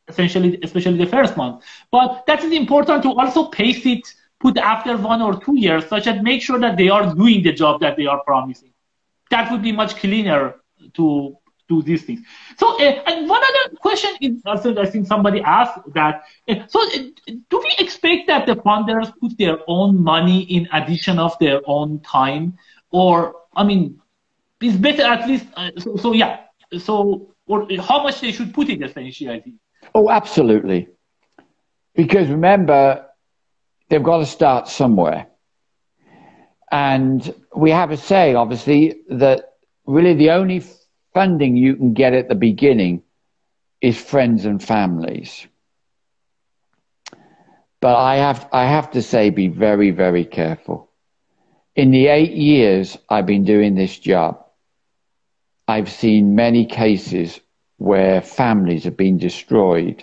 essentially, especially the first month. But that is important to also pace it, put after 1 or 2 years, such that make sure that they are doing the job that they are promising. That would be much cleaner to do these things. So, and one other question is also, I think somebody asked that, do we expect that the funders put their own money in addition of their own time? Or, I mean, it's better at least, or how much they should put in, essentially? Oh, absolutely. Because remember, they've got to start somewhere. And we have a saying, obviously, that really the only funding you can get at the beginning is friends and families. But I have to say, be very, very careful. In the 8 years I've been doing this job, I've seen many cases where families have been destroyed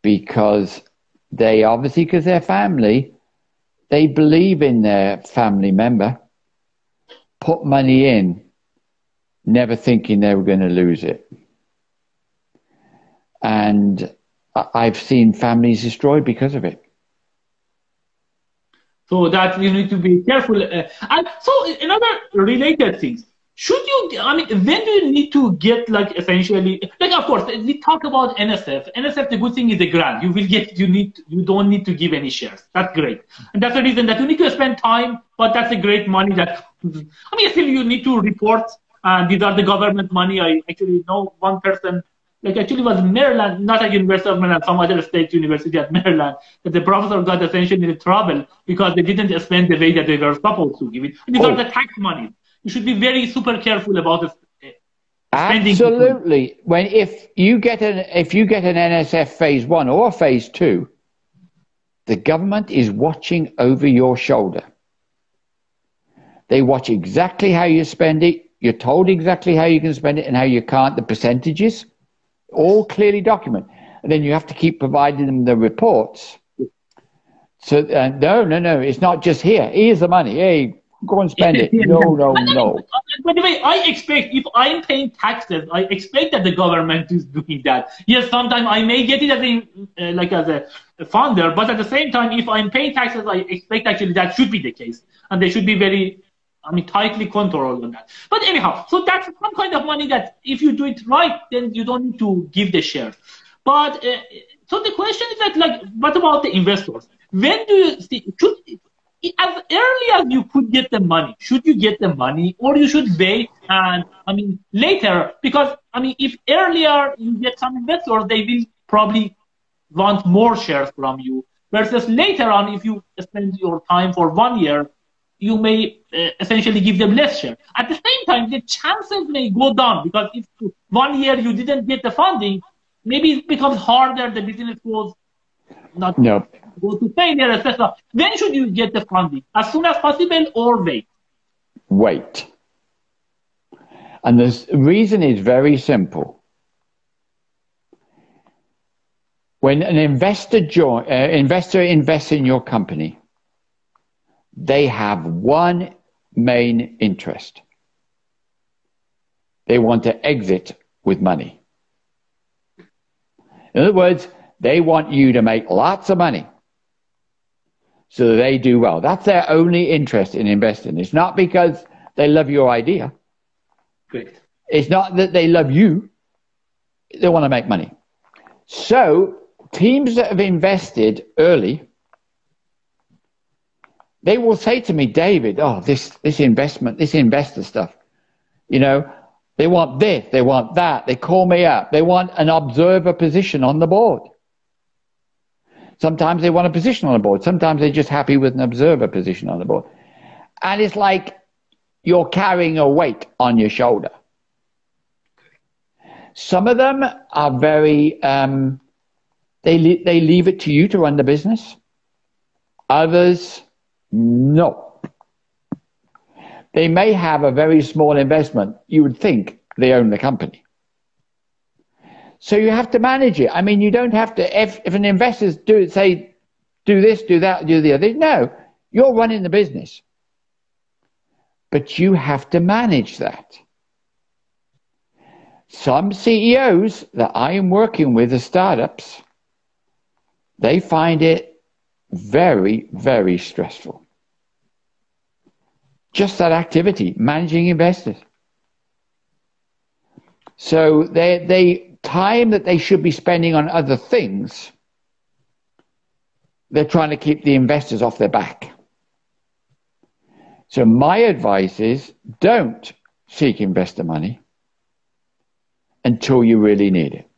because because they're family, they believe in their family member, put money in, never thinking they were going to lose it. And I've seen families destroyed because of it. So that we need to be careful. And so another related thing, should you, I mean, when do you need to get, like, essentially, like, of course, we talk about NSF. NSF, the good thing is the grant. You will get, you don't need to give any shares. That's great. And that's the reason that you need to spend time, but that's a great money that, I mean, still you need to report, and these are the government money. I actually know one person, like, actually was Maryland, not at University of Maryland, some other state university at Maryland, that the professor got essentially in trouble because they didn't spend the way that they were supposed to give it. And these are the tax money. You should be very super careful about this. Spending. Absolutely. If you get an NSF phase 1 or phase 2, the government is watching over your shoulder. They watch exactly how you spend it. You're told exactly how you can spend it and how you can't, the percentages, all clearly documented. And then you have to keep providing them the reports. So, no, it's not just here. Here's the money. Hey, go and spend it. No. By the way, I expect, if I'm paying taxes, I expect that the government is doing that. Yes, sometimes I may get it as a funder, but at the same time, if I'm paying taxes, I expect actually that should be the case. And they should be very, I mean, tightly controlled on that. But anyhow, so that's some kind of money that if you do it right, then you don't need to give the shares. But so the question is that, like, what about the investors? When do you see, as early as you could get the money, should you get the money, or you should wait and, I mean, later? Because, I mean, if earlier you get some investors, they will probably want more shares from you, versus later on, if you spend your time for 1 year, you may essentially give them less shares. At the same time, the chances may go down, because if 1 year you didn't get the funding, maybe it becomes harder, the business goes go to failure, etc. When should you get the funding? As soon as possible, or wait? Wait. And the reason is very simple. When an investor invests in your company, they have one main interest. They want to exit with money. In other words, they want you to make lots of money so that they do well. That's their only interest in investing. It's not because they love your idea. Great. It's not that they love you. They want to make money. So teams that have invested early, they will say to me, David, this investor stuff, you know, they want this, they want that. They call me up. They want an observer position on the board. Sometimes they want a position on the board. Sometimes they're just happy with an observer position on the board. And it's like you're carrying a weight on your shoulder. Some of them are very, they leave it to you to run the business. Others, no. They may have a very small investment. You would think they own the company. So you have to manage it. I mean, you don't have to, if an investor say, do this, do that, do the other. No, you're running the business. But you have to manage that. Some CEOs that I am working with as startups, they find it very, very stressful. Just that activity, managing investors. So they time that they should be spending on other things, they're trying to keep the investors off their back. So my advice is don't seek investor money until you really need it.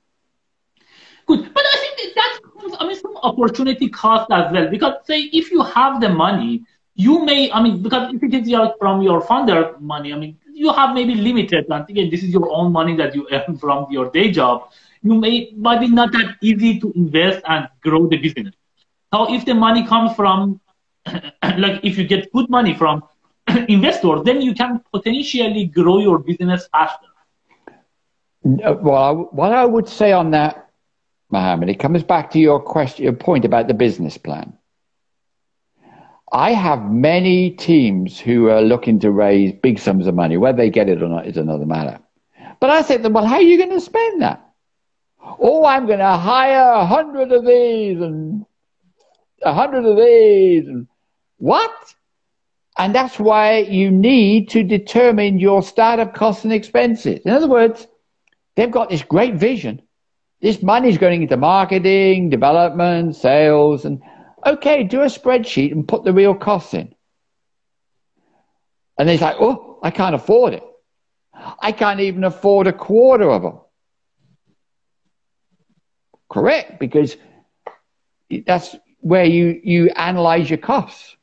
Good. But I think that comes, I mean, some opportunity cost as well. Because say if you have the money, you may, I mean, because if it is from your founder money, I mean, you have maybe limited, and again, this is your own money that you earn from your day job. You might be not that easy to invest and grow the business. So if the money comes from, like if you get good money from investors, then you can potentially grow your business faster. Well, what I would say on that, Mohammed, it comes back to your question, your point about the business plan. I have many teams who are looking to raise big sums of money. Whether they get it or not is another matter. But I say to them, well, how are you going to spend that? Oh, I'm going to hire 100 of these and 100 of these. And what? And that's why you need to determine your startup costs and expenses. In other words, they've got this great vision. This money is going into marketing, development, sales, and okay, do a spreadsheet and put the real costs in. And they're like, oh, I can't afford it. I can't even afford a quarter of them. Correct, because that's where you analyze your costs,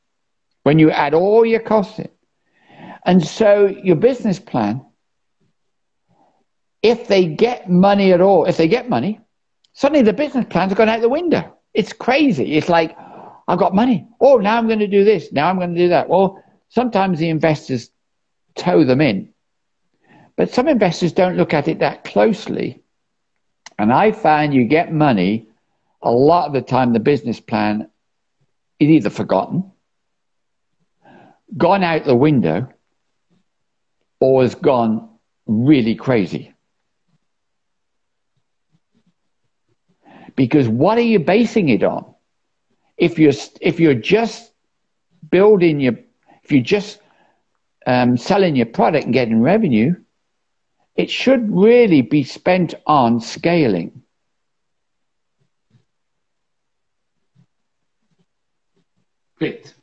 when you add all your costs in. And so your business plan, if they get money at all, if they get money, suddenly the business plans are going out the window. It's crazy. It's like, I've got money. Oh, now I'm going to do this. Now I'm going to do that. Well, sometimes the investors tow them in. But some investors don't look at it that closely. And I find you get money, a lot of the time the business plan is either forgotten, gone out the window, or has gone really crazy. Because what are you basing it on? If you're just building if you're just selling your product and getting revenue, it should really be spent on scaling. Great.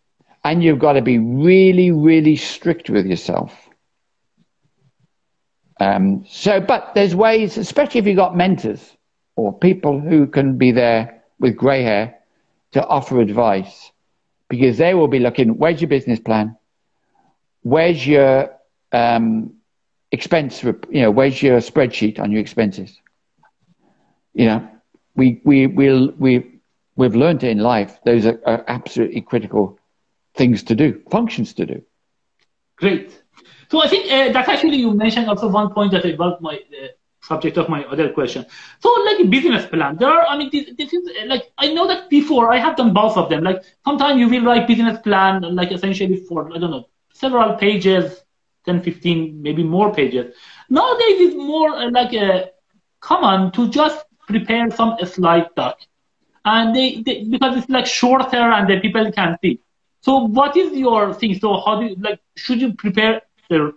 And you've got to be really, really strict with yourself. But there's ways, especially if you've got mentors or people who can be there with grey hair to offer advice, because they will be looking, where's your business plan? Where's your expense, where's your spreadsheet on your expenses? We've learned in life, those are absolutely critical things to do, functions to do. Great. So I think that's actually, you mentioned also one point that about my subject of my other question. So like business plan, there are, I mean, this is like, I know that before I have done both of them. Like sometimes you will write business plan, like essentially for, I don't know, several pages, 10, 15, maybe more pages. Nowadays it's more common to just prepare some slide deck. And they because it's like shorter and the people can see. So what is your thing? So how do you, should you prepare the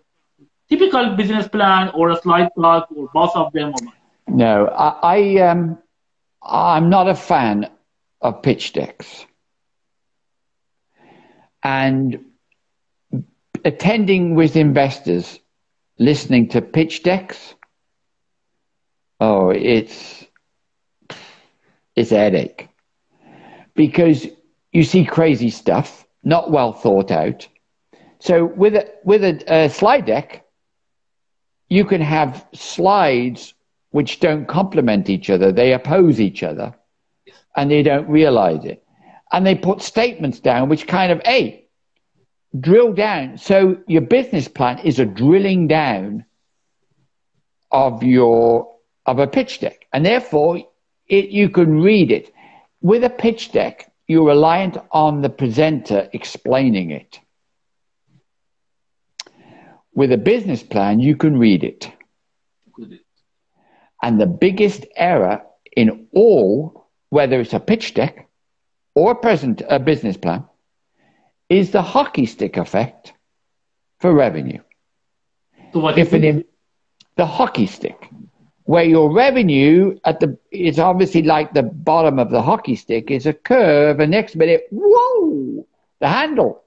typical business plan or a slide deck or both of them? Or not? No, I'm not a fan of pitch decks. And attending with investors, listening to pitch decks, it's a headache. Because you see crazy stuff, not well thought out. So with a slide deck, you can have slides which don't complement each other. They oppose each other, and they don't realize it. And they put statements down which kind of, drill down. So your business plan is a drilling down of a pitch deck, and therefore you can read it. With a pitch deck, you're reliant on the presenter explaining it. With a business plan, you can read it. And the biggest error in all, whether it's a pitch deck or a business plan, is the hockey stick effect for revenue. So what is it? The hockey stick, where your revenue is obviously like the bottom of the hockey stick is a curve, and next minute, whoa, the handle.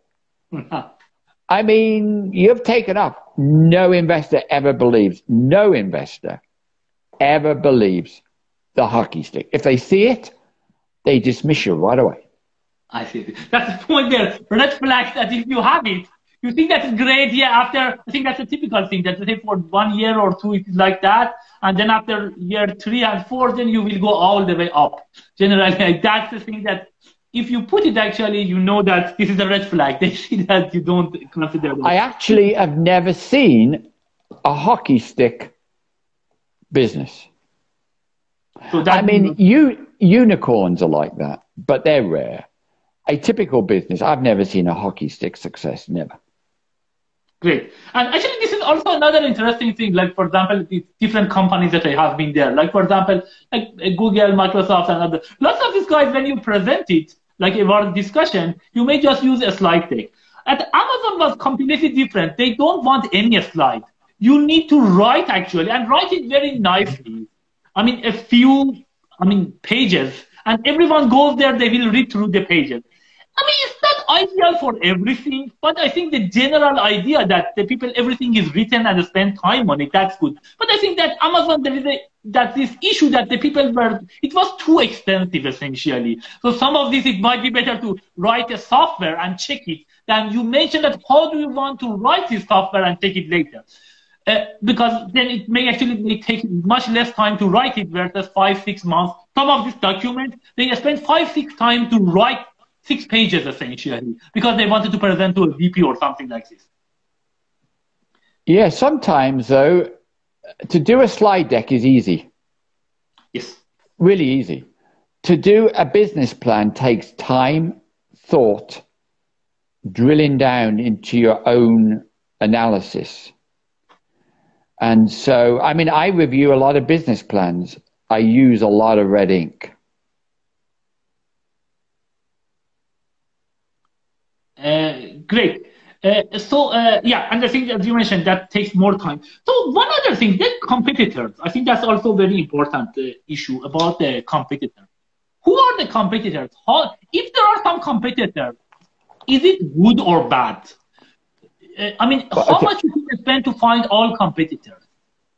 I mean, you've taken off. No investor ever believes the hockey stick. If they see it, they dismiss you right away. I see. That's the point there. Red flags that if you have it, you think that's great. Yeah, after, I think that's a typical thing that say for 1 year or two, it is like that. And then after year 3 and 4, then you will go all the way up. Generally, that's the thing that if you put it, actually, you know that this is a red flag. They see that you don't consider that. I actually have never seen a hockey stick business. So I mean, unicorns are like that, but they're rare. A typical business, I've never seen a hockey stick success, never. Great. And actually, this is also another interesting thing. Like, for example, the different companies that I have been there. Like, for example, like Google, Microsoft, and other. Lots of these guys, when you present it, like our discussion, you may just use a slide deck. At Amazon was completely different. They don't want any slide. You need to write, actually, and write it very nicely. I mean, a few, pages. And everyone goes there, they will read through the pages. I mean, it's not ideal for everything, but I think the general idea that the people, everything is written and spend time on it, that's good. But I think that Amazon, there is this issue that the people it was too expensive, essentially. So some of this, it might be better to write a software and check it than you mentioned that how do you want to write this software and check it later. Because then it may actually take much less time to write it versus 5-6 months. Some of these documents, they spend 5-6 time to write 6 pages, essentially, because they wanted to present to a VP or something like this. Yeah, sometimes, though, to do a slide deck is easy. Yes. Really easy. To do a business plan takes time, thought, drilling down into your own analysis. And so, I mean, I review a lot of business plans. I use a lot of red ink. Great. Yeah, and I think, as you mentioned, that takes more time. So one other thing, the competitors. I think that's also a very important issue about the competitor. Who are the competitors? If there are some competitors, is it good or bad? How much you can spend to find all competitors?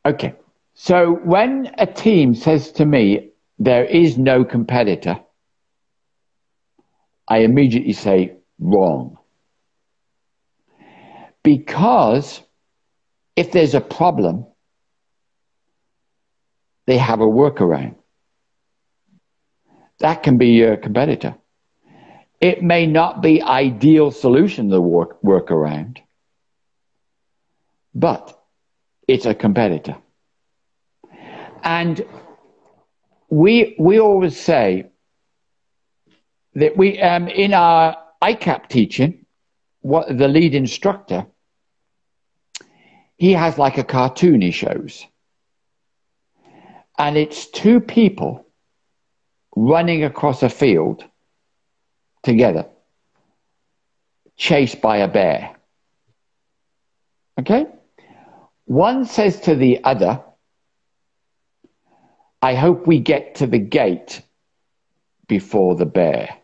Okay. So when a team says to me, there is no competitor, I immediately say, wrong. Because if there's a problem, they have a workaround. That can be your competitor. It may not be ideal solution to workaround, but it's a competitor. And we always say that we in our ICAP teaching, the lead instructor, he has like a cartoon he shows. And it's 2 people running across a field together, chased by a bear. Okay? One says to the other, I hope we get to the gate before the bear.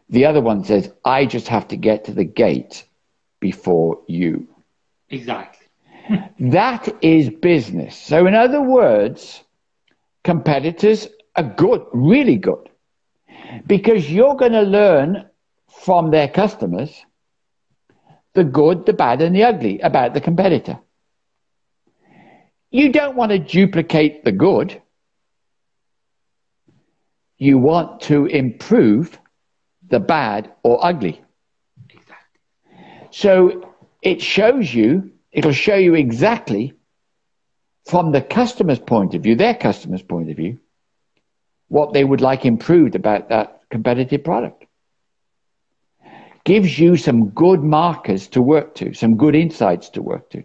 The other one says, I just have to get to the gate before you. Exactly. That is business. So in other words, competitors are good, really good, because you're going to learn from their customers the good, the bad, and the ugly about the competitor. You don't want to duplicate the good. You want to improve the bad or ugly. Exactly. So it shows you, it'll show you exactly from the customer's point of view, their customer's point of view, what they would like improved about that competitive product. Gives you some good markers to work to, some good insights to work to.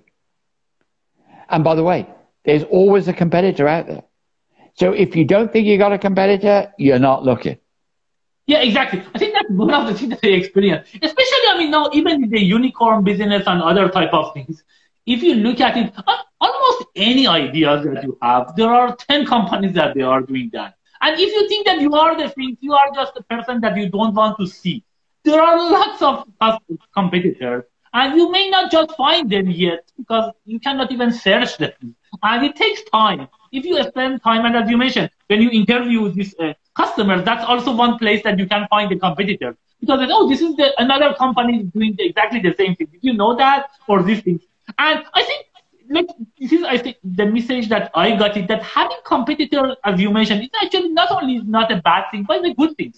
And by the way, there's always a competitor out there. So if you don't think you got a competitor, you're not looking. Yeah, exactly. I think that's one of the things that I experience. Especially, I mean, now, even in the unicorn business and other type of things, if you look at it, almost any ideas that you have, there are 10 companies that they are doing that. And if you think that you are the thing, you are just the person that you don't want to see. There are lots of competitors, and you may not just find them yet because you cannot even search them. And it takes time. If you spend time, and as you mentioned, when you interview these customers, that's also one place that you can find the competitors. Because, oh, this is another company doing exactly the same thing. Did you know that? Or these things. And I think, this is, I think, the message that I got is that having competitors, as you mentioned, is actually not only not a bad thing, but a good thing.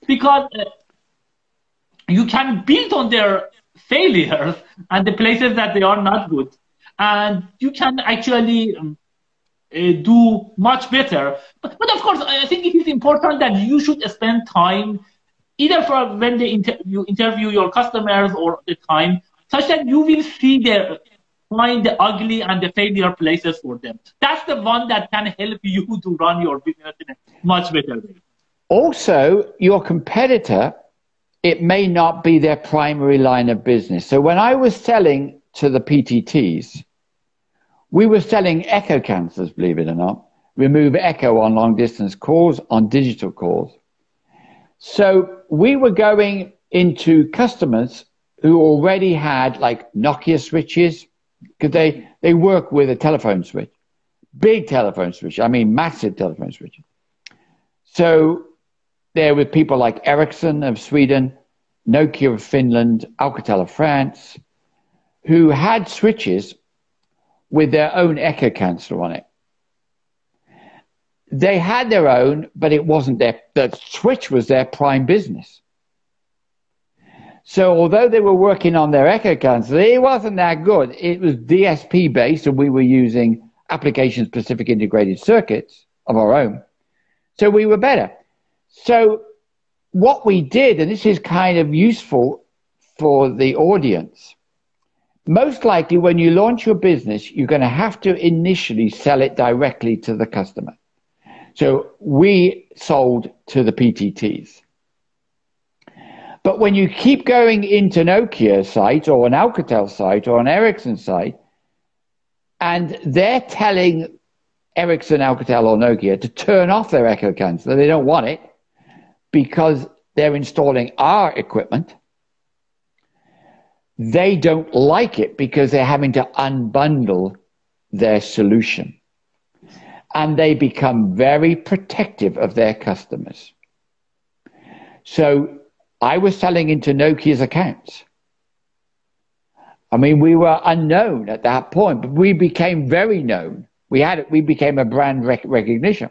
Because you can build on their failures and the places that they are not good. And you can actually do much better. But of course, I think it is important that you should spend time either for when you interview your customers or the time, such that you will see find the ugly and the failure places for them. That's the one that can help you to run your business in a much better way. Also, your competitor, it may not be their primary line of business. So when I was selling to the PTTs, we were selling echo cancellers, believe it or not, remove echo on long distance calls, on digital calls. So we were going into customers who already had like Nokia switches, because they work with a telephone switch, big telephone switch, I mean massive telephone switch. So there were people like Ericsson of Sweden, Nokia of Finland, Alcatel of France, who had switches with their own echo canceller on it. They had their own, but it wasn't the switch was their prime business. So although they were working on their echo canceller, it wasn't that good. It was DSP based, and we were using application-specific integrated circuits of our own. So we were better. So what we did, and this is kind of useful for the audience, most likely when you launch your business, you're going to have to initially sell it directly to the customer. So we sold to the PTTs. But when you keep going into Nokia's site or an Alcatel site or an Ericsson site, and they're telling Ericsson, Alcatel or Nokia to turn off their echo canceller, they don't want it because they're installing our equipment. They don't like it because they're having to unbundle their solution. And they become very protective of their customers. So I was selling into Nokia's accounts. I mean, we were unknown at that point, but we became very known. We became a brand recognition.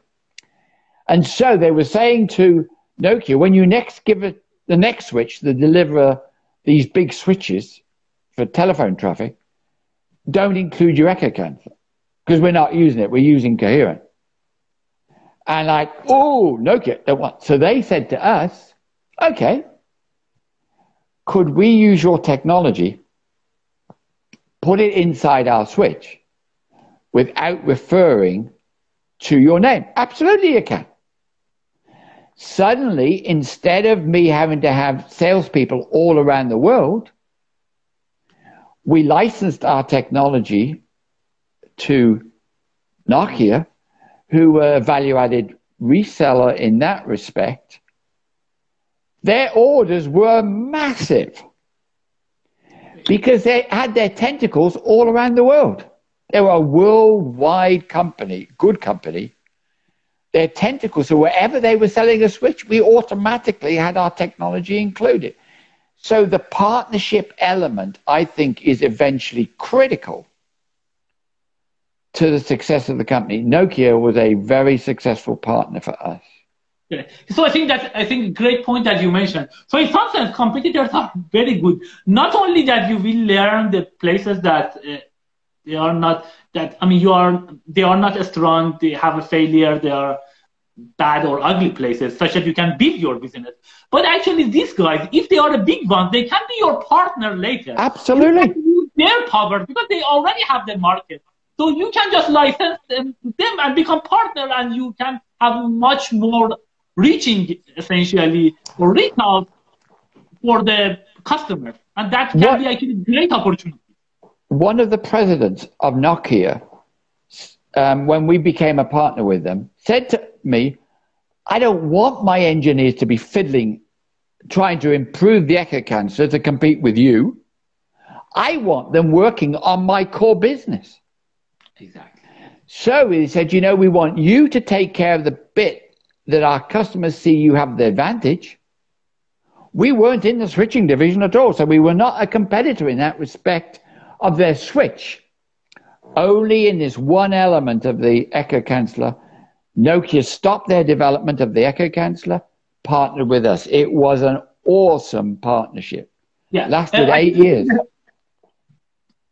And so they were saying to Nokia, when you next give it the next switch, the deliverer, these big switches for telephone traffic, don't include your echo canceller because we're not using it. We're using coherent. And like, oh, Nokia don't want. So they said to us, okay, could we use your technology, put it inside our switch without referring to your name? Absolutely you can. Suddenly, instead of me having to have salespeople all around the world, we licensed our technology to Nokia, who were a value-added reseller in that respect. Their orders were massive because they had their tentacles all around the world. They were a worldwide company, good company. Their tentacles, so wherever they were selling a switch, we automatically had our technology included. So the partnership element, I think, is eventually critical to the success of the company. Nokia was a very successful partner for us. Yeah. So I think great point that you mentioned. So in some sense, competitors are very good. Not only that you will learn the places that they are not that I mean they are not strong. They have a failure. They are bad or ugly places, such that you can build your business. But actually, these guys, if they are the big ones, they can be your partner later. Absolutely. You can use their power because they already have the market. So you can just license them and become partner, and you can have much more reaching, essentially, or reach out for the customer. And that can be actually a great opportunity. One of the presidents of Nokia, when we became a partner with them, said to me, I don't want my engineers to be fiddling, trying to improve the echo cancer to compete with you. I want them working on my core business. Exactly. So he said, you know, we want you to take care of the bit that our customers see you have the advantage. We weren't in the switching division at all, so we were not a competitor in that respect of their switch. Only in this one element of the echo canceller, Nokia stopped their development of the echo canceller, partnered with us. It was an awesome partnership. Yeah. Lasted 8 years.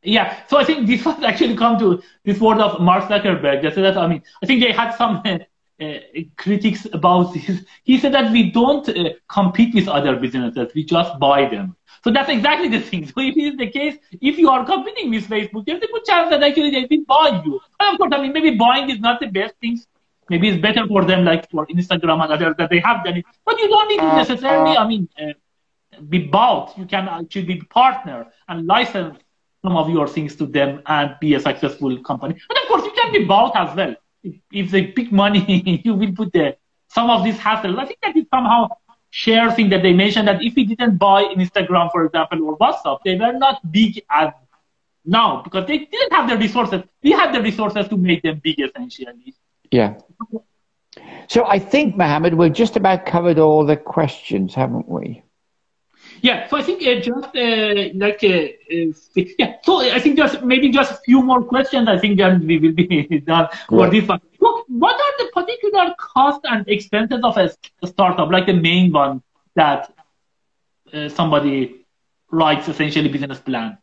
Yeah, so I think this was actually come to this word of Mark Zuckerberg. They said that, I mean, I think they had some critics about this. He said that we don't compete with other businesses, we just buy them. So that's exactly the thing. So if it is the case, if you are competing with Facebook, there's a good chance that actually they will buy you. And of course, I mean, maybe buying is not the best thing. Maybe it's better for them, like for Instagram and others, that they have done it. But you don't need to necessarily, I mean, be bought. You can actually be partner and license some of your things to them and be a successful company. And of course, you can be bought as well. If they pick money, you will put some of this hassle. I think that is somehow share thing that they mentioned, that if we didn't buy Instagram, for example, or WhatsApp, they were not big as now because they didn't have the resources. We had the resources to make them big, essentially. Yeah. So I think, Mohammed, we've just about covered all the questions, haven't we? Yeah, so I think yeah. So I think just a few more questions. I think then we will be done for this one. Look, what are the particular costs and expenses of a startup, like the main one that somebody writes essentially business plan?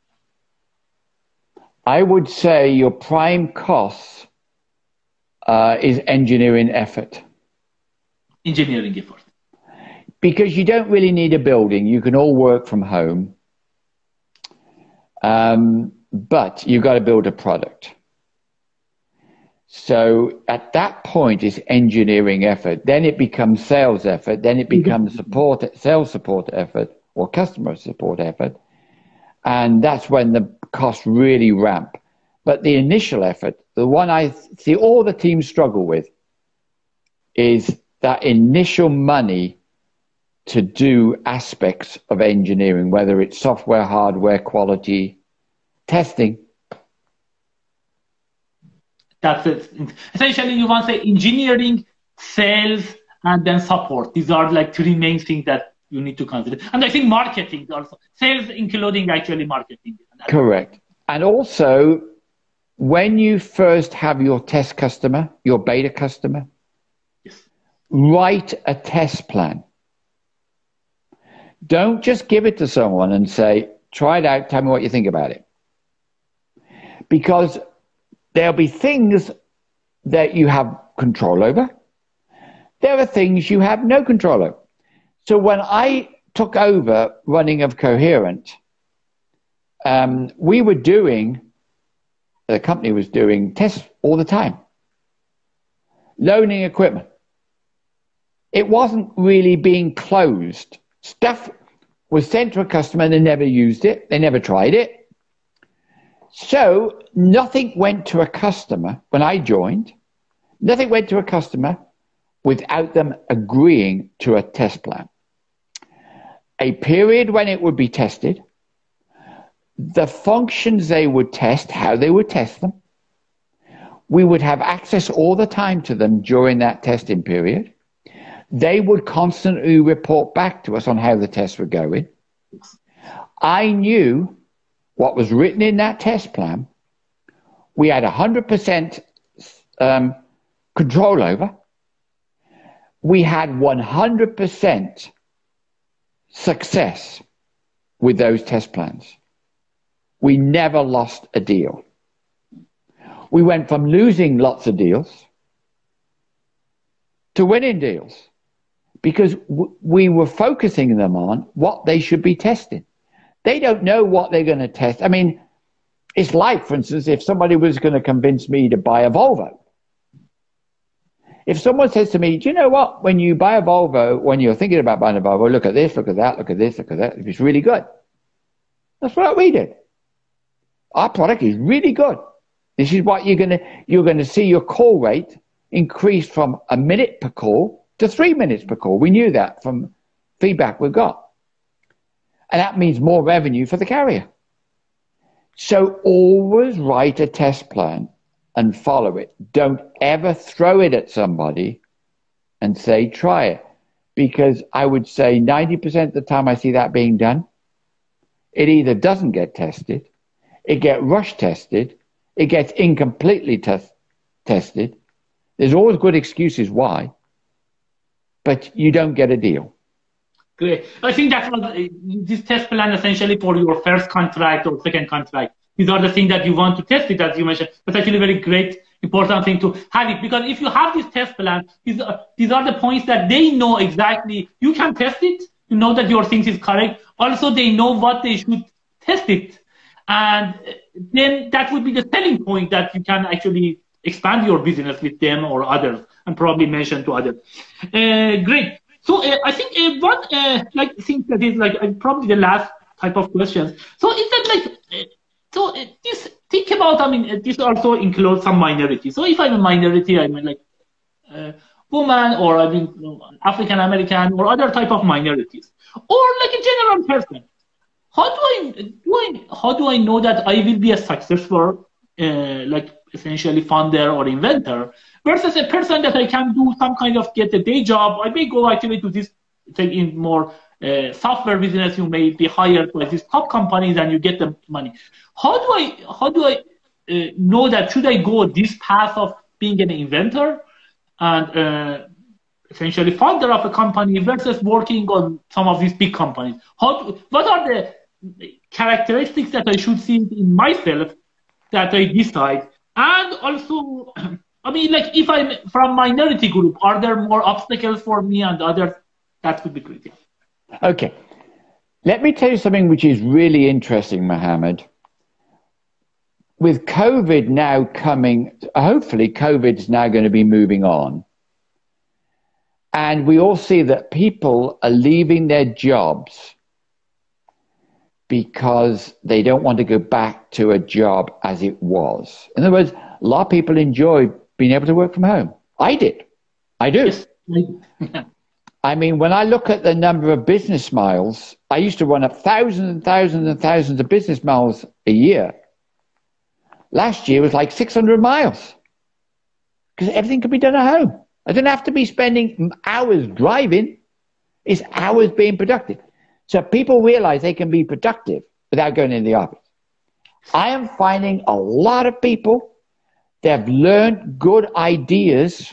I would say your prime cost is engineering effort. Engineering effort. Because you don't really need a building. You can all work from home. But you've got to build a product. So at that point, it's engineering effort. Then it becomes sales effort. Then it becomes sales support effort or customer support effort. And that's when the costs really ramp. But the initial effort, the one I see all the teams struggle with, is that initial money to do aspects of engineering, whether it's software, hardware, quality, testing. That's it. Essentially, you want to say engineering, sales, and then support. These are like three main things that you need to consider. And I think marketing also. Sales including actually marketing. Correct. And also, when you first have your test customer, your beta customer, yes, write a test plan. Don't just give it to someone and say, try it out, tell me what you think about it. Because there'll be things that you have control over. There are things you have no control over. So when I took over running of Coherent, the company was doing tests all the time. Loaning equipment. It wasn't really being closed. Stuff was sent to a customer and they never used it. They never tried it. So nothing went to a customer when I joined. Nothing went to a customer without them agreeing to a test plan. A period when it would be tested, the functions they would test, how they would test them. We would have access all the time to them during that testing period. They would constantly report back to us on how the tests were going. I knew what was written in that test plan. We had 100% control over. we had 100% success with those test plans. We never lost a deal. We went from losing lots of deals to winning deals because we were focusing them on what they should be testing. They don't know what they're going to test. I mean, it's like, for instance, if somebody was going to convince me to buy a Volvo. If someone says to me, do you know what, when you buy a Volvo, when you're thinking about buying a Volvo, look at this, look at that, look at this, look at that, if it's really good. That's what we did. Our product is really good. This is what you're going to see your call rate increase from a minute per call to 3 minutes per call. We knew that from feedback we've got. And that means more revenue for the carrier. So always write a test plan and follow it. Don't ever throw it at somebody and say, try it. Because I would say 90% of the time I see that being done, it either doesn't get tested, it gets rush tested, it gets incompletely tested. There's always good excuses why, but you don't get a deal. Great. I think that was this test plan essentially for your first contract or second contract. These are the things that you want to test it, as you mentioned. That's actually a very great, important thing to have it. Because if you have this test plan, these are the points that they know exactly. You can test it. You know that your things is correct. Also, they know what they should test it. And then that would be the selling point that you can actually expand your business with them or others, and probably mention to others. Great. So I think one thing that is probably the last type of questions. So is that this think about? I mean, this also includes some minority. So if I'm a minority, I mean woman, or I mean African American, or other type of minorities, or like a general person. How do I know that I will be a successful essentially founder or inventor versus a person that I can do some kind of get a day job? I may go actually to this in more software business. You may be hired by these top companies and you get the money. How do I know that should I go this path of being an inventor and essentially founder of a company versus working on some of these big companies? What are the characteristics that I should see in myself that I decide? And also, I mean, if I'm from minority group, are there more obstacles for me and others? That would be great. Okay. Let me tell you something which is really interesting, Mohammed. With COVID now coming, hopefully COVID is now going to be moving on. And we all see that people are leaving their jobs because they don't want to go back to a job as it was. In other words, a lot of people enjoy being able to work from home. I did. I do. Yes. I mean, when I look at the number of business miles, I used to run up thousands and thousands and thousands of business miles a year. Last year was like 600 miles because everything could be done at home. I didn't have to be spending hours driving. It's hours being productive. So people realize they can be productive without going in the office. I am finding a lot of people that have learned good ideas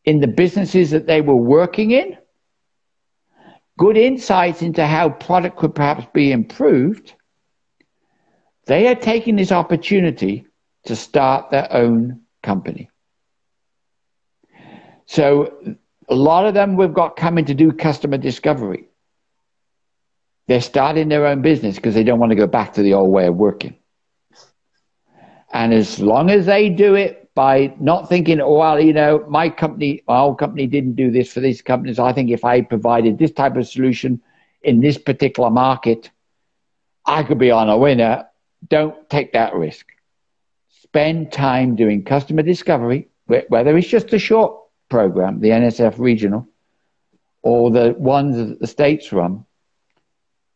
in the businesses that they were working in, good insights into how product could perhaps be improved. They are taking this opportunity to start their own company. So a lot of them we've got coming to do customer discovery. They're starting their own business because they don't want to go back to the old way of working. And as long as they do it by not thinking, oh, well, you know, my old company didn't do this for these companies. I think if I provided this type of solution in this particular market, I could be on a winner. Don't take that risk. Spend time doing customer discovery, whether it's just a short program, the NSF regional, or the ones that the states run,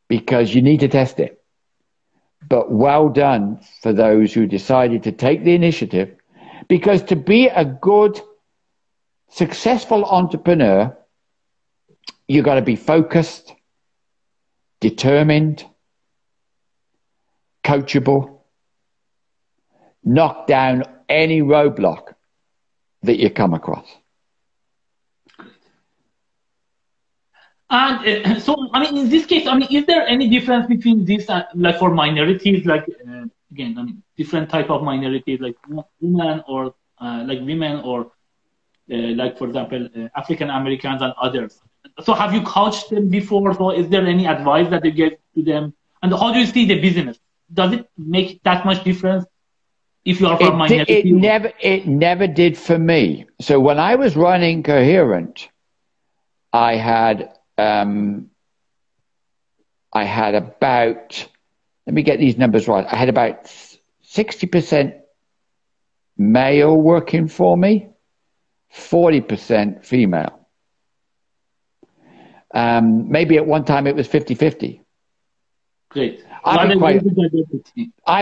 because you need to test it. But well done for those who decided to take the initiative, because to be a good, successful entrepreneur, you've got to be focused, determined, coachable, knock down any roadblock that you come across. And so, I mean, in this case, I mean, is there any difference between this, like for minorities, like again, I mean, different type of minorities, like women or like, for example, African Americans and others. So, have you coached them before? So, is there any advice that you give to them? And how do you see the business? Does it make that much difference if you are from minority? It never did for me. So, when I was running Coherent, I had about, let me get these numbers right. I had about 60% male working for me, 40% female. Maybe at one time it was 50-50. Great. I'd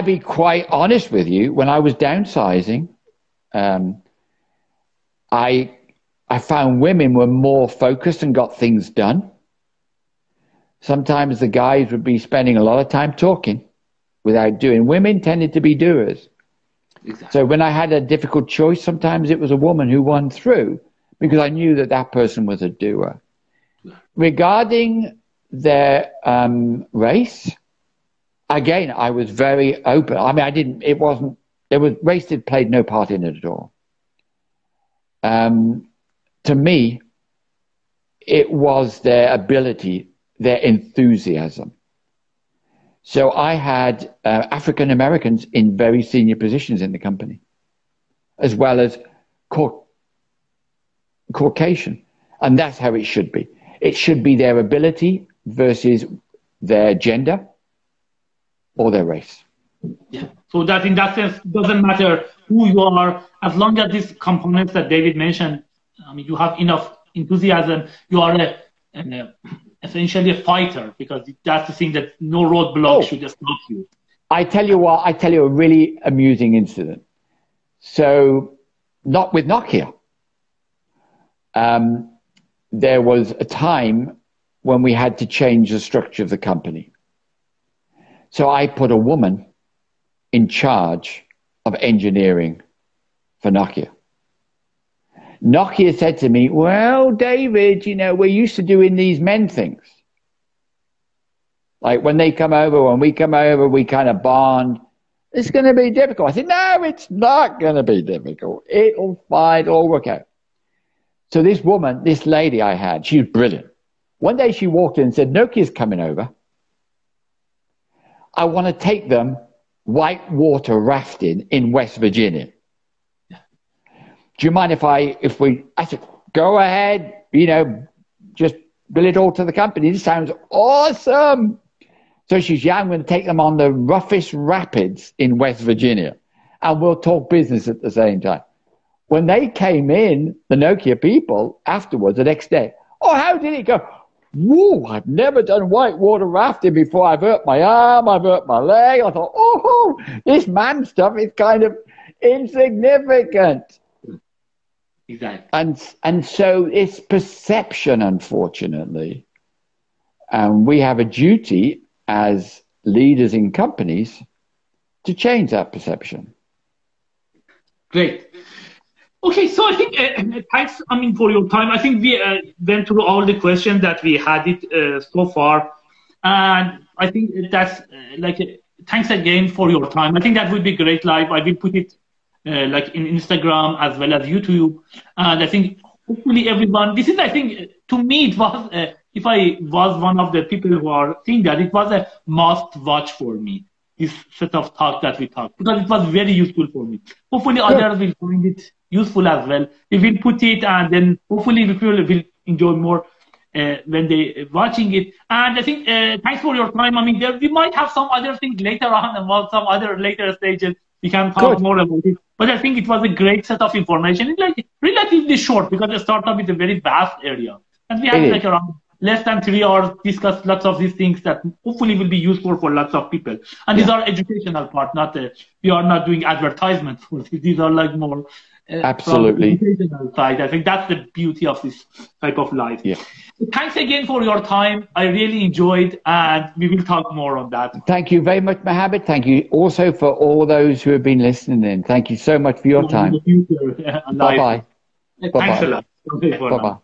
be quite honest with you. When I was downsizing, I found women were more focused and got things done. Sometimes the guys would be spending a lot of time talking without doing. Women tended to be doers. Exactly. So when I had a difficult choice, sometimes it was a woman who won through because I knew that that person was a doer. Regarding their race, again, I was very open. I mean, race played no part in it at all. To me, it was their ability, their enthusiasm. So I had African Americans in very senior positions in the company, as well as Caucasian. And that's how it should be. It should be their ability versus their gender or their race. Yeah. So that in that sense, doesn't matter who you are, as long as these components that David mentioned, I mean, you have enough enthusiasm, you are essentially a fighter, because that's the thing that no roadblock should stop you. I tell you a really amusing incident. So, not with Nokia. There was a time when we had to change the structure of the company. So I put a woman in charge of engineering for Nokia. Nokia said to me, well, David, you know, we're used to doing these men things. Like when they come over, when we come over, we kind of bond. It's going to be difficult. I said, no, it's not going to be difficult. It'll work out. So this woman, this lady I had, she was brilliant. One day she walked in and said, Nokia's coming over. I want to take them whitewater rafting in West Virginia. Do you mind I said, go ahead, you know, just bill it all to the company. This sounds awesome. So she said, yeah, I'm going to take them on the roughest rapids in West Virginia, and we'll talk business at the same time. When they came in, the Nokia people, afterwards, the next day, oh, how did it go? Whoa, I've never done whitewater rafting before. I've hurt my arm, I've hurt my leg. I thought, oh, this man stuff is kind of insignificant. Exactly. And so it's perception, unfortunately. And we have a duty as leaders in companies to change that perception. Great. Okay, so I think thanks, for your time. I think we went through all the questions that we had so far, and I think that's thanks again for your time. I think that would be great live. I will put it in Instagram as well as YouTube, and I think hopefully everyone. This is, I think, to me it was. If I was one of the people who are seeing that, it was a must watch for me. This set of talk that we talked, because it was very useful for me. Hopefully others will find it useful as well. We will put it, and then hopefully people will enjoy more when they watching it. And I think thanks for your time. We might have some other things later on about some other later stages. We can talk more about it. But I think it was a great set of information. It's relatively short, because the startup is a very vast area, and we have around less than 3 hours discuss lots of these things that hopefully will be useful for lots of people. And these are educational part, not we are not doing advertisements for this. These are more absolutely educational side. I think that's the beauty of this type of life. Yeah. So thanks again for your time. I really enjoyed, and we will talk more on that. Thank you very much, Mohammed. Thank you also for all those who have been listening in. Thank you so much for your time. Bye-bye. Bye-bye. Thanks a lot. Bye-bye.